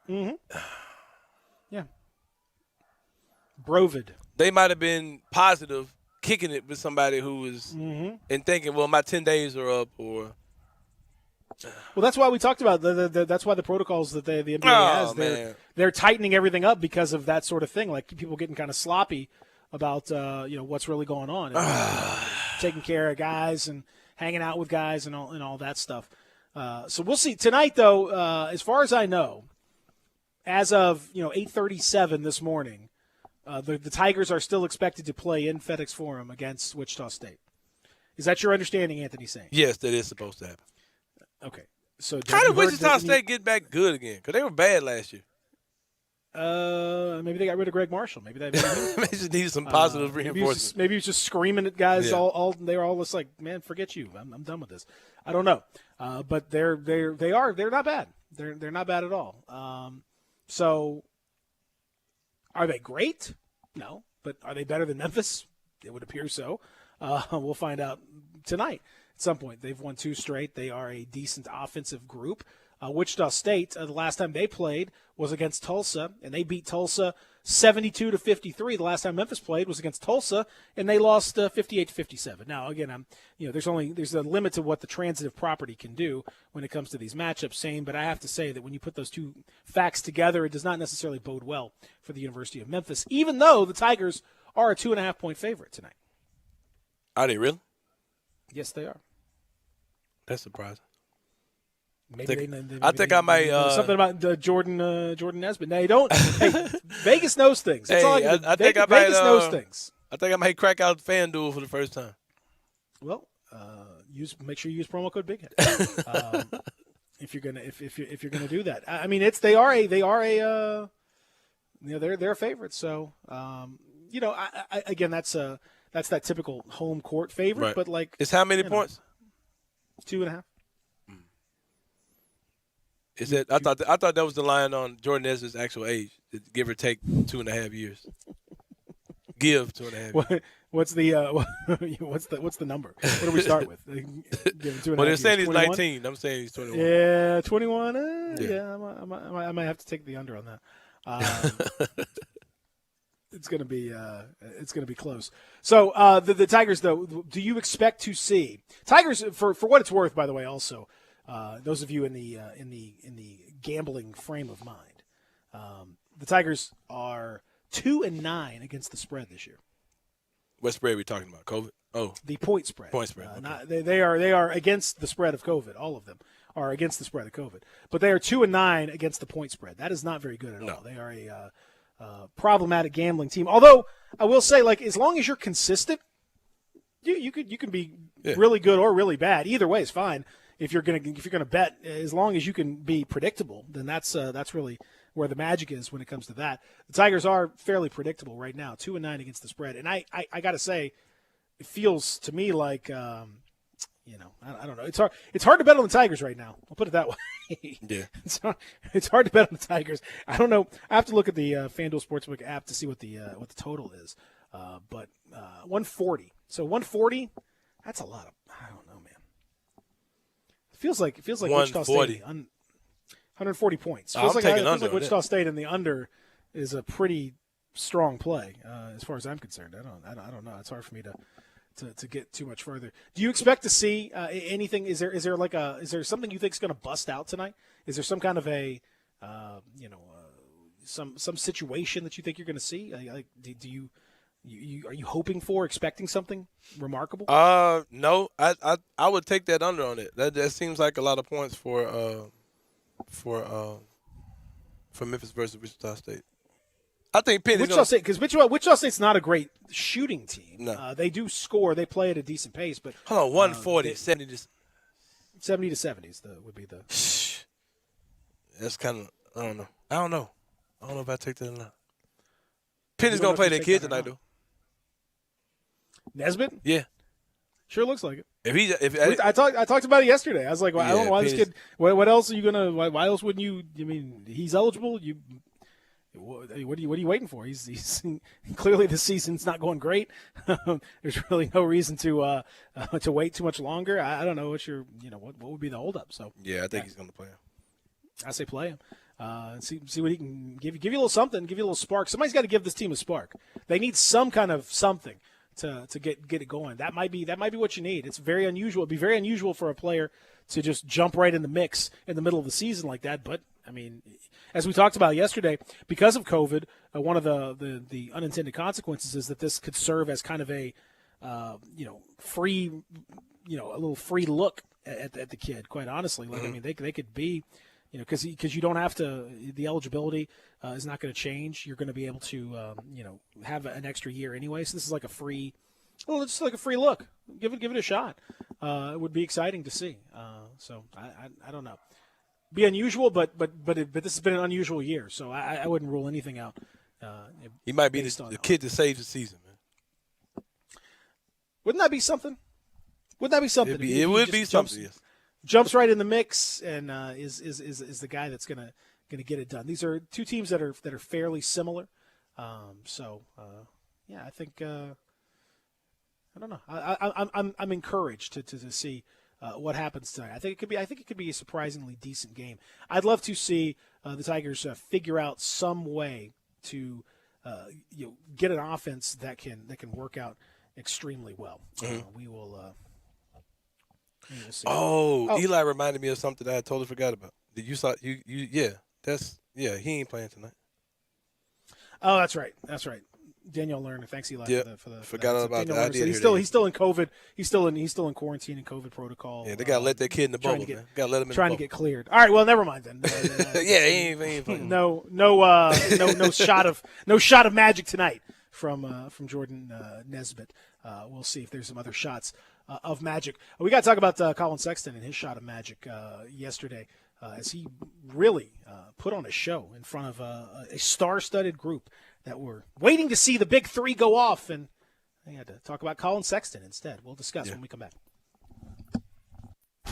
Mm-hmm. Yeah. Brovid. They might have been positive, kicking it with somebody who was and thinking, well, my 10 days are up, or. Well, that's why we talked about that's why the protocols that the NBA has. They're tightening everything up because of that sort of thing. Like people getting kind of sloppy about what's really going on, taking care of guys and hanging out with guys and all that stuff. So we'll see tonight, though. As far as I know, as of 8:37 this morning, the Tigers are still expected to play in FedEx Forum against Wichita State. Is that your understanding, Anthony Sain? Yes, that is supposed to happen. Okay. So how did Wichita State get back good again? Because they were bad last year. Maybe they got rid of Greg Marshall. Maybe they just needed some positive reinforcement. Maybe he was just screaming at guys. Yeah. They were all just like, man, forget you. I'm done with this. I don't know. But they're not bad. They're not bad at all. So are they great? No. But are they better than Memphis? It would appear so. We'll find out tonight. At some point, they've won 2 straight. They are a decent offensive group. Wichita State, the last time they played was against Tulsa, and they beat Tulsa 72-53. The last time Memphis played was against Tulsa, and they lost 58-57. Now, again, there's a limit to what the transitive property can do when it comes to these matchups, Same, but I have to say that when you put those two facts together, it does not necessarily bode well for the University of Memphis, even though the Tigers are a 2.5-point favorite tonight. Are they really? Yes, they are. That's surprising. I think I might something about Jordan Nesbitt. They don't. Hey, Vegas knows things. That's all Vegas knows things. I think I might crack out FanDuel for the first time. Well, make sure you use promo code BigHead if you're gonna do that. I mean, they're a favorite. So again, that's that typical home court favorite. Right. But like, it's how many points? 2.5. Is it? I thought that was the line on Jordan Nesbitt's actual age, give or take 2.5 years. Give 2.5 years. What's the number? What do we start with? Well, they're saying he's 19. I'm saying he's 21. Yeah, 21. Yeah, I might have to take the under on that. it's going to be close. So the Tigers, though, do you expect to see Tigers for what it's worth? By the way, also those of you in the gambling frame of mind, the Tigers are 2-9 against the spread this year. What spread are we talking about? COVID? Oh, the point spread. Point spread. Okay. They are against the spread of COVID. All of them are against the spread of COVID, but they are 2-9 against the point spread. That is not very good at all. They are a problematic gambling team. Although I will say, like, as long as you're consistent, you can be really good or really bad. Either way is fine. If you're gonna bet, as long as you can be predictable, then that's really where the magic is when it comes to that. The Tigers are fairly predictable right now, 2-9 against the spread, and I got to say, it feels to me like I don't know. It's hard to bet on the Tigers right now. I'll put it that way. Yeah, it's hard to bet on the Tigers. I don't know. I have to look at the FanDuel Sportsbook app to see what the total is. But 140. So 140. That's a lot of. I don't know, man. It feels like Wichita State. 140 points. Feels like Wichita State in the under is a pretty strong play as far as I'm concerned. I don't know. It's hard for me to get too much further. Do you expect to see anything? Is there something you think is going to bust out tonight? Is there some kind of a some situation that you think you're going to see? Are you hoping for, expecting something remarkable? No. I would take that under on it. That seems like a lot of points for Memphis versus Wichita State. I think Penn is Wichita State, because Wichita State's not a great shooting team. No. They do score. They play at a decent pace, but hold on, 140, 70 to 70 would be the. That's kind of I don't know if I take that or not. Penn is gonna play their kid tonight, though. Nesbitt? Yeah, sure looks like it. If I talked about it yesterday. I was like, well, I don't know why this kid. What else are you gonna? Why else wouldn't you? I mean, he's eligible. What are you waiting for? He's clearly the season's not going great. There's really no reason to wait too much longer. I don't know what would be the holdup. So yeah, I think he's going to play him. I say play him. See what he can give you a little something, give you a little spark. Somebody's got to give this team a spark. They need some kind of something to get it going. That might be what you need. It's very unusual. It'd be very unusual for a player to just jump right in the mix in the middle of the season like that. But I mean, as we talked about yesterday, because of COVID, one of the unintended consequences is that this could serve as kind of a free, a little free look at the kid. Quite honestly, like I mean, they could be, because you don't have to. The eligibility is not going to change. You're going to be able to have an extra year anyway. So this is like a free. Well, it's like a free look. Give it a shot. It would be exciting to see. So I don't know. Be unusual, but this has been an unusual year, so I wouldn't rule anything out. He might be the kid that saves the season, man. Wouldn't that be something? It would be something. Yes. Jumps right in the mix and is the guy that's gonna get it done. These are two teams that are fairly similar. Yeah, I think I don't know. I'm encouraged to see what happens tonight. I think it could be a surprisingly decent game. I'd love to see the Tigers figure out some way to get an offense that can work out extremely well. We will see. Eli reminded me of something I totally forgot about. Did you saw you? Yeah, he ain't playing tonight. Oh, that's right. Daniel Lerner. Thanks, Eli. For the forgot about that. He's still in COVID. He's still in quarantine and COVID protocol. Yeah, they gotta let that kid in the bubble. Man. Gotta let him in trying the to get cleared. All right, well, never mind then. Yeah, he ain't playing. No shot of magic tonight from Jordan Nesbitt. We'll see if there's some other shots of magic. We got to talk about Colin Sexton and his shot of magic yesterday, as he really put on a show in front of a star-studded group that were waiting to see the big three go off, and they had to talk about Colin Sexton instead. We'll discuss when we come back.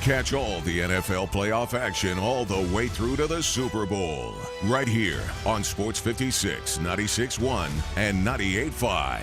Catch all the NFL playoff action all the way through to the Super Bowl right here on Sports 56, 96.1, and 98.5.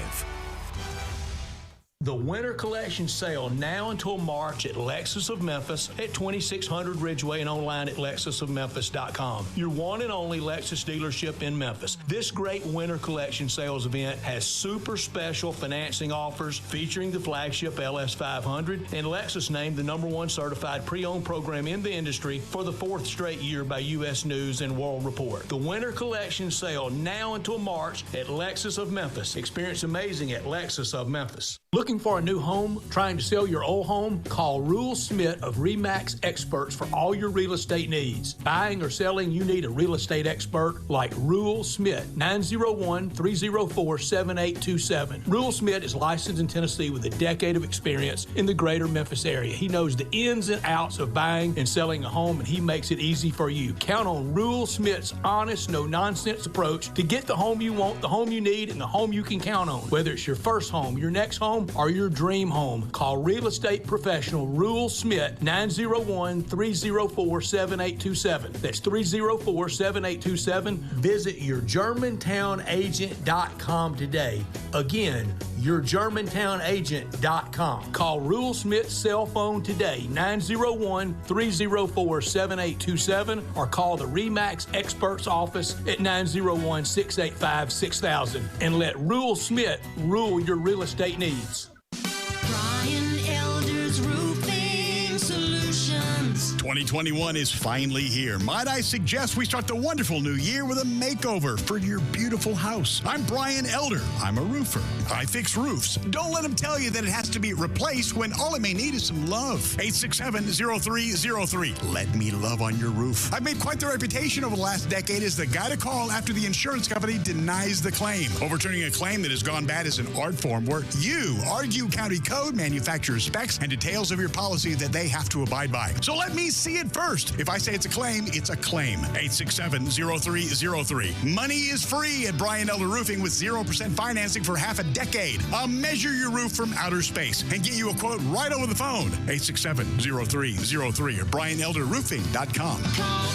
The winter collection sale now until March at Lexus of Memphis at 2600 Ridgeway and online at lexusofmemphis.com. Your one and only Lexus dealership in Memphis. This great winter collection sales event has super special financing offers featuring the flagship LS500 and Lexus named the #1 certified pre-owned program in the industry for the 4th straight year by U.S. News and World Report. The winter collection sale now until March at Lexus of Memphis. Experience amazing at Lexus of Memphis. Looking for a new home? Trying to sell your old home? Call Rule Smith of RE/MAX Experts for all your real estate needs. Buying or selling, you need a real estate expert like Rule Smith. 901-304-7827. Rule Smith is licensed in Tennessee with a decade of experience in the greater Memphis area. He knows the ins and outs of buying and selling a home, and he makes it easy for you. Count on Rule Smith's honest, no-nonsense approach to get the home you want, the home you need, and the home you can count on. Whether it's your first home, your next home, or your dream home, call real estate professional Rule Smith, 901-304-7827. That's 304-7827. Visit yourgermantownagent.com today. Again, yourgermantownagent.com. Call Rule Smith's cell phone today, 901-304-7827, or call the RE/MAX Experts office at 901-685-6000, and let Rule Smith rule your real estate needs. Brian Elder's Roofing Solutions. 2021 is finally here. Might I suggest we start the wonderful new year with a makeover for your beautiful house. I'm Brian Elder. I'm a roofer. I fix roofs. Don't let them tell you that it has to be replaced when all it may need is some love. 867-0303. Let me love on your roof. I've made quite the reputation over the last decade as the guy to call after the insurance company denies the claim. Overturning a claim that has gone bad is an art form where you argue county code, manufacturer specs, and details of your policy that they have to abide by. So let me see it first. If I say it's a claim, it's a claim. 867-0303. Money is free at Brian Elder Roofing with 0% financing for half a decade. I'll measure your roof from outer space and get you a quote right over the phone. 867-0303 or BrianElderRoofing.com. Call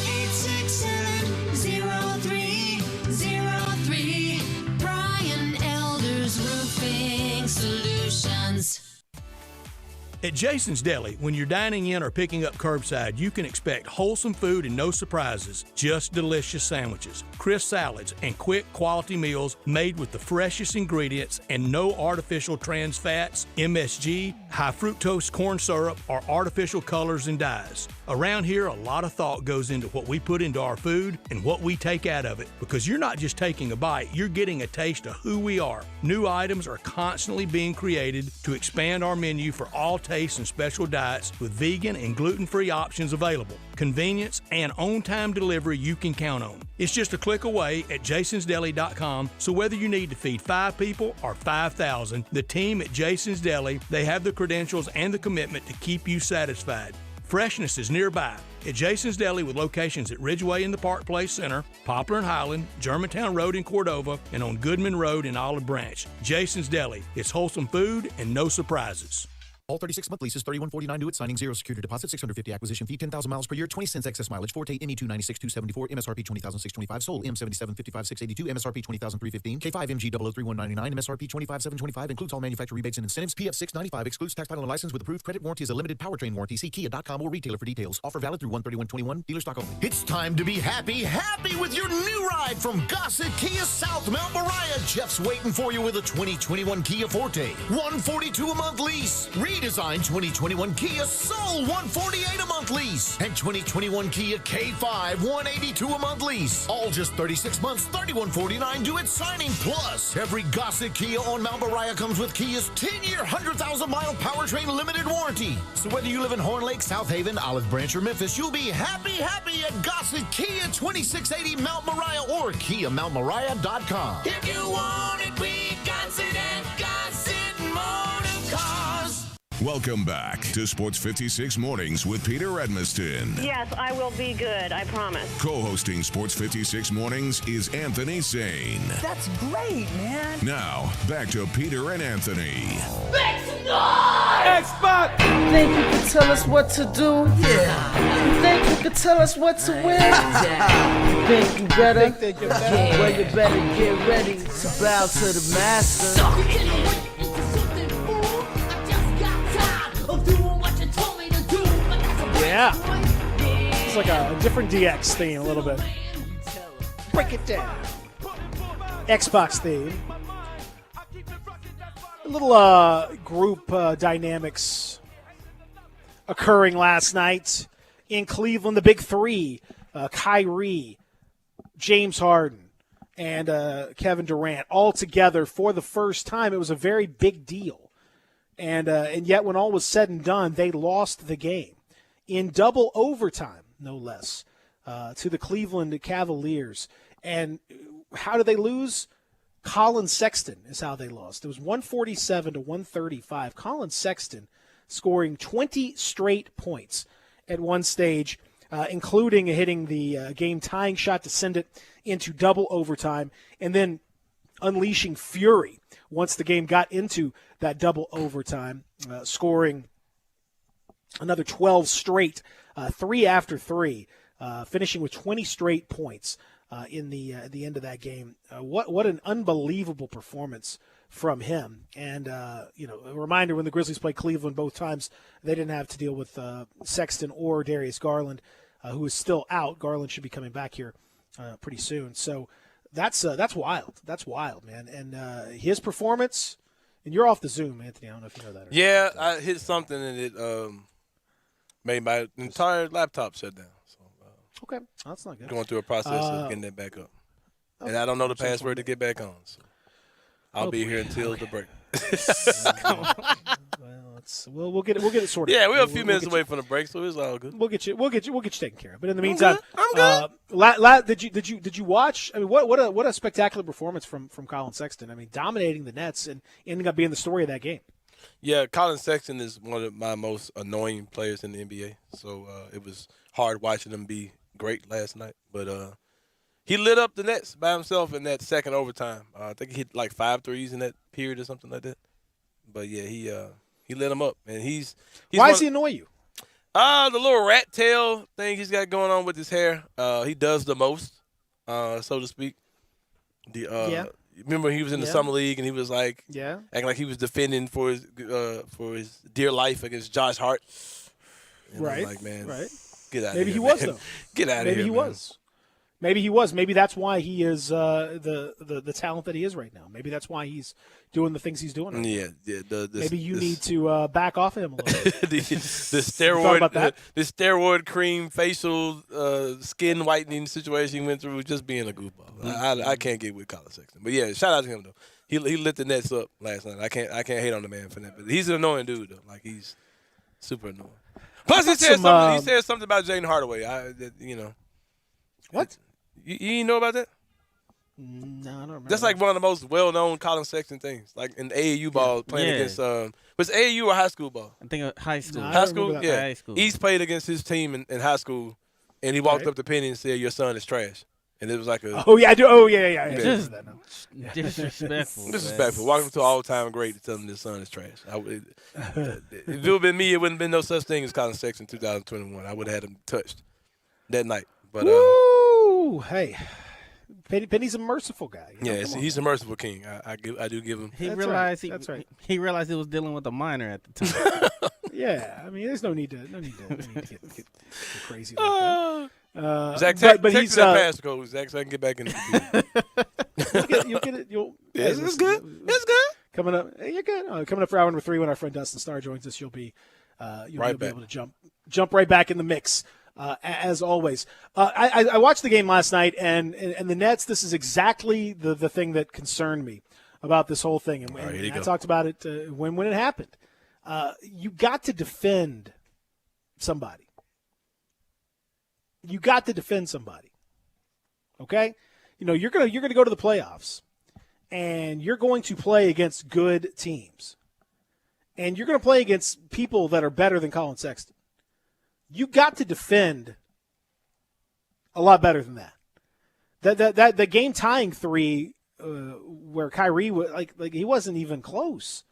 867-0303. Brian Elder's Roofing Solutions. At Jason's Deli, when you're dining in or picking up curbside, you can expect wholesome food and no surprises, just delicious sandwiches, crisp salads, and quick quality meals made with the freshest ingredients and no artificial trans fats, MSG, high fructose corn syrup, or artificial colors and dyes. Around here, a lot of thought goes into what we put into our food and what we take out of it, because you're not just taking a bite, you're getting a taste of who we are. New items are constantly being created to expand our menu for all tastes and special diets with vegan and gluten-free options available. Convenience and on-time delivery you can count on. It's just a click away at jasonsdeli.com, so whether you need to feed 5 people or 5,000, the team at Jason's Deli, they have the credentials and the commitment to keep you satisfied. Freshness is nearby at Jason's Deli with locations at Ridgeway in the Park Place Center, Poplar and Highland, Germantown Road in Cordova, and on Goodman Road in Olive Branch. Jason's Deli. It's wholesome food and no surprises. All 36-month leases, $31.49 due at signing, 0 security deposit, $650 acquisition fee, 10,000 miles per year, 20 cents excess mileage, Forte ME296 274, MSRP 20,625, sold M77 55,682, MSRP 20,315, K5 MG 003,199, MSRP 25,725, includes all manufacturer rebates and incentives, PF 695, excludes tax title and license with approved credit warranty is a limited powertrain warranty. See Kia.com or retailer for details. Offer valid through 1/31/21, dealer stock only. It's time to be happy with your new ride from Gossett Kia South Mount Moriah. Jeff's waiting for you with a 2021 Kia Forte, $142 a month lease. Redesigned 2021 Kia Soul, $148 a month lease. And 2021 Kia K5, $182 a month lease. All just 36 months, $31.49 due at signing. Plus, every Gossett Kia on Mount Moriah comes with Kia's 10-year, 100,000-mile powertrain limited warranty. So whether you live in Horn Lake, South Haven, Olive Branch, or Memphis, you'll be happy at Gossett Kia, 2680 Mount Moriah or KiaMountMoriah.com. If you want it, we got it at Gossett Motor Cars. Welcome back to Sports 56 Mornings with Peter Edmiston. Yes, I will be good, I promise. Co-hosting Sports 56 Mornings is Anthony Sane. That's great, man. Now, back to Peter and Anthony. Xbox! You think you can tell us what to do? Yeah. You think you can tell us what to win? You think you better? Yeah. Well, you better get ready to bow to the master. Yeah. It's like a different DX theme a little bit. Break it down. Xbox theme. A little group dynamics occurring last night in Cleveland. The big three, Kyrie, James Harden, and Kevin Durant, all together for the first time. It was a very big deal. And yet when all was said and done, they lost the game in double overtime, no less, to the Cleveland Cavaliers. And how did they lose? Colin Sexton is how they lost. It was 147-135. Colin Sexton scoring 20 straight points at one stage, including hitting the game-tying shot to send it into double overtime, and then unleashing fury once the game got into that double overtime, scoring another 12 straight, 3 after 3, finishing with 20 straight points in the end of that game. What an unbelievable performance from him. And, a reminder, when the Grizzlies played Cleveland both times, they didn't have to deal with Sexton or Darius Garland, who is still out. Garland should be coming back here pretty soon. So that's wild. That's wild, man. And his performance, and you're off the Zoom, Anthony. I don't know if you know that. Yeah, I hit something and it made my entire laptop shut down. Okay, that's not good. Going through a process of getting that back up. And I don't know the password to get back on. So I'll be here until the break. Well, we'll get it sorted. Yeah, we're a few minutes away from the break, so it's all good. We'll get you taken care of. But in the meantime, I'm good. Did you watch? I mean, what a spectacular performance from Colin Sexton. I mean, dominating the Nets and ending up being the story of that game. Yeah, Colin Sexton is one of my most annoying players in the NBA. So it was hard watching him be great last night. But he lit up the Nets by himself in that second overtime. I think he hit like 5 threes in that period or something like that. But yeah, he lit him up, and he's why does he annoy you? The little rat tail thing he's got going on with his hair. He does the most, so to speak. Remember he was in the summer league and he was like acting like he was defending for his dear life against Josh Hart. And right. I'm like, man, right. Get out Maybe of here. Maybe he was man. though. Get out of Maybe here. he man. was. Maybe he was. Maybe that's why he is the talent that he is right now. Maybe that's why he's doing the things he's doing right Yeah. now. Maybe you need to back off of him a little bit. the steroid cream facial skin whitening situation he went through was just being a goofball. I can't get with Colin Sexton. But yeah, shout out to him though. He lit the Nets up last night. I can't hate on the man for that. But he's an annoying dude though. Like he's super annoying. Plus he said something about Jaden Hardaway. What? You didn't know about that? No, I don't remember. That's like one of the most well-known Colin Sexton things. Like in AAU ball, playing against was it AAU or high school ball? I think high school. No, high school, yeah. High school. East played against his team in high school, and he walked up to Penny and said, "Your son is trash." And it was like a I do. Oh yeah. Just disrespectful. Disrespectful. Walking up to an all-time great to tell him his son is trash. If it would have been me, it wouldn't have been no such thing as Colin Sexton 2021. I would have had him touched that night. But Woo! Hey, Penny's a merciful guy. He's a merciful king. I do give him. He That's right. He realized he was dealing with a minor at the time. Yeah, I mean, there's no need to get crazy like that. Zach, but he's that pass code, Zach, so I can get back in the computer. You'll get it. It's good. It's good. Coming up, you're good. Coming up for hour number 3 when our friend Dustin Starr joins us, you'll be be able to jump right back in the mix. As always, I watched the game last night, and the Nets. This is exactly the thing that concerned me about this whole thing, and I talked about it when it happened. You got to defend somebody. You got to defend somebody. Okay, you're gonna go to the playoffs, and you're going to play against good teams, and you're going to play against people that are better than Colin Sexton. You got to defend a lot better than that. That game tying 3 where Kyrie was like he wasn't even close.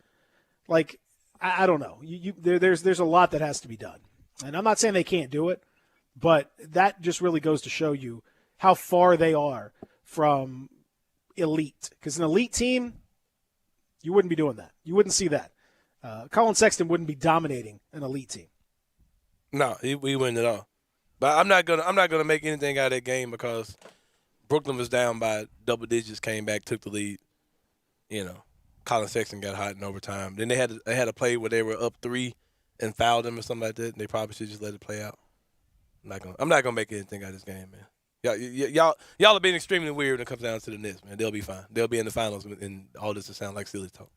Like I don't know. There's a lot that has to be done, and I'm not saying they can't do it, but that just really goes to show you how far they are from elite. Because an elite team, you wouldn't be doing that. You wouldn't see that. Colin Sexton wouldn't be dominating an elite team. No, he wouldn't at all. But I'm not gonna make anything out of that game because Brooklyn was down by double digits, came back, took the lead. You know, Colin Sexton got hot in overtime. Then they had a play where they were up 3 and fouled them or something like that. And they probably should just let it play out. I'm not gonna make anything out of this game, man. Y'all are being extremely weird when it comes down to the Knicks, man. They'll be fine. They'll be in the finals, and all this will sound like silly talk.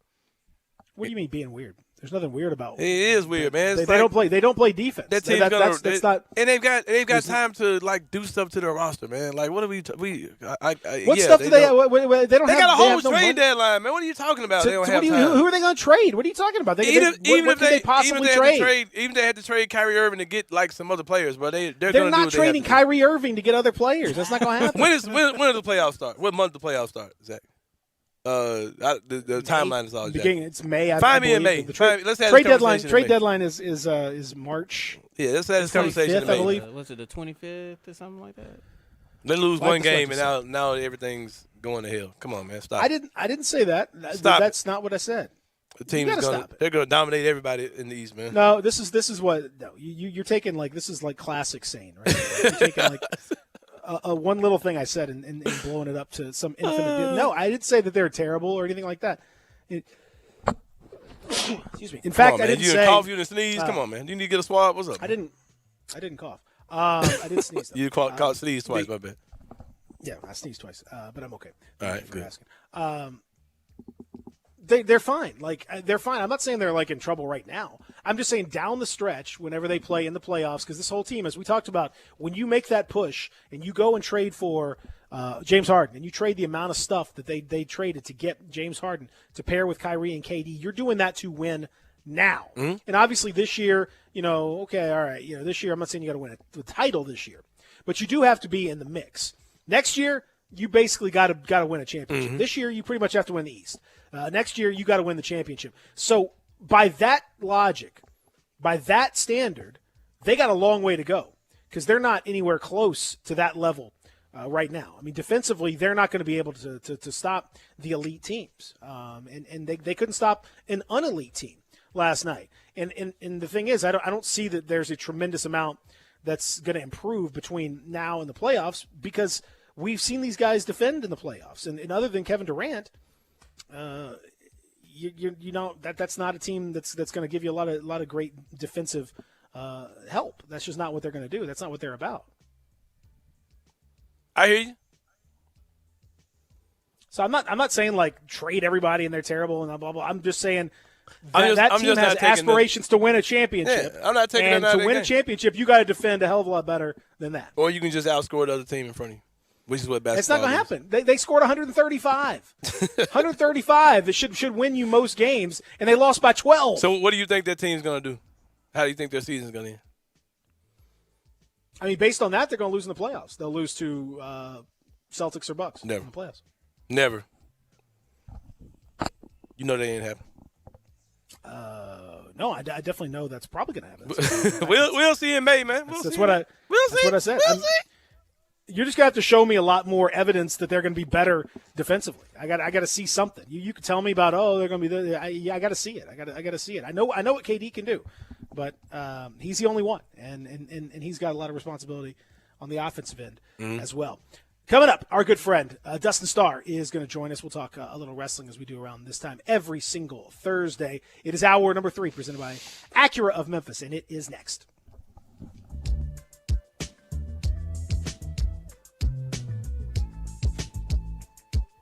What do you mean being weird? There's nothing weird about it. It is weird, man. They don't play defense. That team's that's not. And they've got time to like do stuff to their roster, man. Like what are we? What stuff do they have? They don't. They got a whole trade money. deadline, man. What are you talking about? They don't have time. Who are they going to trade? What are you talking about? Even if they possibly trade, even if they had to trade Kyrie Irving to get like some other players, but they're not trading Kyrie Irving to get other players. That's not going to happen. When do the playoffs start? What month do the playoffs start? Exactly. The timeline is all beginning. It's May. Find me in May. Let's have trade deadline. Trade deadline is March. Yeah, let's have this conversation in May. I believe. Was it the 25th or something like that? They lose one game and now everything's going to hell. Come on, man, stop. I didn't say that. That's not what I said. The team is they're going to dominate everybody in the East, man. No, this is what you're taking this is like classic Sane, right? You're taking like. One little thing I said and blowing it up to some infinite. No, I didn't say that they're terrible or anything like that. Excuse me. In fact, I didn't say. You didn't cough, you didn't sneeze. Come on, man. You need to get a swab. What's up? I didn't cough. I didn't sneeze. You sneeze twice, my bad. Yeah, I sneezed twice, but I'm okay. All right, good. Asking. They're fine. They're fine. I'm not saying they're in trouble right now. I'm just saying down the stretch, whenever they play in the playoffs, because this whole team, as we talked about, when you make that push and you go and trade for James Harden and you trade the amount of stuff that they traded to get James Harden to pair with Kyrie and KD, you're doing that to win now. Mm-hmm. And obviously this year, okay, all right, this year I'm not saying you got to win the title this year, but you do have to be in the mix. Next year, you basically got to win a championship. Mm-hmm. This year, you pretty much have to win the East. Next year, you got to win the championship. So by that logic, by that standard, they got a long way to go because they're not anywhere close to that level right now. I mean, defensively, they're not going to be able to stop the elite teams. And they couldn't stop an unelite team last night. And the thing is, I don't see that there's a tremendous amount that's going to improve between now and the playoffs because we've seen these guys defend in the playoffs. And other than Kevin Durant, that's not a team that's going to give you a lot of great defensive help. That's just not what they're going to do. That's not what they're about. I hear you. So I'm not saying trade everybody and they're terrible and blah blah. I'm just saying that team has aspirations to win a championship. Yeah, I'm not taking and to win a championship, you got to defend a hell of a lot better than that. Or you can just outscore the other team in front of you. Which is what basketball It's not going to happen. They scored 135. 135 that should win you most games, and they lost by 12. So what do you think that team's going to do? How do you think their season's going to end? I mean, based on that, they're going to lose in the playoffs. They'll lose to Celtics or Bucks Never. in the playoffs. Never. You know they ain't happen. No, I definitely know that's probably going to happen. We'll see in May, man. That's what I said. We'll see. You're just gonna have to show me a lot more evidence that they're gonna be better defensively. I got to see something. You can tell me about they're gonna be there. I got to see it. I got to see it. I know what KD can do, but he's the only one, and he's got a lot of responsibility on the offensive end as well. Coming up, our good friend Dustin Starr is going to join us. We'll talk a little wrestling as we do around this time every single Thursday. It is hour number 3 presented by Acura of Memphis, and it is next.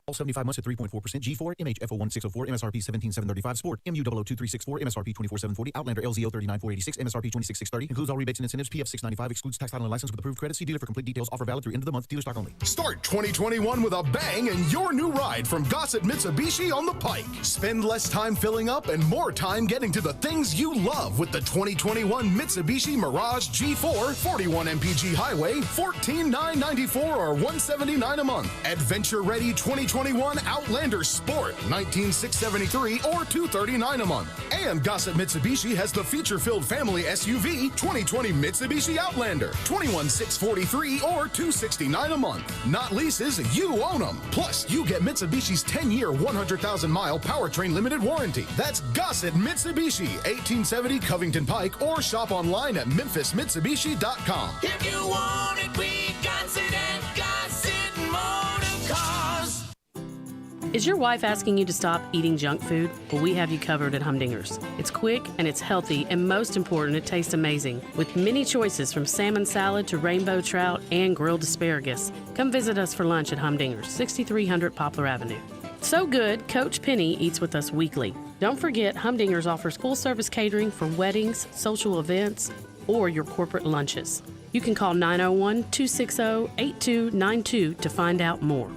All 75 months at 3.4%. G4, MHFO1604, MSRP 17735. Sport, MU00236 MSRP 24740. Outlander LZO 39486, MSRP 26630. Includes all rebates and incentives. PF 695 excludes tax, title, and license with approved credit. See dealer for complete details. Offer valid through end of the month. Dealer stock only. Start 2021 with a bang and your new ride from Gossett Mitsubishi on the Pike. Spend less time filling up and more time getting to the things you love with the 2021 Mitsubishi Mirage G4, 41 mpg highway, $14,994 or $179 a month. Adventure ready 2021 2021 Outlander Sport, $19,673 or $239 a month. And Gossett Mitsubishi has the feature-filled family SUV 2020 Mitsubishi Outlander, $21,643 or $269 a month. Not leases, you own them. Plus, you get Mitsubishi's 10-year, 100,000-mile powertrain limited warranty. That's Gossett Mitsubishi, 1870 Covington Pike, or shop online at memphismitsubishi.com. If you want it, we got it at Gossett Motor Cars. Is your wife asking you to stop eating junk food? Well, we have you covered at Humdinger's. It's quick and it's healthy, and most important, it tastes amazing. With many choices from salmon salad to rainbow trout and grilled asparagus. Come visit us for lunch at Humdinger's, 6300 Poplar Avenue. So good, Coach Penny eats with us weekly. Don't forget, Humdinger's offers full-service catering for weddings, social events, or your corporate lunches. You can call 901-260-8292 to find out more.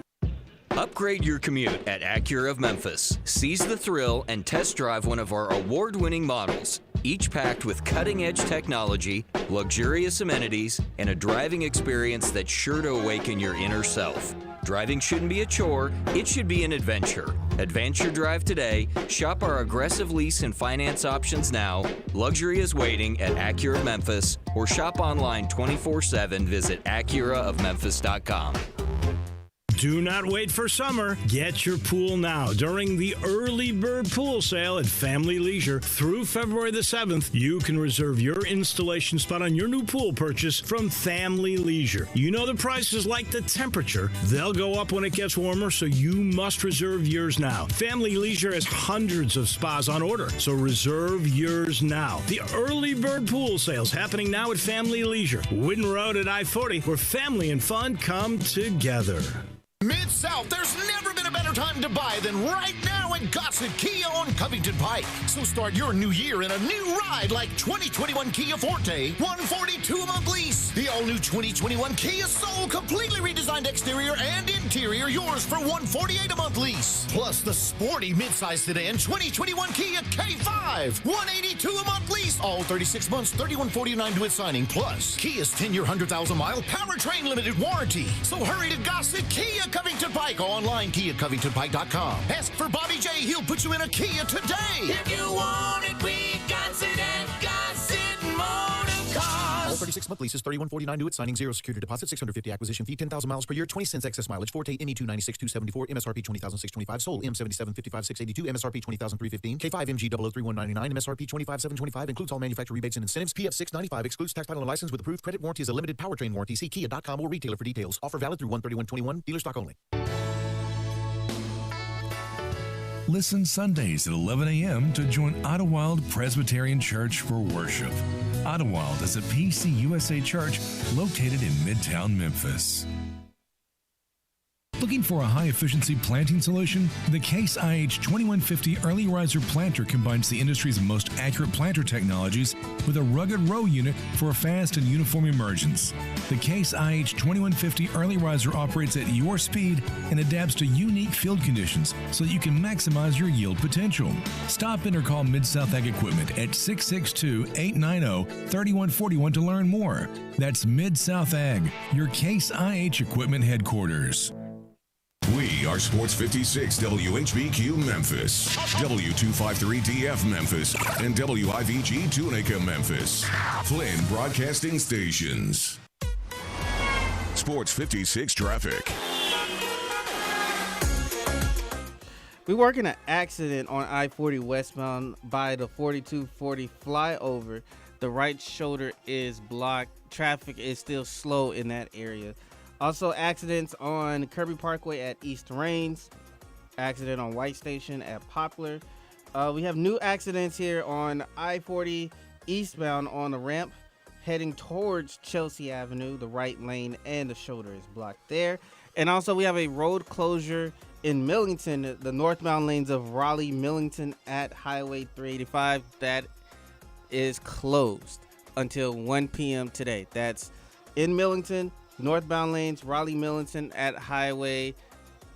Upgrade your commute at Acura of Memphis. Seize the thrill and test drive one of our award-winning models, each packed with cutting-edge technology, luxurious amenities, and a driving experience that's sure to awaken your inner self. Driving shouldn't be a chore, it should be an adventure. Advance your drive today, shop our aggressive lease and finance options now. Luxury is waiting at Acura of Memphis, or shop online 24/7. Visit AcuraofMemphis.com. Do not wait for summer. Get your pool now during the early bird pool sale at Family Leisure through February the 7th. You can reserve your installation spot on your new pool purchase from Family Leisure. You know the price is like the temperature. They'll go up when it gets warmer, so you must reserve yours now. Family Leisure has hundreds of spas on order, so reserve yours now. The early bird pool sales happening now at Family Leisure, Whidden Road at I-40, where family and fun come together. Mid-South, there's never been a better time to buy than right now at Gossett Kia on Covington Pike. So start your new year in a new ride like 2021 Kia Forte, $142 a month lease. The all-new 2021 Kia Soul, completely redesigned exterior and interior, yours for $148 a month lease. Plus the sporty midsize sedan 2021 Kia K5, $182 a month lease. All 36 months, $31.49 due at signing. Plus Kia's 10-year, 100,000-mile powertrain limited warranty. So hurry to Gossett Kia Covington Pike. Online, KiaCovingtonPike.com. Ask for Bobby J. He'll put you in a Kia today. If you want it, we got it at Gossett Motor Cars. All 36-month leases, $31.49 due at signing, 0 security deposit, $650 acquisition fee, 10,000 miles per year, 20 cents excess mileage, Forte ME 296,274, MSRP 20,625, sold M77 55,682, MSRP 20,315, K5 MG 003199, MSRP 25,725, includes all manufacturer rebates and incentives, PF 695, excludes tax title and license with approved credit warranty is a limited powertrain warranty. See Kia.com or retailer for details. Offer valid through 1/31/21, dealer stock only. Listen Sundays at 11 a.m. to join Idlewild Presbyterian Church for worship. Idlewild is a PCUSA church located in Midtown Memphis. Looking for a high-efficiency planting solution? The Case IH 2150 Early Riser Planter combines the industry's most accurate planter technologies with a rugged row unit for a fast and uniform emergence. The Case IH 2150 Early Riser operates at your speed and adapts to unique field conditions so that you can maximize your yield potential. Stop in or call Mid-South Ag Equipment at 662-890-3141 to learn more. That's Mid-South Ag, your Case IH Equipment headquarters. We are Sports 56 WHBQ Memphis, W253DF Memphis, and WIVG Tunica Memphis. Flynn Broadcasting Stations. Sports 56 traffic. We work in an accident on I-40 westbound by the 4240 flyover. The right shoulder is blocked. Traffic is still slow in that area. Also, accidents on Kirby Parkway at East Rains. Accident on White Station at Poplar. We have new accidents here on I-40 eastbound on the ramp heading towards Chelsea Avenue. The right lane and the shoulder is blocked there. And also, we have a road closure in Millington, the northbound lanes of Raleigh-Millington at Highway 385. That is closed until 1 p.m. today. That's in Millington. Northbound lanes, Raleigh-Millington at Highway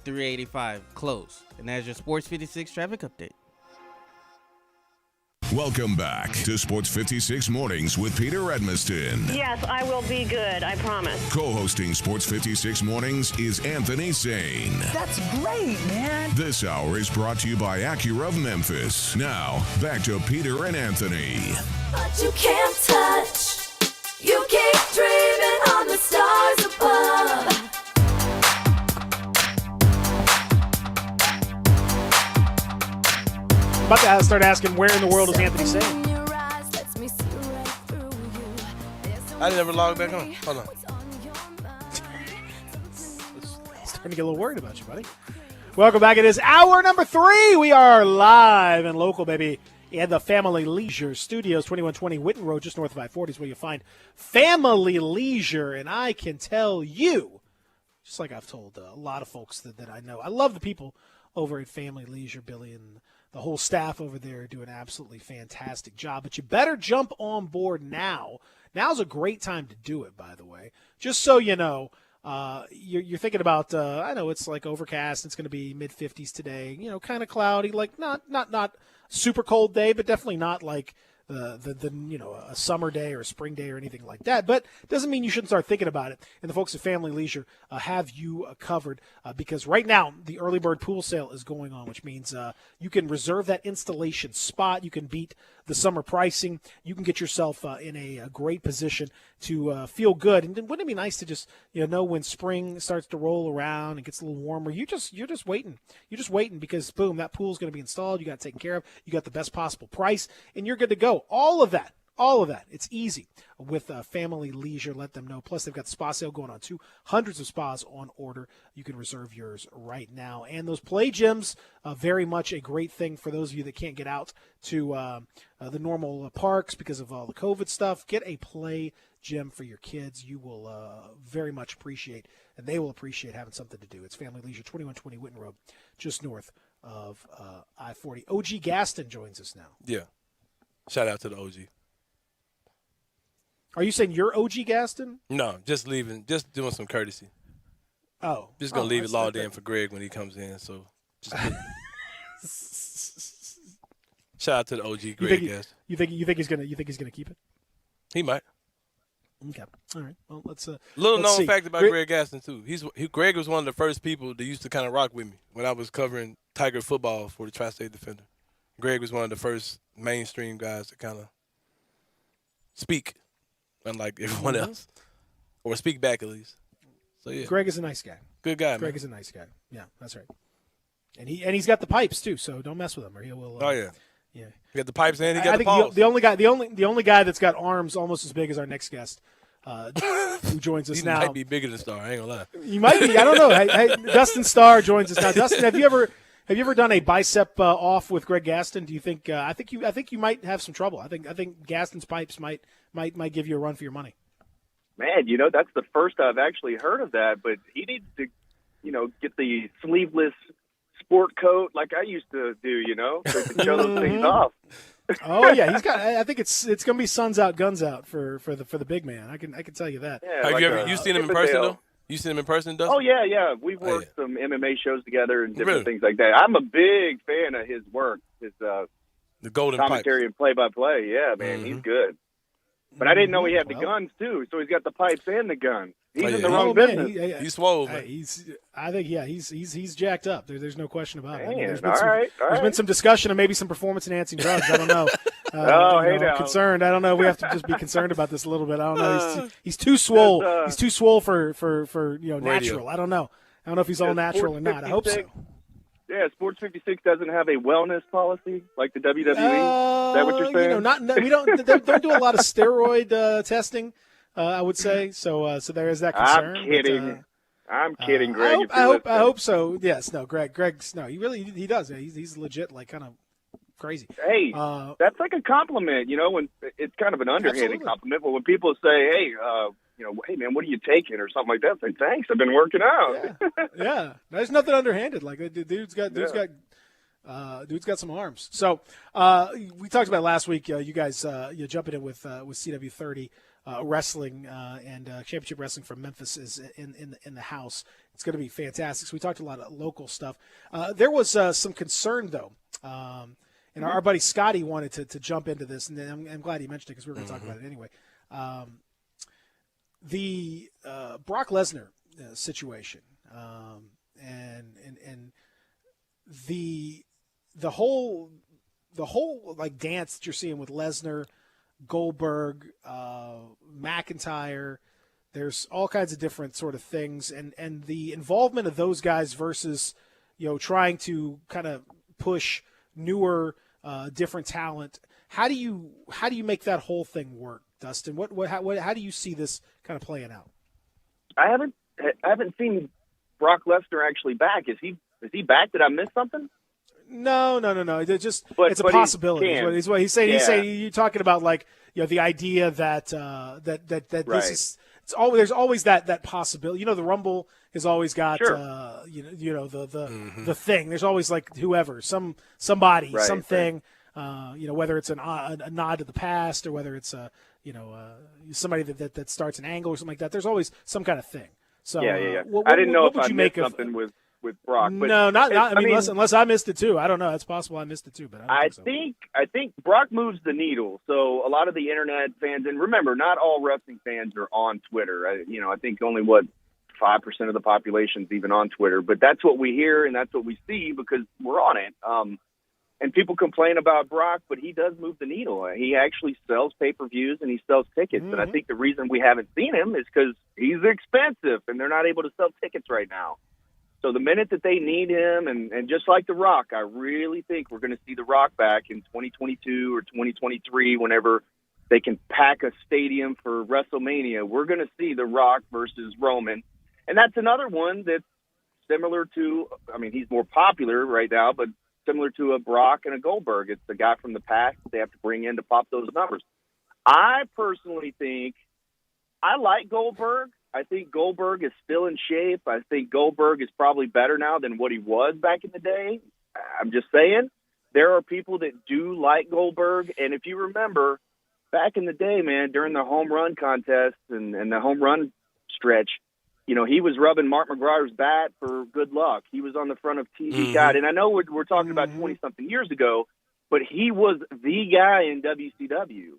385, closed. And that's your Sports 56 traffic update. Welcome back to Sports 56 Mornings with Peter Edmiston. Yes, I will be good. I promise. Co-hosting Sports 56 Mornings is Anthony Sane. That's great, man. This hour is brought to you by Acura of Memphis. Now, back to Peter and Anthony. But you can't touch. You keep dreaming on the stars above. About to start asking, where in the world is Anthony Sane? I never logged back on. Hold on. Starting to get a little worried about you, buddy. Welcome back. It is hour number 3. We are live and local, baby, in the Family Leisure Studios, 2120 Whitten Road, just north of I-40 is where you find Family Leisure. And I can tell you, just like I've told a lot of folks that I know, I love the people over at Family Leisure. Billy and the whole staff over there do an absolutely fantastic job. But you better jump on board now. Now's a great time to do it, by the way. Just so you know, you're thinking about, I know it's like overcast. It's going to be mid-50s today. You know, kind of cloudy, like not super cold day, but definitely not like a summer day or a spring day or anything like that. But doesn't mean you shouldn't start thinking about it. And the folks at Family Leisure have you covered because right now the early bird pool sale is going on, which means you can reserve that installation spot. You can beat the summer pricing. You can get yourself in a great position to feel good. And wouldn't it be nice to just know when spring starts to roll around and gets a little warmer? You're just waiting. You're just waiting because boom, that pool's going to be installed. You got it taken care of. You got the best possible price, and you're good to go. All of that. It's easy with Family Leisure. Let them know. Plus, they've got the spa sale going on too. Hundreds of spas on order. You can reserve yours right now. And those play gyms, very much a great thing for those of you that can't get out to the normal parks because of all the COVID stuff. Get a play gym for your kids. You will very much appreciate, and they will appreciate having something to do. It's Family Leisure, 2120 Whitten Road, just north of I-40. OG Gaston joins us now. Yeah. Shout out to the OG. Are you saying you're OG Gaston? No, just doing some courtesy. Oh. Just going to leave it logged in for Greg when he comes in. So just shout out to the OG Greg Gaston. You think he's gonna keep it? He might. Okay. All right. Well, let's little let's known see. fact about Greg Gaston too. Greg was one of the first people that used to kind of rock with me when I was covering Tiger football for the Tri-State Defender. Greg was one of the first mainstream guys to kind of speak, unlike everyone else, or speak back at least. So yeah, Greg is a nice guy. Good guy. Greg man. is a nice guy. Yeah, that's right. And he's got the pipes too, so don't mess with him or he will. Oh yeah. Yeah. He got the pipes and he got I the think balls. the only guy that's got arms almost as big as our next guest, who joins us He now. might be bigger than Star. I ain't gonna lie. He might be. I don't know. Hey, Dustin Starr joins us now. Dustin, have you ever done a bicep off with Greg Gaston? Do you think? I think you might have some trouble. I think Gaston's pipes might give you a run for your money. Man, that's the first I've actually heard of that. But he needs to, get the sleeveless sport coat like I used to do. So he can show those things off. Oh yeah, he's got. I think it's gonna be suns out, guns out for the big man. I can tell you that. Yeah, Have you ever seen him in person though? You seen him in person, Dustin? Oh yeah. We've worked some MMA shows together and different things like that. I'm a big fan of his work. His the golden commentary and play-by-play. Yeah, man, he's good. But I didn't know he had the guns too. So he's got the pipes and the guns. He's in the wrong business. He's swole, man. I think he's jacked up. There's no question about it. Man, There's been been some discussion of maybe some performance enhancing drugs. I don't know. now. Concerned. I don't know. We have to just be concerned about this a little bit. I don't know. He's too swole. He's too swole for natural. I don't know. I don't know if he's all natural or not. I hope so. Yeah, Sports 56 doesn't have a wellness policy like the WWE. Is that what you're saying? We don't do a lot of steroid testing. I would say so. So there is that concern. I'm kidding. I'm kidding, Greg. I hope so. Yes. No. Greg's no. He does. He's legit. Like kind of crazy. Hey, that's like a compliment. When it's kind of an underhanded compliment, but when people say, "Hey, hey man, what are you taking?" or something like that, say, "Thanks, I've been working out." Yeah. There's nothing underhanded. Like the dude's got some arms. So we talked about last week. You guys, you jumping in with CW30 wrestling and Championship Wrestling from Memphis is in the house. It's going to be fantastic. So we talked a lot of local stuff. There was some concern though, and our buddy Scotty wanted to jump into this, and I'm glad he mentioned it because we were going to talk about it anyway. The Brock Lesnar situation, and the whole like dance that you're seeing with Lesnar, Goldberg, McIntyre. There's all kinds of different sort of things, and the involvement of those guys versus, trying to kind of push newer, different talent. How do you make that whole thing work, Dustin? How do you see this kind of playing out? I haven't seen Brock Lesnar actually back. Is he back? Did I miss something? No. It's a possibility. Is what he's saying. Yeah. He's saying you're talking about like the idea that that Right. this is. It's always, there's always that possibility. The Rumble has always got Sure. the thing. There's always like whoever, somebody, Right, something. Whether it's a nod to the past or whether it's somebody that starts an angle or something like that. There's always some kind of thing. So Yeah. What I didn't know what if would I you missed make of something with Brock. But no, not. I mean, mean, unless I missed it too. I don't know. It's possible I missed it too, but I don't think so. I think Brock moves the needle. So a lot of the internet fans, and remember, not all wrestling fans are on Twitter. I think only 5% of the population is even on Twitter. But that's what we hear and that's what we see because we're on it. And people complain about Brock, but he does move the needle. He actually sells pay-per-views and he sells tickets. And I think the reason we haven't seen him is because he's expensive and they're not able to sell tickets right now. So the minute that they need him, and just like The Rock, I really think we're going to see The Rock back in 2022 or 2023 whenever they can pack a stadium for WrestleMania. We're going to see The Rock versus Roman. And that's another one that's similar to, he's more popular right now, but similar to a Brock and a Goldberg. It's the guy from the past that they have to bring in to pop those numbers. I personally think I like Goldberg. I think Goldberg is still in shape. I think Goldberg is probably better now than what he was back in the day. I'm just saying. There are people that do like Goldberg. And if you remember, back in the day, man, during the home run contest and the home run stretch, he was rubbing Mark McGuire's bat for good luck. He was on the front of TV Guide. And I know we're talking about 20-something years ago, but he was the guy in WCW.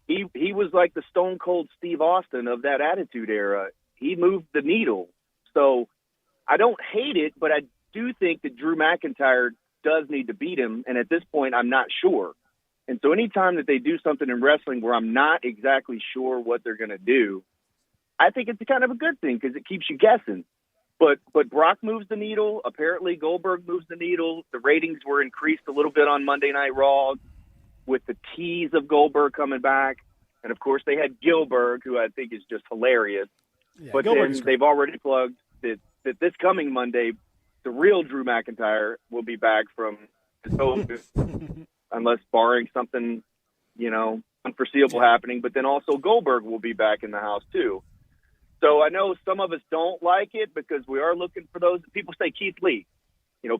He was like the Stone Cold Steve Austin of that Attitude Era. He moved the needle. So I don't hate it, but I do think that Drew McIntyre does need to beat him. And at this point, I'm not sure. And so anytime that they do something in wrestling where I'm not exactly sure what they're going to do, I think it's kind of a good thing because it keeps you guessing. But Brock moves the needle. Apparently Goldberg moves the needle. The ratings were increased a little bit on Monday Night Raw with the tease of Goldberg coming back. And, of course, they had Gilbert, who I think is just hilarious. Yeah, but then they've already plugged that this coming Monday, the real Drew McIntyre will be back from his home, unless barring something, unforeseeable happening. But then also Goldberg will be back in the house, too. So I know some of us don't like it because we are looking for those. People say Keith Lee.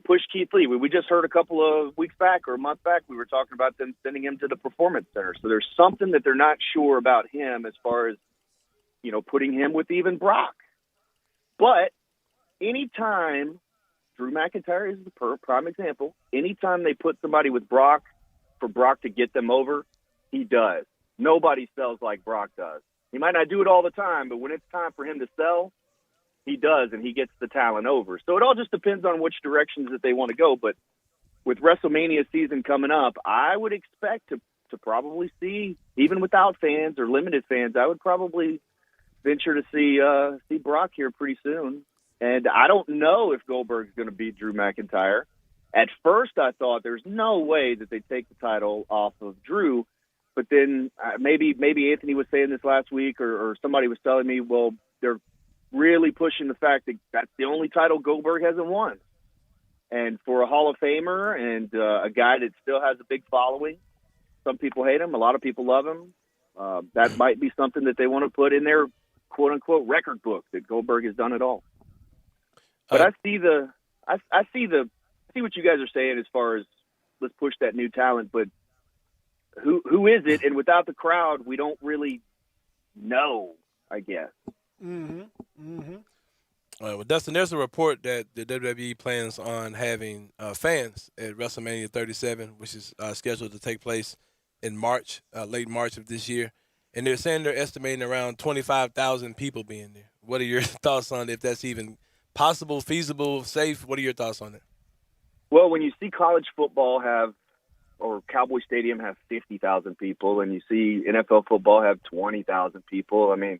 Push Keith Lee. We just heard a couple of weeks back or a month back, we were talking about them sending him to the Performance Center. So there's something that they're not sure about him as far as, putting him with even Brock. But anytime, Drew McIntyre is the prime example, anytime they put somebody with Brock for Brock to get them over, he does. Nobody sells like Brock does. He might not do it all the time, but when it's time for him to sell, he does, and he gets the talent over. So it all just depends on which directions that they want to go. But with WrestleMania season coming up, I would expect to probably see, even without fans or limited fans, I would probably venture to see Brock here pretty soon. And I don't know if Goldberg's going to beat Drew McIntyre. At first, I thought there's no way that they take the title off of Drew. But then maybe Anthony was saying this last week, or somebody was telling me, well, they're really pushing the fact that that's the only title Goldberg hasn't won. And for a Hall of Famer and a guy that still has a big following, some people hate him, a lot of people love him. That might be something that they want to put in their quote-unquote record book, that Goldberg has done it all. But I see what you guys are saying as far as let's push that new talent, but who is it? And without the crowd, we don't really know, I guess. Well, Dustin, there's a report that the WWE plans on having fans at WrestleMania 37, which is scheduled to take place in March, late March of this year. And they're saying they're estimating around 25,000 people being there. What are your thoughts on if that's even possible, feasible, safe? What are your thoughts on it? Well, when you see college football or Cowboy Stadium have 50,000 people, and you see NFL football have 20,000 people, I mean,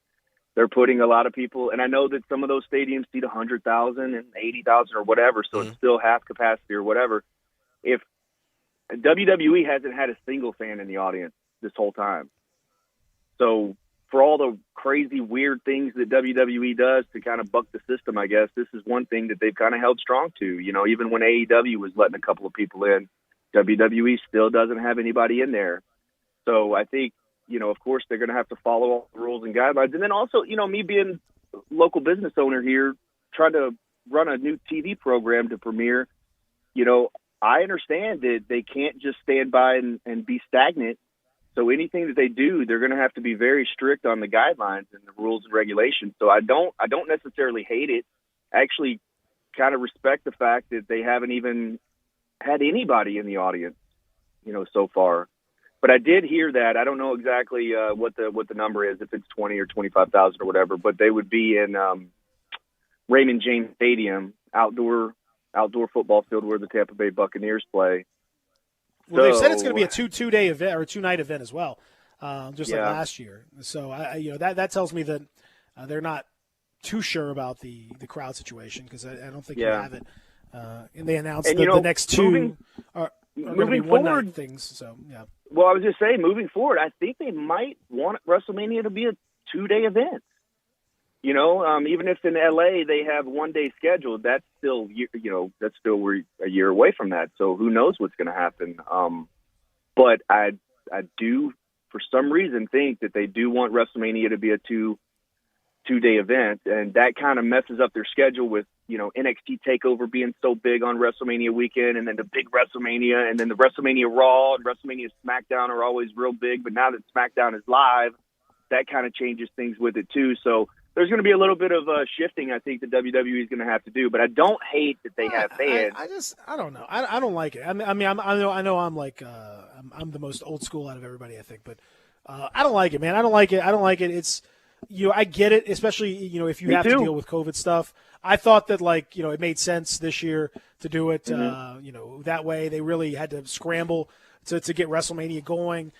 they're putting a lot of people, and I know that some of those stadiums seat 100,000 and 80,000 or whatever, so it's still half capacity or whatever. If WWE hasn't had a single fan in the audience this whole time, so for all the crazy, weird things that WWE does to kind of buck the system, I guess, this is one thing that they've kind of held strong to. You know, even when AEW was letting a couple of people in, WWE still doesn't have anybody in there. So I think, you know, of course, they're going to have to follow all the rules and guidelines. And then also, you know, me being a local business owner here, trying to run a new TV program to premiere, you know, I understand that they can't just stand by and be stagnant. So anything that they do, they're going to have to be very strict on the guidelines and the rules and regulations. So I don't necessarily hate it. I actually kind of respect the fact that they haven't even had anybody in the audience, you know, so far. But I did hear that. I don't know exactly what the number is, if it's 20 or 25,000 or whatever, but they would be in Raymond James Stadium, outdoor football field where the Tampa Bay Buccaneers play. Well, they've said it's going to be a two-day event or a two-night event as well, just like last year. So that tells me that they're not too sure about the crowd situation, because I don't think you have it. And they announced that the next two are going to be one-night things. So yeah. Well, I was just saying, moving forward, I think they might want WrestleMania to be a two-day event. You know, even if in LA they have one-day scheduled, that's still, you know, we're a year away from that. So who knows what's going to happen? But I do, for some reason, think that they do want WrestleMania to be a two-day event, and that kind of messes up their schedule with, you know, NXT TakeOver being so big on WrestleMania weekend, and then the big WrestleMania, and then the WrestleMania Raw and WrestleMania SmackDown are always real big. But now that SmackDown is live, that kind of changes things with it too. So there's going to be a little bit of shifting, I think, that WWE is going to have to do. But I don't hate that they have fans. I don't know. I don't like it. I know I'm like I'm the most old school out of everybody, I think, but I don't like it, man. I don't like it. It's, you know, I get it, especially, you know, if you have to deal with COVID stuff. I thought that, like, you know, it made sense this year to do it, you know, that way. They really had to scramble to get WrestleMania going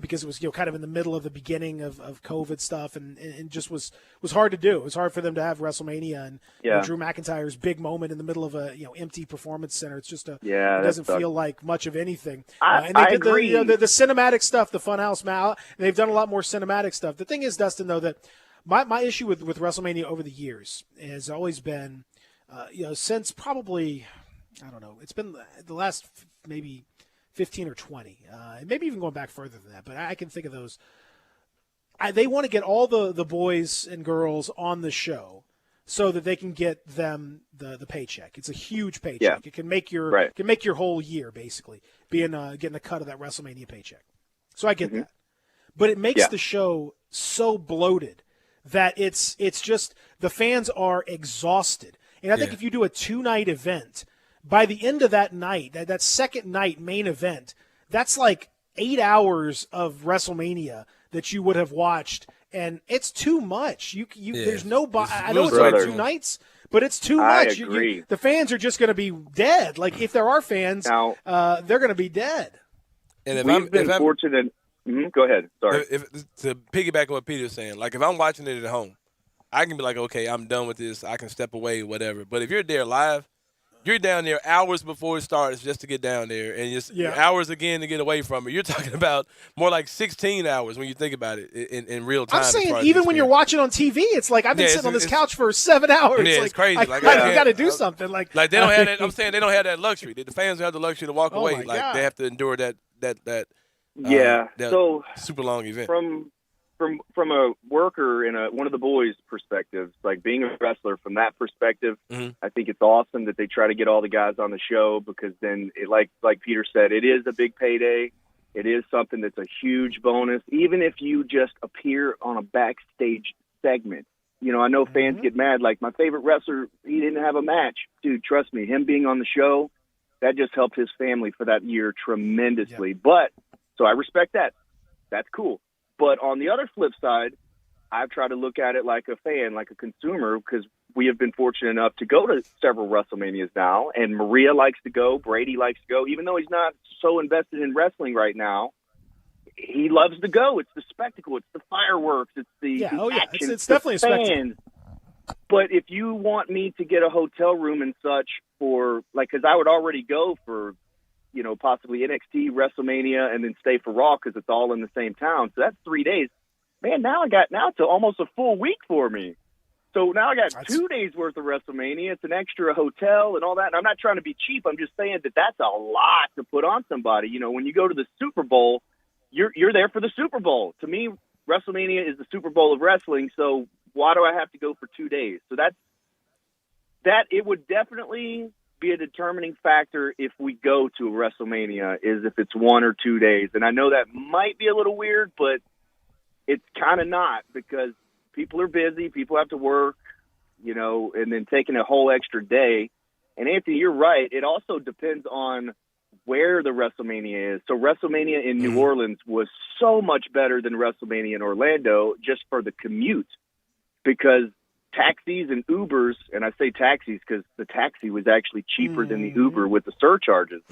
because it was, you know, kind of in the middle of the beginning of COVID stuff, and just was hard to do. It was hard for them to have WrestleMania and you know, Drew McIntyre's big moment in the middle of a, you know, empty performance center. It's just it doesn't feel like much of anything. And they did agree. the cinematic stuff, the Funhouse Mal. They've done a lot more cinematic stuff. The thing is, Dustin, though, that my issue with WrestleMania over the years has always been, you know, since probably, I don't know, it's been the last maybe 15 or 20, maybe even going back further than that, but I can think of those. They want to get all the boys and girls on the show so that they can get them the paycheck. It's a huge paycheck. Yeah. It can make your whole year, basically, getting a cut of that WrestleMania paycheck. So I get that. But it makes the show so bloated that it's just the fans are exhausted. And I think if you do a two-night event, by the end of that night, that second night main event, that's like 8 hours of WrestleMania that you would have watched, and it's too much. There's no. I know it's only 2 nights, but it's too much. I agree. The fans are just going to be dead. Like, if there are fans, they're going to be dead. And We've been fortunate. Go ahead. Sorry. To piggyback on what Peter's saying, like, if I'm watching it at home, I can be like, okay, I'm done with this. I can step away, whatever. But if you're there live, you're down there hours before it starts just to get down there, and just hours again to get away from it. You're talking about more like 16 hours when you think about it in real time. I'm saying even when you're watching on TV, it's like I've been sitting on this couch for 7 hours. Yeah, it's like, crazy. I got to do something. Like they don't have that. I'm saying they don't have that luxury. The fans don't have the luxury to walk away. My like God. they have to endure that so super long event. From a worker and one of the boys' perspectives, like being a wrestler from that perspective, I think it's awesome that they try to get all the guys on the show, because then, like Peter said, it is a big payday. It is something that's a huge bonus. Even if you just appear on a backstage segment, I know fans get mad. Like, my favorite wrestler, he didn't have a match. Dude, trust me, him being on the show, that just helped his family for that year tremendously. But, so I respect that. That's cool. But on the other flip side, I've tried to look at it like a fan, like a consumer, because we have been fortunate enough to go to several WrestleManias now, and Maria likes to go, Brady likes to go. Even though he's not so invested in wrestling right now, he loves to go. It's the spectacle. It's the fireworks. It's the action. It's definitely a spectacle. Fans. But if you want me to get a hotel room and such for, like, because I would already go for, possibly NXT, WrestleMania, and then stay for Raw because it's all in the same town. So that's 3 days. Man, now it's almost a full week for me. So now I got 2 days worth of WrestleMania. It's an extra hotel and all that. And I'm not trying to be cheap. I'm just saying that that's a lot to put on somebody. When you go to the Super Bowl, you're there for the Super Bowl. To me, WrestleMania is the Super Bowl of wrestling. So why do I have to go for 2 days? So that it would definitely be a determining factor if we go to a WrestleMania, is if it's 1 or 2 days. And I know that might be a little weird, but it's kind of not, because people are busy, people have to work, and then taking a whole extra day. And Anthony, you're right. It also depends on where the WrestleMania is. So WrestleMania in New Orleans was so much better than WrestleMania in Orlando just for the commute, because taxis and Ubers, and I say taxis because the taxi was actually cheaper than the Uber with the surcharges.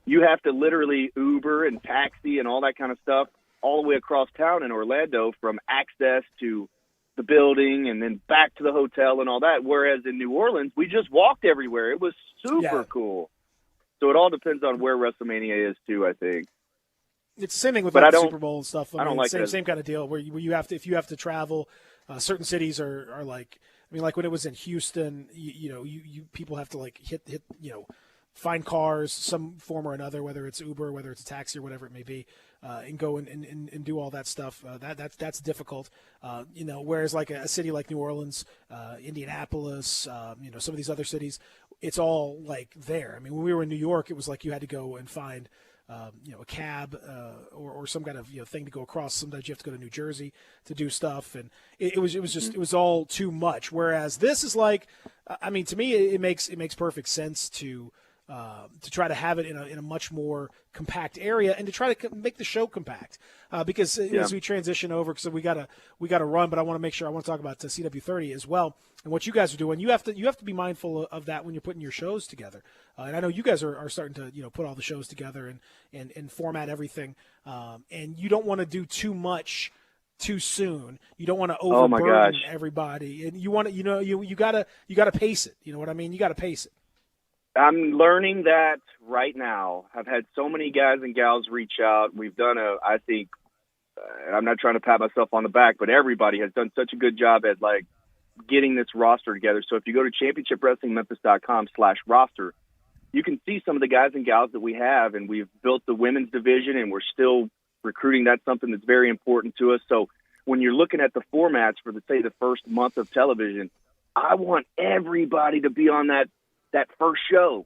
You have to literally Uber and taxi and all that kind of stuff all the way across town in Orlando, from access to the building and then back to the hotel and all that. Whereas in New Orleans, we just walked everywhere. It was super cool. So it all depends on where WrestleMania is too, I think. It's the same thing with the Super Bowl and stuff. I don't like same kind of deal where you have to, if you have to travel, certain cities are like, like when it was in Houston, you people have to like hit, find cars, some form or another, whether it's Uber, whether it's a taxi or whatever it may be, and go and do all that stuff. That's difficult. Whereas like a city like New Orleans, Indianapolis, some of these other cities, it's all like there. When we were in New York, it was like you had to go and find a cab or some kind of thing to go across. Sometimes you have to go to New Jersey to do stuff, and it was all too much. Whereas this is like, to me, it makes perfect sense to try to have it in a much more compact area, and to try to make the show compact, because as we transition over, because we gotta run, but I want to talk about CW30 as well, and what you guys are doing. You have to be mindful of that when you're putting your shows together, and I know you guys are starting to put all the shows together and format everything, and you don't want to do too much too soon. You don't want to overburden everybody, and you want to you gotta pace it. You know what I mean? You gotta pace it. I'm learning that right now. I've had so many guys and gals reach out. We've done I think, I'm not trying to pat myself on the back, but everybody has done such a good job at like getting this roster together. So if you go to championshipwrestlingmemphis.com/roster, you can see some of the guys and gals that we have, and we've built the women's division, and we're still recruiting. That's something that's very important to us. So when you're looking at the formats for the first month of television, I want everybody to be on that first show.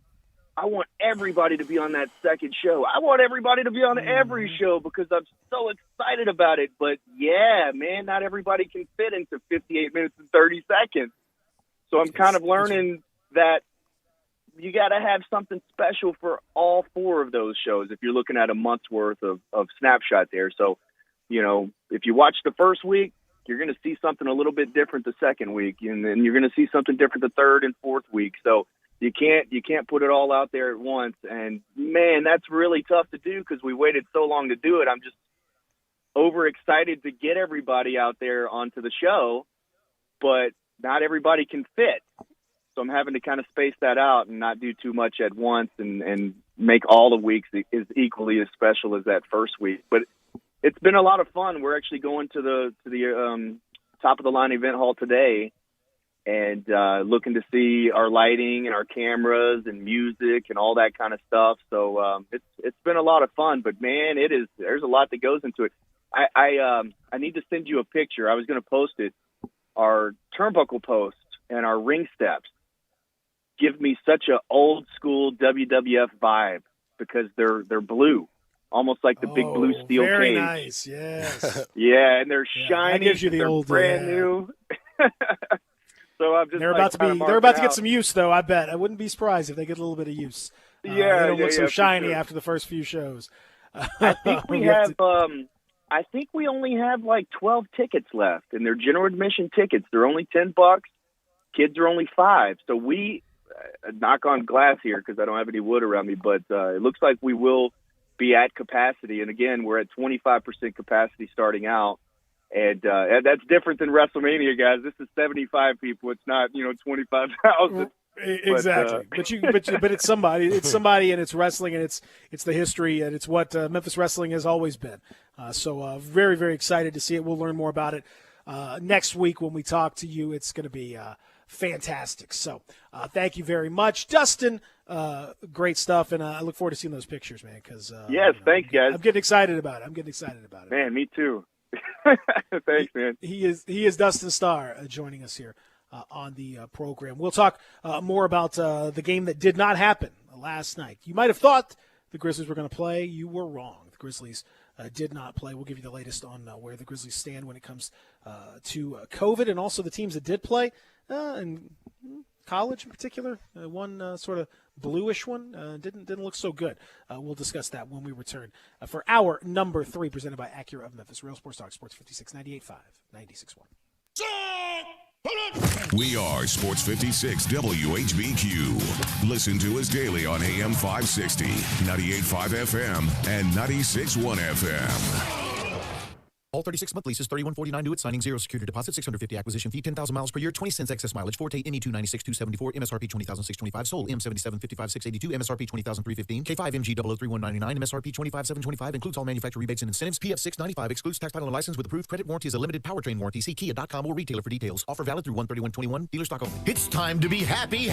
I want everybody to be on that second show. I want everybody to be on every show, because I'm so excited about it. But yeah, man, not everybody can fit into 58 minutes and 30 seconds. So I'm kind of learning that you got to have something special for all 4 of those shows if you're looking at a month's worth of snapshot there. So, if you watch the first week, you're going to see something a little bit different the second week, and then you're going to see something different the third and fourth week. So you can't put it all out there at once. And man, that's really tough to do, because we waited so long to do it. I'm just overexcited to get everybody out there onto the show, but not everybody can fit. So I'm having to kind of space that out and not do too much at once, and make all the weeks as equally as special as that first week. But it's been a lot of fun. We're actually going to the top of the line event hall today, and looking to see our lighting and our cameras and music and all that kind of stuff. So it's been a lot of fun, but man, there's a lot that goes into it. I need to send you a picture. I was going to post it. Our turnbuckle post and our ring steps give me such a old school WWF vibe, because they're blue, almost like the big blue steel very cage. Nice, yes. Yeah, and they're shiny. That gives you the they're old brand new. So I'm just They're like, they're about to get some use, though. I bet. I wouldn't be surprised if they get a little bit of use. They don't look so shiny sure. after the first few shows. I think we have. I think we only have like 12 tickets left, and they're general admission tickets. They're only $10. Kids are only $5. So we knock on glass here because I don't have any wood around me, but it looks like we will be at capacity. And again, we're at 25% capacity starting out, and that's different than WrestleMania, guys. This is 75 people. It's not 25,000. Exactly, but it's somebody. It's somebody, and it's wrestling, and it's the history, and it's what Memphis wrestling has always been. So very, very excited to see it. We'll learn more about it next week when we talk to you. It's going to be fantastic. So thank you very much, Dustin. Great stuff, and I look forward to seeing those pictures, man. Because yes, thanks, guys. I'm getting excited about it. Man, me too. Thanks, man. He is Dustin Starr joining us here on the program. We'll talk more about the game that did not happen last night. You might have thought the Grizzlies were going to play. You were wrong. The Grizzlies did not play. We'll give you the latest on where the Grizzlies stand when it comes to COVID, and also the teams that did play, and college in particular. One sort of bluish one didn't look so good. We'll discuss that when we return for hour number 3, presented by Acura of Memphis. Real Sports Talk, Sports 56, 98.5, 96.1. We are Sports 56 WHBQ. Listen to us daily on AM 560, 98.5 FM, and 96.1 FM. All 36-month leases, $31.49 due at signing, 0 security deposit, $650 acquisition fee, 10,000 miles per year, 20 cents excess mileage, Forte ME296,274, MSRP $20,625, sold M7755,682, MSRP $20,315, K5 MG 003199, MSRP $25,725, includes all manufacturer rebates and incentives, PF $695, excludes tax title and license with approved credit warranty, is a limited powertrain warranty. See Kia.com or retailer for details. Offer valid through 1/31/21, dealer stock only. It's time to be happy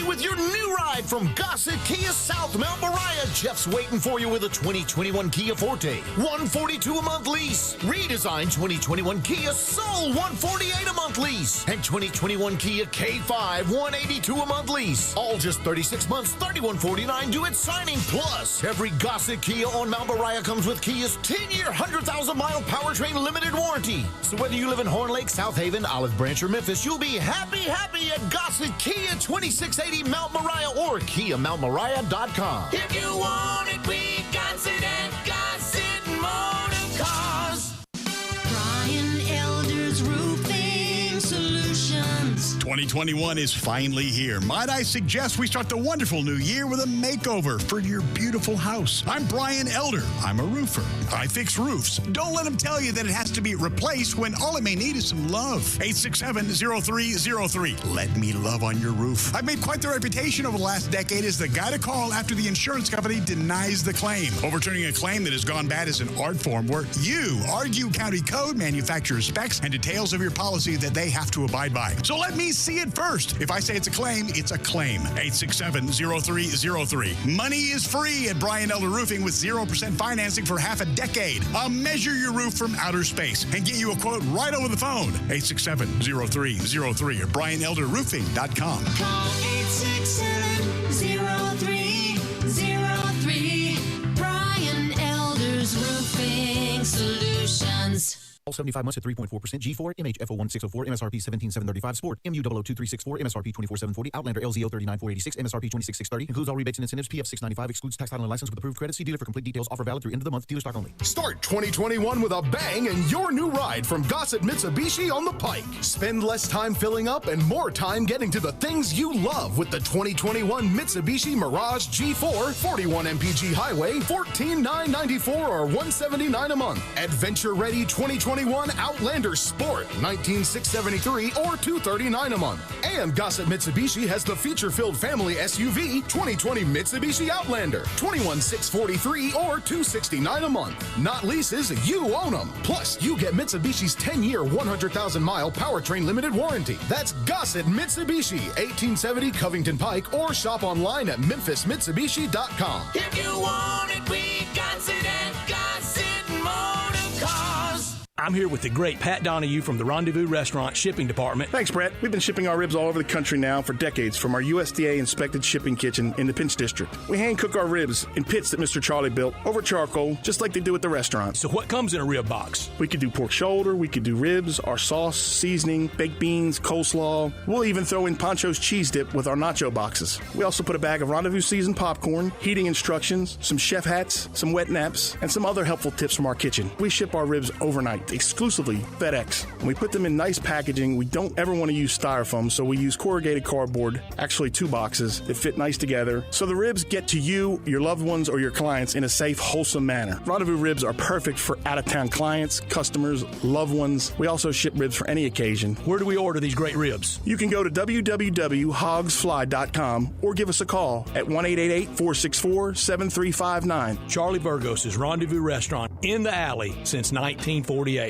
with your new ride from Gossett Kia South Mount Moriah. Jeff's waiting for you with a 2021 Kia Forte, $142 a month lease. Redesigned 2021 Kia Soul, $148 a month lease. And 2021 Kia K5, $182 a month lease. All just 36 months, $31.49 due at signing. Plus, every Gossett Kia on Mount Moriah comes with Kia's 10-year, 100,000-mile powertrain limited warranty. So whether you live in Horn Lake, South Haven, Olive Branch, or Memphis, you'll be happy at Gossett Kia, 2680 Mount Moriah or KiaMountMoriah.com. If you want it, we got it at Gossett Motor Cars. Brian Elder's Roofing Solutions. 2021 is finally here. Might I suggest we start the wonderful new year with a makeover for your beautiful house. I'm Brian Elder. I'm a roofer. I fix roofs. Don't let them tell you that it has to be replaced when all it may need is some love. 867-0303. Let me love on your roof. I've made quite the reputation over the last decade as the guy to call after the insurance company denies the claim. Overturning a claim that has gone bad is an art form where you argue county code, manufacturer specs, and details of your policy that they have to abide by. So let me see it first. If I say it's a claim, it's a claim. 867-0303. Money is free at Brian Elder Roofing with 0% financing for half a decade. I'll measure your roof from outer space and get you a quote right over the phone. 867-0303 or BrianElderRoofing.com. Call 867-0303. Brian Elder's Roofing Solutions. All 75 months at 3.4%, G4, MHFO1604, MSRP 17735, Sport, MU0023664, MSRP 24740, Outlander LZO 39486, MSRP 26630, includes all rebates and incentives, PF 695, excludes tax title and license with approved credit. See dealer for complete details. Offer valid through end of the month, dealer stock only. Start 2021 with a bang and your new ride from Gossett Mitsubishi on the Pike. Spend less time filling up and more time getting to the things you love with the 2021 Mitsubishi Mirage G4, 41 mpg highway, $14,994 or $179 a month. Adventure ready 2021 Outlander Sport, $19,673 or $239 a month. And Gossett Mitsubishi has the feature-filled family SUV 2020 Mitsubishi Outlander, $21,643 or $269 a month. Not leases, you own them. Plus, you get Mitsubishi's 10-year, 100,000-mile powertrain limited warranty. That's Gossett Mitsubishi, 1870 Covington Pike, or shop online at MemphisMitsubishi.com. If you want it, we got it at Gossett Motor Cars. I'm here with the great Pat Donahue from the Rendezvous Restaurant Shipping Department. Thanks, Brett. We've been shipping our ribs all over the country now for decades from our USDA-inspected shipping kitchen in the Pinch District. We hand-cook our ribs in pits that Mr. Charlie built over charcoal, just like they do at the restaurant. So what comes in a rib box? We could do pork shoulder, we could do ribs, our sauce, seasoning, baked beans, coleslaw. We'll even throw in Pancho's cheese dip with our nacho boxes. We also put a bag of Rendezvous seasoned popcorn, heating instructions, some chef hats, some wet naps, and some other helpful tips from our kitchen. We ship our ribs overnight, exclusively FedEx. And we put them in nice packaging. We don't ever want to use styrofoam, so we use corrugated cardboard, actually 2 boxes that fit nice together, so the ribs get to you, your loved ones, or your clients in a safe, wholesome manner. Rendezvous ribs are perfect for out-of-town clients, customers, loved ones. We also ship ribs for any occasion. Where do we order these great ribs? You can go to www.hogsfly.com or give us a call at 1-888-464-7359. Charlie Burgos' Rendezvous Restaurant in the alley since 1948.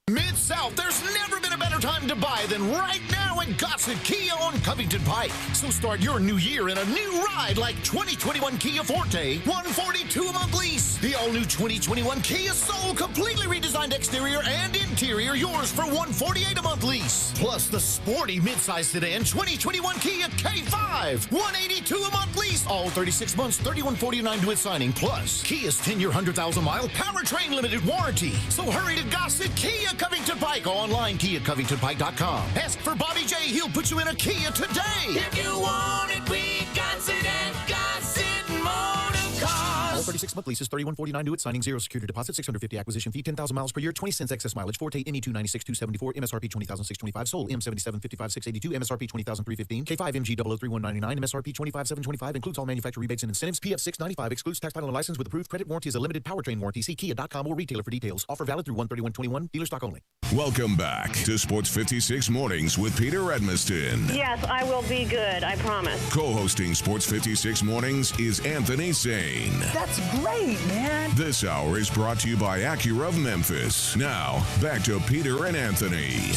Mid-South, there's never been a better time to buy than right now at Gossett Kia on Covington Pike. So start your new year in a new ride like 2021 Kia Forte, $142 a month lease. The all-new 2021 Kia Soul, completely redesigned exterior and interior, yours for $148 a month lease. Plus the sporty mid-size sedan 2021 Kia K5, $182 a month lease. All 36 months, $31.49 due at signing. Plus Kia's 10-year, 100,000-mile powertrain limited warranty. So hurry to Gossett Kia Covington Pike. Online, KiaCovingtonPike.com. Ask for Bobby J. He'll put you in a Kia today. If you want it, we got it at Gossett Motor Cars. All 36-month leases, $31.49 due at signing, 0 security deposit, $650 acquisition fee, 10,000 miles per year, 20 cents excess mileage, Forte ME2 96,274, MSRP 20,625, sold M77 55,682, MSRP 20,315, K5 MG 003199, MSRP 25,725, includes all manufacturer rebates and incentives, PF 695, excludes tax title and license with approved credit, warranty is a limited powertrain warranty. See Kia.com or retailer for details. Offer valid through 1/31/21, dealer stock only. Welcome back to Sports 56 Mornings with Peter Edmiston. Yes, I will be good, I promise. Co-hosting Sports 56 Mornings is Anthony Sane. That's great, man. This hour is brought to you by Acura of Memphis. Now, back to Peter and Anthony.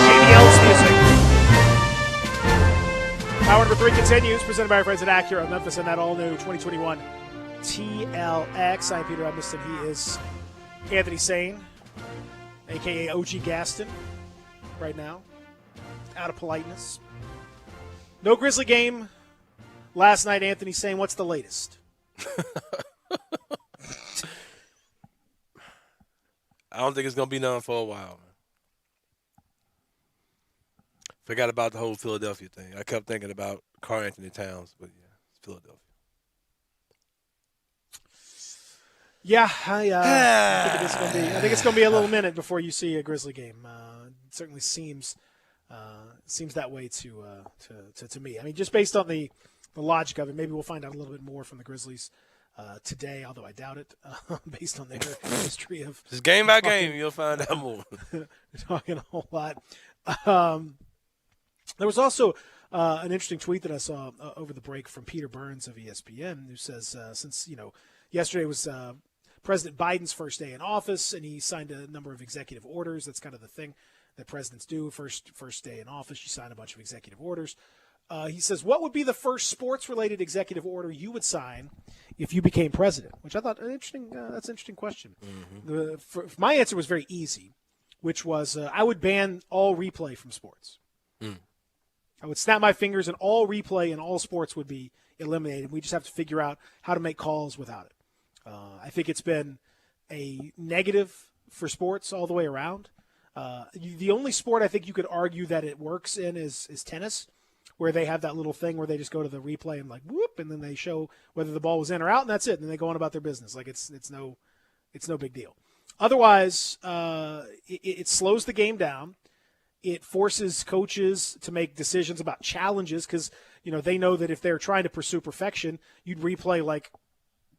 JDL's music. Hour number 3 continues, presented by our friends at Acura of Memphis and that all-new 2021 TLX. I'm Peter Edmiston. He is Anthony Sane, a.k.a. OG Gaston, right now, out of politeness. No Grizzly game last night, Anthony Sane. What's the latest? I don't think it's going to be none for a while, man. Forgot about the whole Philadelphia thing. I kept thinking about Karl Anthony Towns, but yeah, it's Philadelphia. Yeah, I think it's going to be a little minute before you see a Grizzly game. It certainly seems that way to me. I mean, just based on the logic of it, maybe we'll find out a little bit more from the Grizzlies today, although I doubt it, based on their history of just game by game, you'll find out more. Talking a whole lot. There was also an interesting tweet that I saw over the break from Peter Burns of ESPN, who says since yesterday was President Biden's first day in office, and he signed a number of executive orders. That's kind of the thing that presidents do. First day in office, you sign a bunch of executive orders. He says, what would be the first sports-related executive order you would sign if you became president? Which I thought that's an interesting question. Mm-hmm. My answer was very easy, which was I would ban all replay from sports. I would snap my fingers and all replay in all sports would be eliminated. We just have to figure out how to make calls without it. I think it's been a negative for sports all the way around. The only sport I think you could argue that it works in is tennis, where they have that little thing where they just go to the replay and like whoop, and then they show whether the ball was in or out, and that's it. And then they go on about their business. Like it's no big deal. Otherwise, it slows the game down. It forces coaches to make decisions about challenges because, they know that if they're trying to pursue perfection, you'd replay like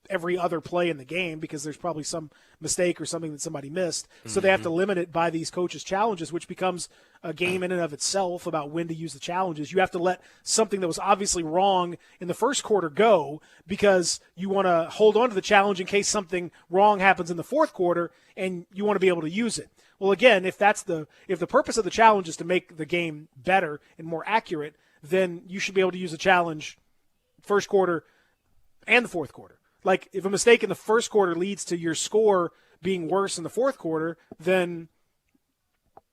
every other play in the game because there's probably some mistake or something that somebody missed. So they have to limit it by these coaches' challenges, which becomes a game in and of itself about when to use the challenges. You have to let something that was obviously wrong in the first quarter go because you want to hold on to the challenge in case something wrong happens in the fourth quarter and you want to be able to use it. Well, again, if the purpose of the challenge is to make the game better and more accurate, then you should be able to use a challenge first quarter and the fourth quarter. Like, if a mistake in the first quarter leads to your score being worse in the fourth quarter, then,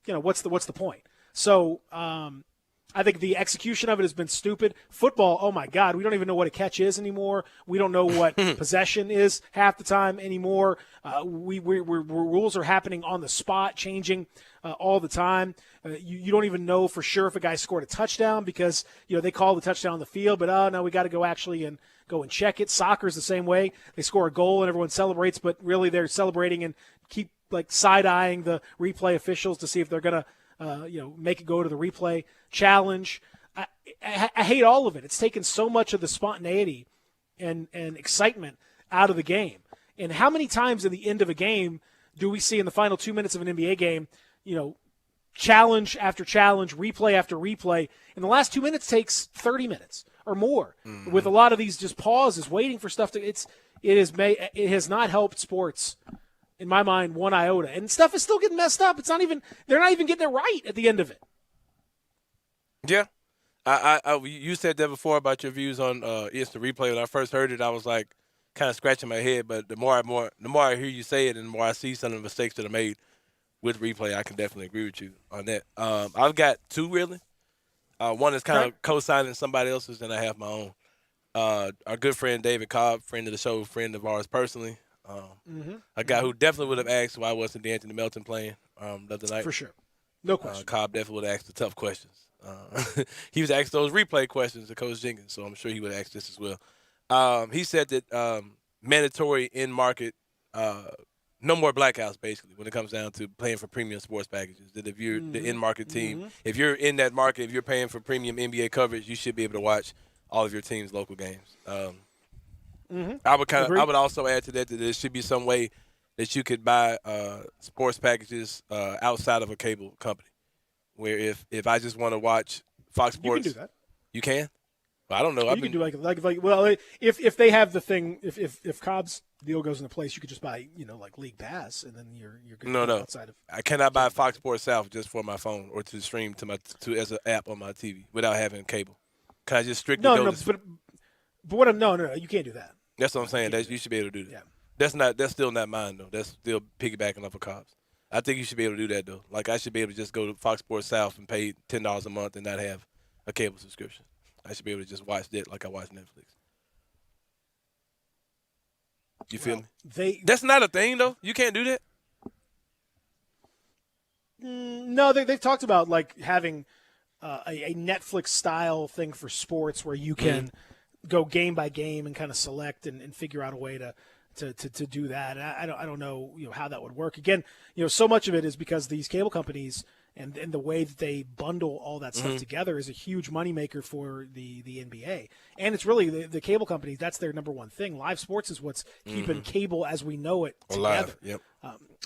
what's the point? So I think the execution of it has been stupid. Football, oh, my God, we don't even know what a catch is anymore. We don't know what possession is half the time anymore. Rules are happening on the spot, changing all the time. You don't even know for sure if a guy scored a touchdown because, they call the touchdown on the field, but, no, we got to go actually and go and check it. Soccer's the same way. They score a goal and everyone celebrates, but really they're celebrating and keep, side-eyeing the replay officials to see if they're going to make it go to the replay challenge. I hate all of it. It's taken so much of the spontaneity and excitement out of the game. And how many times in the end of a game do we see in the final 2 minutes of an NBA game, challenge after challenge, replay after replay, and the last 2 minutes takes 30 minutes or more with a lot of these just pauses, waiting for stuff to it has not helped sports in my mind one iota. And stuff is still getting messed up. They're not even getting it right at the end of it. Yeah. You said that before about your views on instant replay. When I first heard it, I was like kind of scratching my head. But the more I hear you say it and the more I see some of the mistakes that are made with replay, I can definitely agree with you on that. I've got two, really. One is kind of co-signing somebody else's, and I have my own. Our good friend David Cobb, friend of the show, friend of ours personally. A guy who definitely would have asked why wasn't DeAnthony Melton playing the other night. For sure. No question. Cobb definitely would have asked the tough questions. He was asked those replay questions to Coach Jenkins, so I'm sure he would have asked this as well. He said that mandatory in-market, no more blackouts, basically, when it comes down to paying for premium sports packages. That if you're the in-market team, if you're in that market, if you're paying for premium NBA coverage, you should be able to watch all of your team's local games. I would also add to that there should be some way that you could buy sports packages outside of a cable company, where if I just want to watch Fox Sports, you can do that. You can. Well, I don't know. You can do if they have the thing, if Cobb's deal goes into place, you could just buy like League Pass, and then you're good. No. Outside of I cannot buy Fox Sports South just for my phone or to stream as an app on my TV without having cable. Can I just strictly go to but no, you can't do that. That's what I'm saying. You should be able to do that. Yeah. That's still not mine though. That's still piggybacking off of Cobb's. I think you should be able to do that though. Like I should be able to just go to Fox Sports South and pay $10 a month and not have a cable subscription. I should be able to just watch that like I watch Netflix. You feel me? That's not a thing though. You can't do that. No, they've talked about like having a Netflix style thing for sports where you can go game by game and kind of select and figure out a way to do that. And I don't know how that would work. Again, so much of it is because these cable companies and the way that they bundle all that stuff together is a huge moneymaker for the NBA. And it's really the cable companies, that's their number one thing. Live sports is what's keeping cable as we know it together. Live, yep.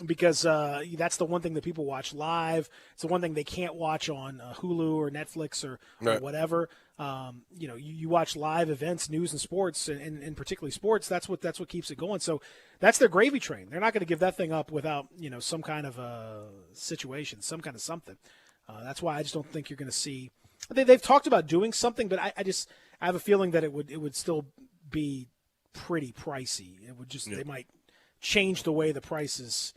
Because that's the one thing that people watch live. It's the one thing they can't watch on Hulu or Netflix or whatever. You watch live events, news and sports, and particularly sports. That's what keeps it going. So that's their gravy train. They're not going to give that thing up without some kind of a situation, some kind of something. That's why I just don't think you're going to see. They've talked about doing something, but I have a feeling that it would still be pretty pricey. It would just they might change the way the price is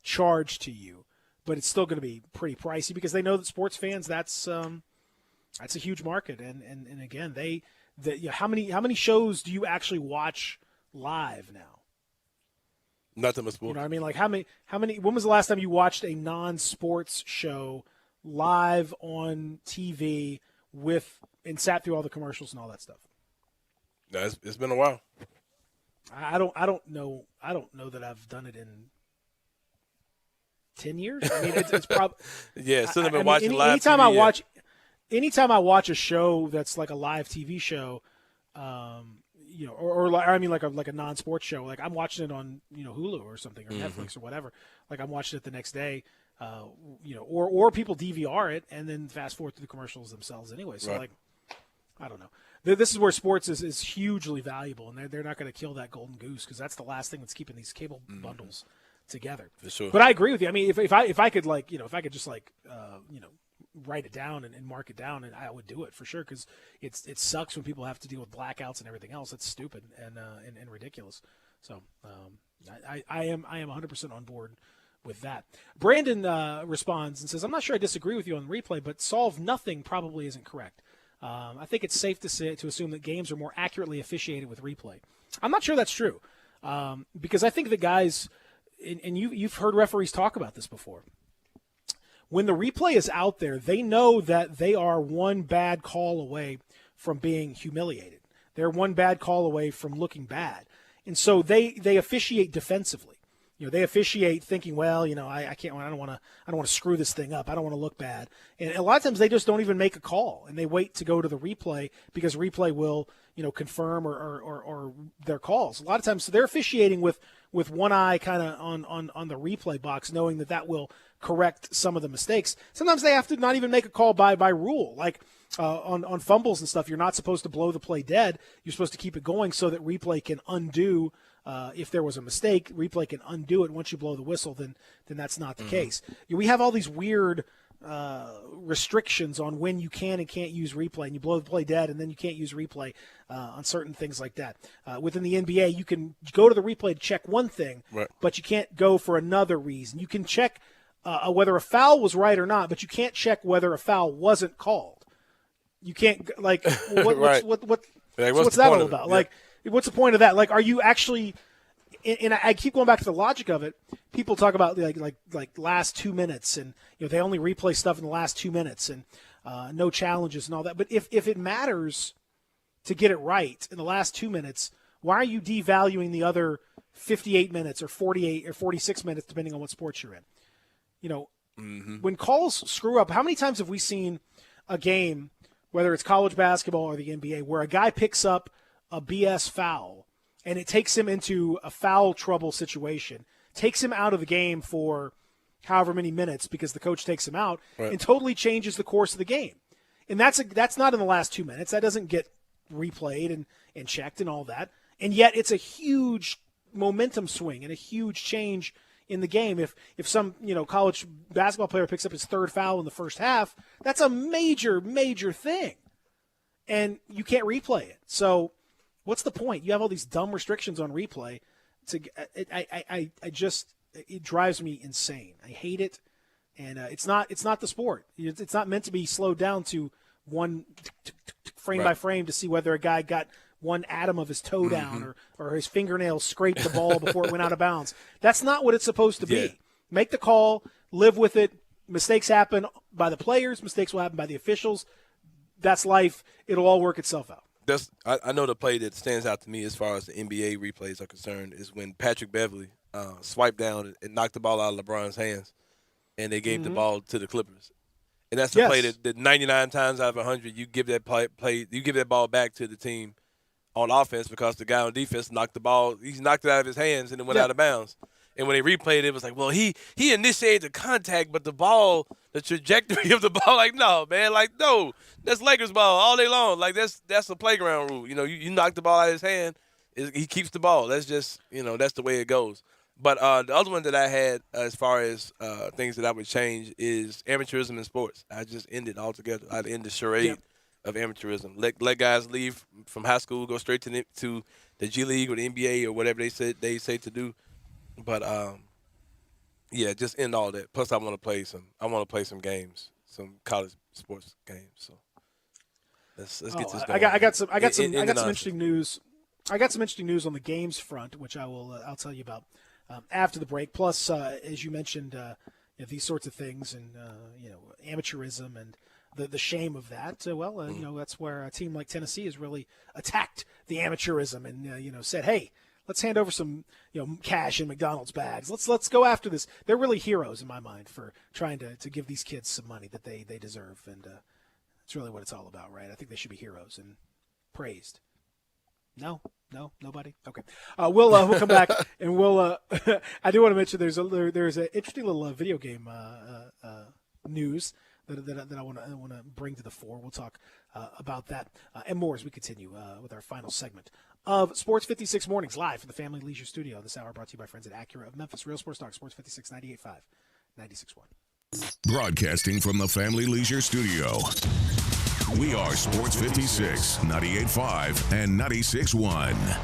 charged to you, but it's still going to be pretty pricey because they know that sports fans that's a huge market, and again how many shows do you actually watch live now? Nothing but sports. You know what I mean? Like how many? When was the last time you watched a non-sports show live on TV and sat through all the commercials and all that stuff? No, it's been a while. I don't know that I've done it in 10 years. I mean, it's probably still have been watching live. Anytime I watch a show that's like a live TV show, like a non-sports show, like I'm watching it on Hulu or something or Netflix or whatever. Like I'm watching it the next day, or people DVR it and then fast forward to the commercials themselves anyway. So like, I don't know. This is where sports is hugely valuable, and they're not going to kill that golden goose because that's the last thing that's keeping these cable bundles together. For sure. But I agree with you. I mean, if I could just write it down and mark it down, and I would do it for sure because it sucks when people have to deal with blackouts and everything else. It's stupid and ridiculous. So I am 100% on board with that. Brandon responds and says, I'm not sure I disagree with you on the replay, but solve nothing probably isn't correct. I think it's safe to assume that games are more accurately officiated with replay. I'm not sure that's true because I think the guys, and you've heard referees talk about this before, when the replay is out there, they know that they are one bad call away from being humiliated. They're one bad call away from looking bad. And so they officiate defensively. They officiate thinking, well, I can't. I don't want to screw this thing up. I don't want to look bad. And a lot of times they just don't even make a call, and they wait to go to the replay because replay will, confirm or their calls. A lot of times they're officiating with one eye kind of on the replay box, knowing that will correct some of the mistakes. Sometimes they have to not even make a call by rule, like on fumbles and stuff. You're not supposed to blow the play dead. You're supposed to keep it going so that replay can undo. If there was a mistake, replay can undo it. Once you blow the whistle, then that's not the case. We have all these weird restrictions on when you can and can't use replay, and you blow the play dead, and then you can't use replay on certain things like that. Within the NBA, you can go to the replay to check one thing, but you can't go for another reason. You can check whether a foul was right or not, but you can't check whether a foul wasn't called. You can't what's that all about? Yeah. Like, what's the point of that? Like, are you actually? And I keep going back to the logic of it. People talk about like last 2 minutes, and they only replay stuff in the last 2 minutes, and no challenges and all that. But if it matters to get it right in the last 2 minutes, why are you devaluing the other 58 minutes or 48 or 46 minutes, depending on what sports you're in? When calls screw up, how many times have we seen a game, whether it's college basketball or the NBA, where a guy picks up a BS foul and it takes him into a foul trouble situation, takes him out of the game for however many minutes because the coach takes him out, and totally changes the course of the game. And that's not in the last 2 minutes. That doesn't get replayed and checked and all that. And yet it's a huge momentum swing and a huge change in the game. If some college basketball player picks up his third foul in the first half, that's a major, major thing. And you can't replay it. So what's the point? You have all these dumb restrictions on replay. It drives me insane. I hate it, and it's not the sport. It's not meant to be slowed down to one frame by frame to see whether a guy got one atom of his toe down or his fingernail scraped the ball before it went out of bounds. That's not what it's supposed to be. Yeah. Make the call, live with it. Mistakes happen by the players. Mistakes will happen by the officials. That's life. It'll all work itself out. I know the play that stands out to me as far as the NBA replays are concerned is when Patrick Beverly swiped down and knocked the ball out of LeBron's hands, and they gave the ball to the Clippers. And that's the play that 99 times out of 100 you give that you give that ball back to the team on offense because the guy on defense knocked it out of his hands and it went out of bounds. And when they replayed it was like, well, he initiated the contact, but the trajectory of the ball, like, no, man, like, no, that's Lakers ball all day long. Like, that's a playground rule. You knock the ball out of his hand, he keeps the ball. That's just, that's the way it goes. But the other one that I had as far as things that I would change is amateurism in sports. I just end it altogether. I'd end the charade of amateurism. Let guys leave from high school, go straight to the G League or the NBA or whatever they say to do. But just end all that. Plus, I want to play some games, some college sports games. So let's get this going. I got some interesting news. I got some interesting news on the games front, which I'll tell you about after the break. Plus, as you mentioned, these sorts of things and amateurism and the shame of that. That's where a team like Tennessee has really attacked the amateurism and said, hey, let's hand over some, cash in McDonald's bags. Let's go after this. They're really heroes in my mind for trying to give these kids some money that they deserve, and it's really what it's all about, right? I think they should be heroes and praised. No, nobody. Okay, we'll come back and we'll. I do want to mention there's an interesting little video game news that I want to bring to the fore. We'll talk about that and more as we continue with our final segment of Sports 56 Mornings, live from the Family Leisure Studio. This hour brought to you by friends at Acura of Memphis. Real Sports Talk, Sports 56, 98.5, 96.1. Broadcasting from the Family Leisure Studio. We are Sports 56, 98.5, and 96.1.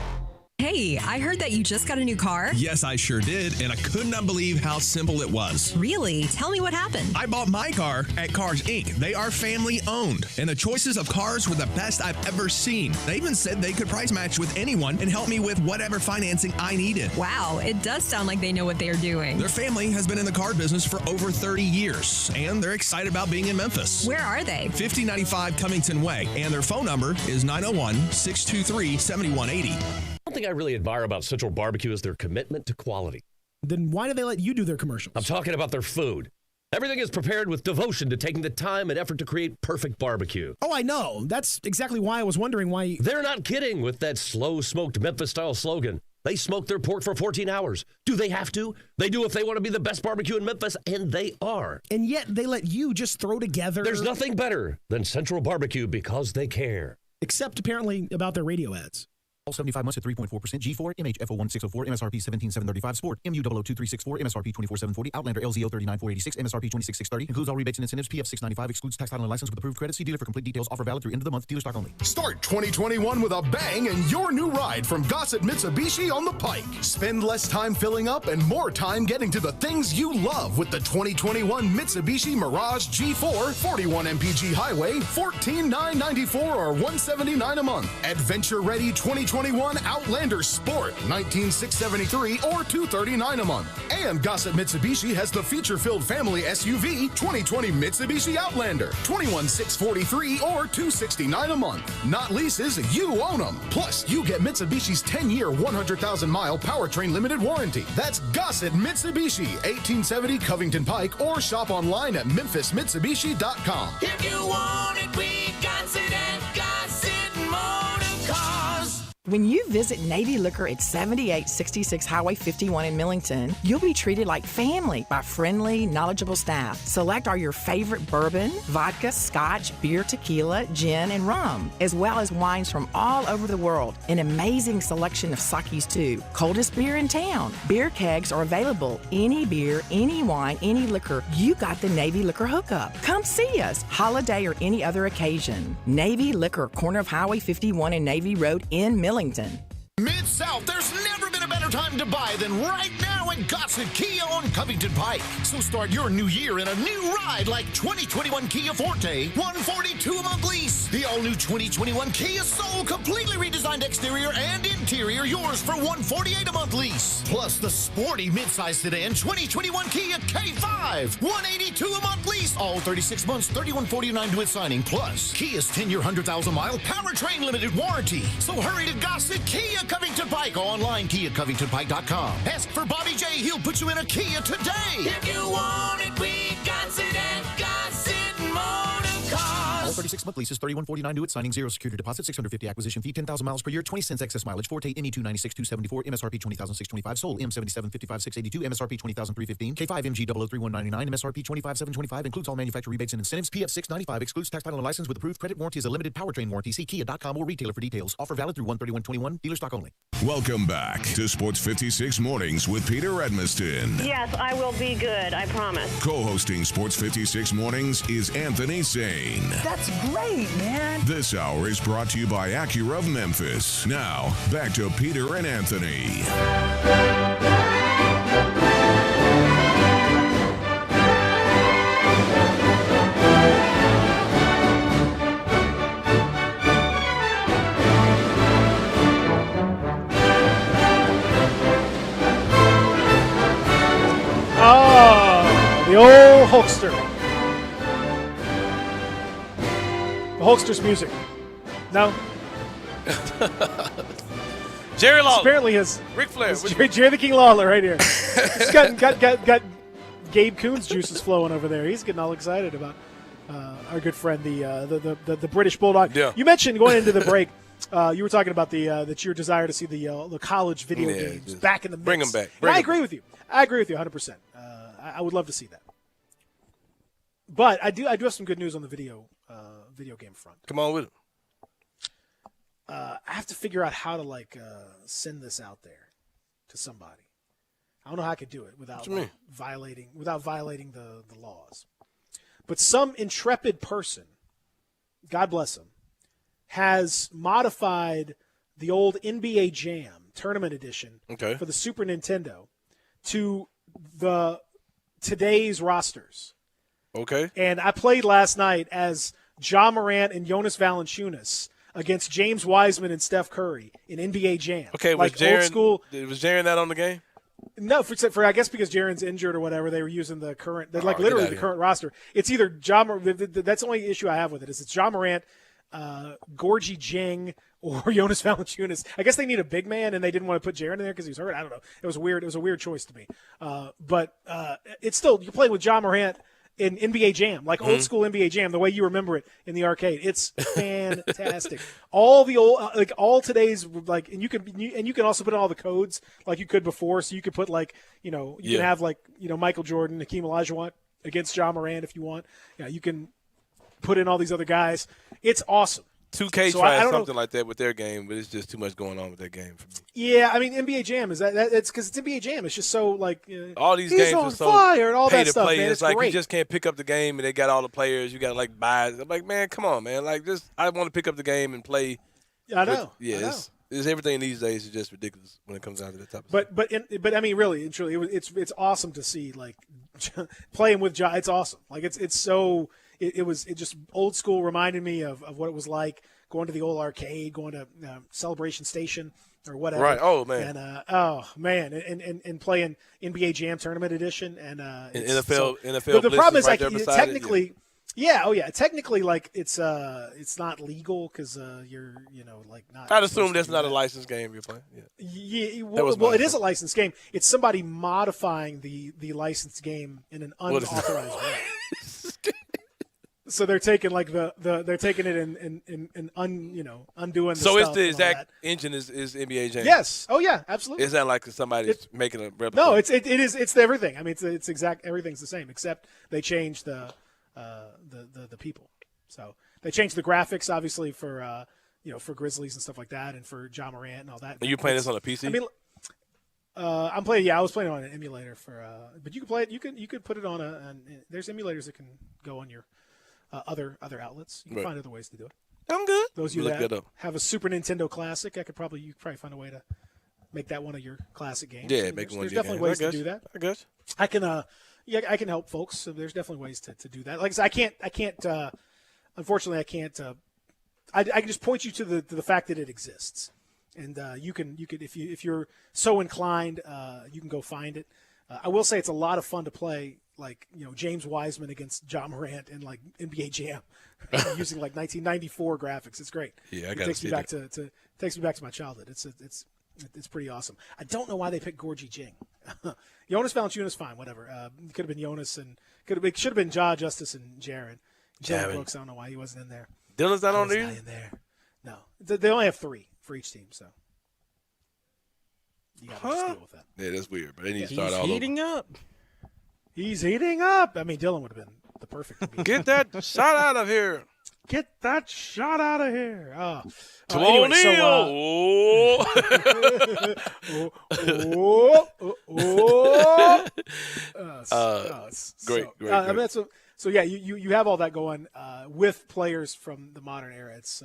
Hey, I heard that you just got a new car. Yes, I sure did, and I could not believe how simple it was. Really? Tell me what happened. I bought my car at Cars Inc. They are family owned, and the choices of cars were the best I've ever seen. They even said they could price match with anyone and help me with whatever financing I needed. Wow, it does sound like they know what they're doing. Their family has been in the car business for over 30 years, and they're excited about being in Memphis. Where are they? 5095 Cummington Way, and their phone number is 901-623-7180. One thing I really admire about Central Barbecue is their commitment to quality. Then why do they let you do their commercials? I'm talking about their food. Everything is prepared with devotion to taking the time and effort to create perfect barbecue. Oh, I know. That's exactly why I was wondering why. They're not kidding with that slow-smoked Memphis-style slogan. They smoke their pork for 14 hours. Do they have to? They do if they want to be the best barbecue in Memphis, and they are. And yet they let you just throw together. There's nothing better than Central Barbecue because they care. Except apparently about their radio ads. All 75 months at 3.4%. G4, MHFO1604, MSRP 17735. Sport, MU00234, MSRP 24740. Outlander, LZO 39486, MSRP 26630. Includes all rebates and incentives. PF 695. Excludes tax title and license with approved credit. See dealer for complete details. Offer valid through end of the month. Dealer stock only. Start 2021 with a bang and your new ride from Gossett Mitsubishi on the Pike. Spend less time filling up and more time getting to the things you love with the 2021 Mitsubishi Mirage G4, 41 mpg highway, $14,994 or $179 a month. Adventure ready 2021 Outlander Sport, $19,673 or $239 a month. And Gossett Mitsubishi has the feature-filled family SUV 2020 Mitsubishi Outlander, $21,643 or $269 a month. Not leases, you own them. Plus, you get Mitsubishi's 10-year, 100,000-mile powertrain limited warranty. That's Gossett Mitsubishi, 1870 Covington Pike, or shop online at memphismitsubishi.com. If you want it, we got it at Gossett Motor Cars. When you visit Navy Liquor at 7866 Highway 51 in Millington, you'll be treated like family by friendly, knowledgeable staff. Select are your favorite bourbon, vodka, scotch, beer, tequila, gin, and rum, as well as wines from all over the world. An amazing selection of sakis, too. Coldest beer in town. Beer kegs are available. Any beer, any wine, any liquor, you got the Navy Liquor hookup. Come see us, holiday or any other occasion. Navy Liquor, corner of Highway 51 and Navy Road in Millington. Mid-South, there's never been a better time to buy than right now at Gossett Kia on Covington Pike. So start your new year in a new ride like 2021 Kia Forte, $142 a month lease. The all-new 2021 Kia Soul, completely redesigned exterior and interior, yours for $148 a month lease. Plus the sporty midsize sedan 2021 Kia K5, $182 a month lease. All 36 months, $31.49 to its signing. Plus Kia's 10-year, 100,000-mile powertrain limited warranty. So hurry to Gossett Kia Covington Pike. Online, KiaCovingtonPike.com. Ask for Bobby J. He'll put you in a Kia today. If you want it, we got it at Gossett Motor Cars. All 36-month leases, $31.49 to its signing, 0 security deposit, $650 acquisition fee, 10,000 miles per year, 20 cents excess mileage, Forte ME296-274, MSRP 20,625, sold M77-55-682, MSRP 20,315, K5 MG 003-199, MSRP 25,725, includes all manufacturer rebates and incentives, PF 695, excludes tax title and license with approved credit, warranty is a limited powertrain warranty. See Kia.com or retailer for details. Offer valid through 1/31/21, dealer stock only. Welcome back to Sports 56 Mornings with Peter Edmiston. Yes, I will be good, I promise. Co-hosting Sports 56 Mornings is Anthony Sane. That's great, man. This hour is brought to you by Acura of Memphis. Now, back to Peter and Anthony. The old Hulkster. The Hulkster's music. No? Jerry Lawler. Apparently his Ric Flair. Jerry the King Lawler right here. He's got Gabe Kuhn's juices flowing over there. He's getting all excited about our good friend, the British Bulldog. Yeah. You mentioned going into the break, you were talking about that your desire to see the college video games back in the mix. Bring them back. I agree with you. I agree with you 100%. I would love to see that. But I do have some good news on the video game front. Come on with it. I have to figure out how to send this out there to somebody. I don't know how I could do it without What you mean? violating the laws. But some intrepid person, God bless him, has modified the old NBA Jam Tournament Edition for the Super Nintendo to today's rosters. Okay. And I played last night as Ja Morant and Jonas Valanciunas against James Wiseman and Steph Curry in NBA Jam. Okay, like was Jaren, old school. Was Jaren that on the game? No, for I guess because Jaren's injured or whatever, they were using the current, like get literally outta the here. current roster. It's either that's the only issue I have with it is it's Ja Morant, Gorgie Jing, or Jonas Valanciunas. I guess they need a big man, and they didn't want to put Jaren in there because he was hurt. I don't know. It was weird. It was a weird choice to me. But it's still you're playing with Ja Morant in NBA Jam, like old school NBA Jam, the way you remember it in the arcade. It's fantastic. All the old, like all today's, like, and you can also put in all the codes like you could before. So you could put you can have Michael Jordan, Hakeem Olajuwon against Ja Morant if you want. Yeah, you can put in all these other guys. It's awesome. 2K So tried I don't know- something like that with their game, but it's just too much going on with their game for me. Yeah, I mean NBA Jam is that it's because it's NBA Jam. It's just so All these he's games on are so fire and all pay that to stuff. play. Man, It's like great. you just can't pick up the game, and they got all the players. You got to buy it. I'm like, man, come on, man. Like just I want to pick up the game and play. I know. Yeah, I know. It's everything these days is just ridiculous when it comes down to that type of But I mean, really and truly, it's awesome to see playing with Ja. It's awesome. Like it's so it just old school. Reminded me of what it was like going to the old arcade, going to Celebration Station or whatever. Right. Oh, man. And and playing NBA Jam Tournament Edition and NFL The Blitz problem is right there like beside it, technically. Technically, it's not legal because you're not. I'd assume supposed to that's do not that. a licensed game you're playing. Yeah. Yeah, That was well, my it is a licensed game. It's somebody modifying the licensed game in an What is that? unauthorized way. So they're taking they're taking it and undoing. The So it's stuff the and all exact that. engine is NBA Jam. Yes. Oh yeah. Absolutely. It's not like somebody's making a replica. No, it is. It's everything. I mean, it's exact. Everything's the same except they changed the people. So they changed the graphics, obviously for for Grizzlies and stuff like that, and for Ja Morant and all that. Are you playing this on a PC? I mean, I'm playing. Yeah, I was playing on an emulator for. But you can play it. You could put it on there's emulators that can go on your other outlets. You can Right. find other ways to do it. I'm good. Those of you Look that that up. have a Super Nintendo Classic, you could probably find a way to make that one of your classic games. Yeah, So make one there's of your definitely games. ways I to got do you. that. I got you. I can help folks. So there's definitely ways to do that. Like I said, I can't. Unfortunately, I can't. I can just point you to the fact that it exists, and you can if you're so inclined, you can go find it. I will say it's a lot of fun to play, James Wiseman against Ja Morant in NBA Jam, using 1994 graphics. It's great. Yeah, I It gotta takes see me back that. to takes me back to my childhood. It's pretty awesome. I don't know why they picked Gorgie Jing. Jonas Valanciunas, fine, whatever. It could have been Jonas and it should have been Ja, Justice, and Jaren. Jaren Jaren. Brooks, I don't know why he wasn't in there. Dylan's not on Dylan's there? not in there. No, they only have 3 for each team, so you got to just deal with that. Yeah, that's weird. But they need to Yeah, start he's all Heating over. up. He's heating up. I mean, Dylan would have been the perfect. to be- Get that shot out of here. Get that shot out of here. Oh. To Anyway, O'Neal. Great. I mean, so yeah, you have all that going with players from the modern era. It's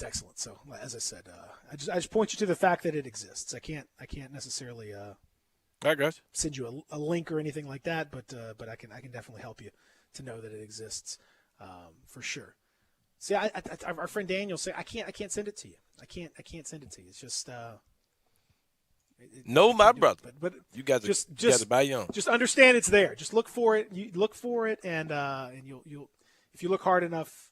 excellent. So as I said, I just point you to the fact that it exists. I can't necessarily I got you. send you a link or anything like that, but I can definitely help you to know that it exists for sure. See, our friend Daniel say I can't send it to you. I can't send it to you. It's just No, my brother. But you got to just you got to buy young. Just understand it's there. Just look for it. You look for it, and you'll if you look hard enough,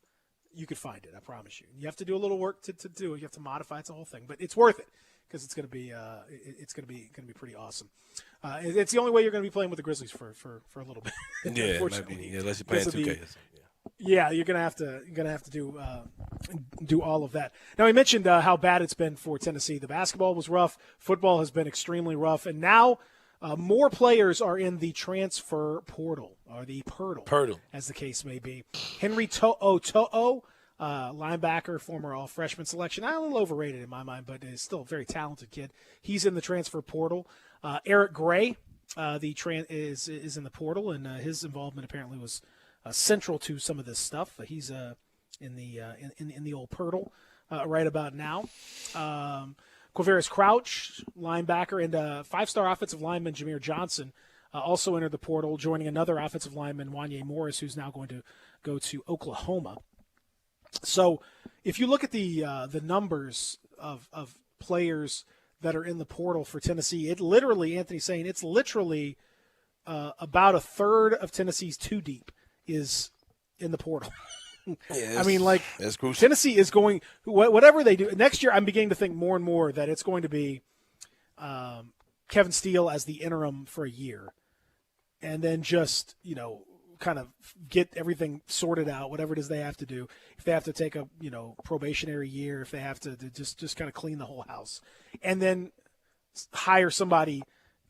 you could find it. I promise you. You have to do a little work to do it. You have to modify. It's a whole thing, but it's worth it because it's going to be pretty awesome. It's the only way you're going to be playing with the Grizzlies for a little bit. Yeah, it might unfortunately. be. Yeah, unless you're playing Because of 2K. the- or something. Yeah, you're gonna have to do all of that. Now, we mentioned how bad it's been for Tennessee. The basketball was rough. Football has been extremely rough, and now more players are in the transfer portal or the Pirtle, Pirtle. as the case may be. Henry To'o linebacker, former all-freshman selection. A little overrated in my mind, but is still a very talented kid. He's in the transfer portal. Eric Gray is in the portal, and his involvement apparently was central to some of this stuff. He's in the old portal right about now. Quavaris Crouch, linebacker, and five-star offensive lineman Jameer Johnson also entered the portal, joining another offensive lineman, Wanye Morris, who's now going to go to Oklahoma. So if you look at the numbers of players that are in the portal for Tennessee, it literally, Anthony's saying, it's literally about a third of Tennessee's two deep is in the portal. Yeah, I mean, like, that's crucial. Tennessee is going, whatever they do, next year I'm beginning to think more and more that it's going to be Kevin Steele as the interim for a year, and then just, kind of get everything sorted out, whatever it is they have to do. If they have to take a, probationary year, if they have to just kind of clean the whole house, and then hire somebody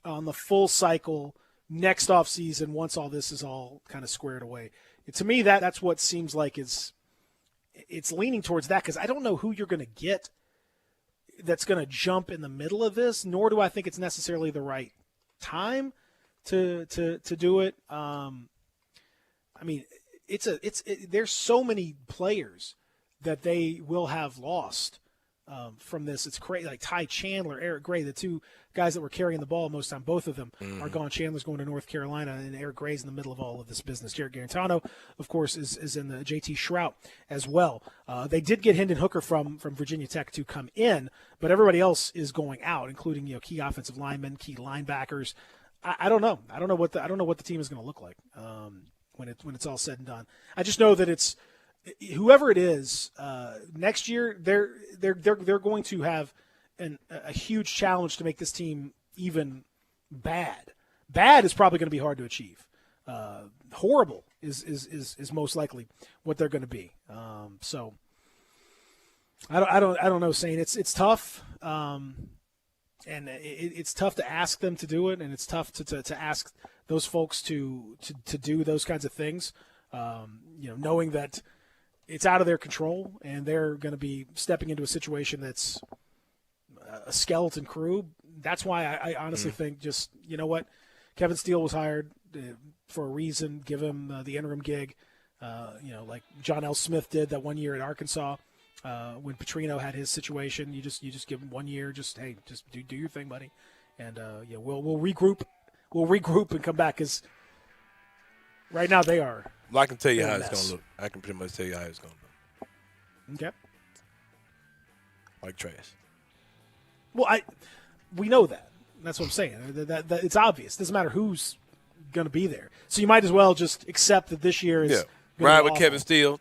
on the full cycle next off season once all this is all kind of squared away. To me, that's what seems like it's leaning towards that, because I don't know who you're going to get that's going to jump in the middle of this, nor do I think it's necessarily the right time to do it. I mean, there's so many players that they will have lost from this. It's crazy. Like Ty Chandler, Eric Gray, the two guys that were carrying the ball most time, both of them are gone. Chandler's going to North Carolina, and Eric Gray's in the middle of all of this business. Jared Garantano, of course, is in the JT Shrout as well. They did get Hendon Hooker from Virginia Tech to come in, but everybody else is going out, including key offensive linemen, key linebackers. I don't know. I don't know what the team is going to look like when it's all said and done. I just know that it's whoever it is next year. They're going to have a huge challenge to make this team even bad. Bad is probably going to be hard to achieve. Horrible is most likely what they're going to be. So I don't know, Shane. It's tough. And it's tough to ask them to do it, and it's tough to ask those folks to do those kinds of things, knowing that it's out of their control, and they're going to be stepping into a situation that's a skeleton crew. That's why I honestly think just, what, Kevin Steele was hired for a reason. Give him the interim gig, like John L. Smith did that 1 year at Arkansas. When Petrino had his situation, you just give him 1 year. Just do your thing, buddy, and we'll regroup. We'll regroup and come back, because right now they are. Well, I can tell you how it's going to look. I can pretty much tell you how it's going to look. Okay. Like trash. Well, we know that. That's what I'm saying. That it's obvious. Doesn't matter who's going to be there. So you might as well just accept that this year is ride with awful. Kevin Steele.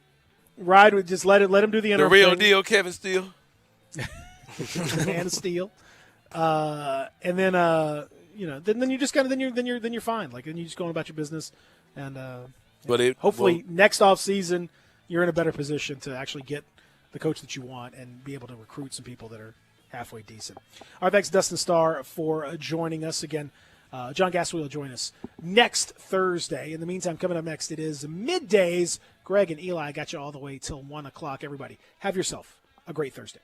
Ride with, just let him do the interim. The real thing. deal, Kevin Steele. Man of Steel, and then then you just kind of then you're fine. Like, then you just go on about your business, and hopefully next off season you're in a better position to actually get the coach that you want and be able to recruit some people that are halfway decent. All right, thanks Dustin Starr for joining us again. John Gaswell will join us next Thursday. In the meantime, coming up next, it is middays. Greg and Eli got you all the way till 1 o'clock. Everybody, have yourself a great Thursday.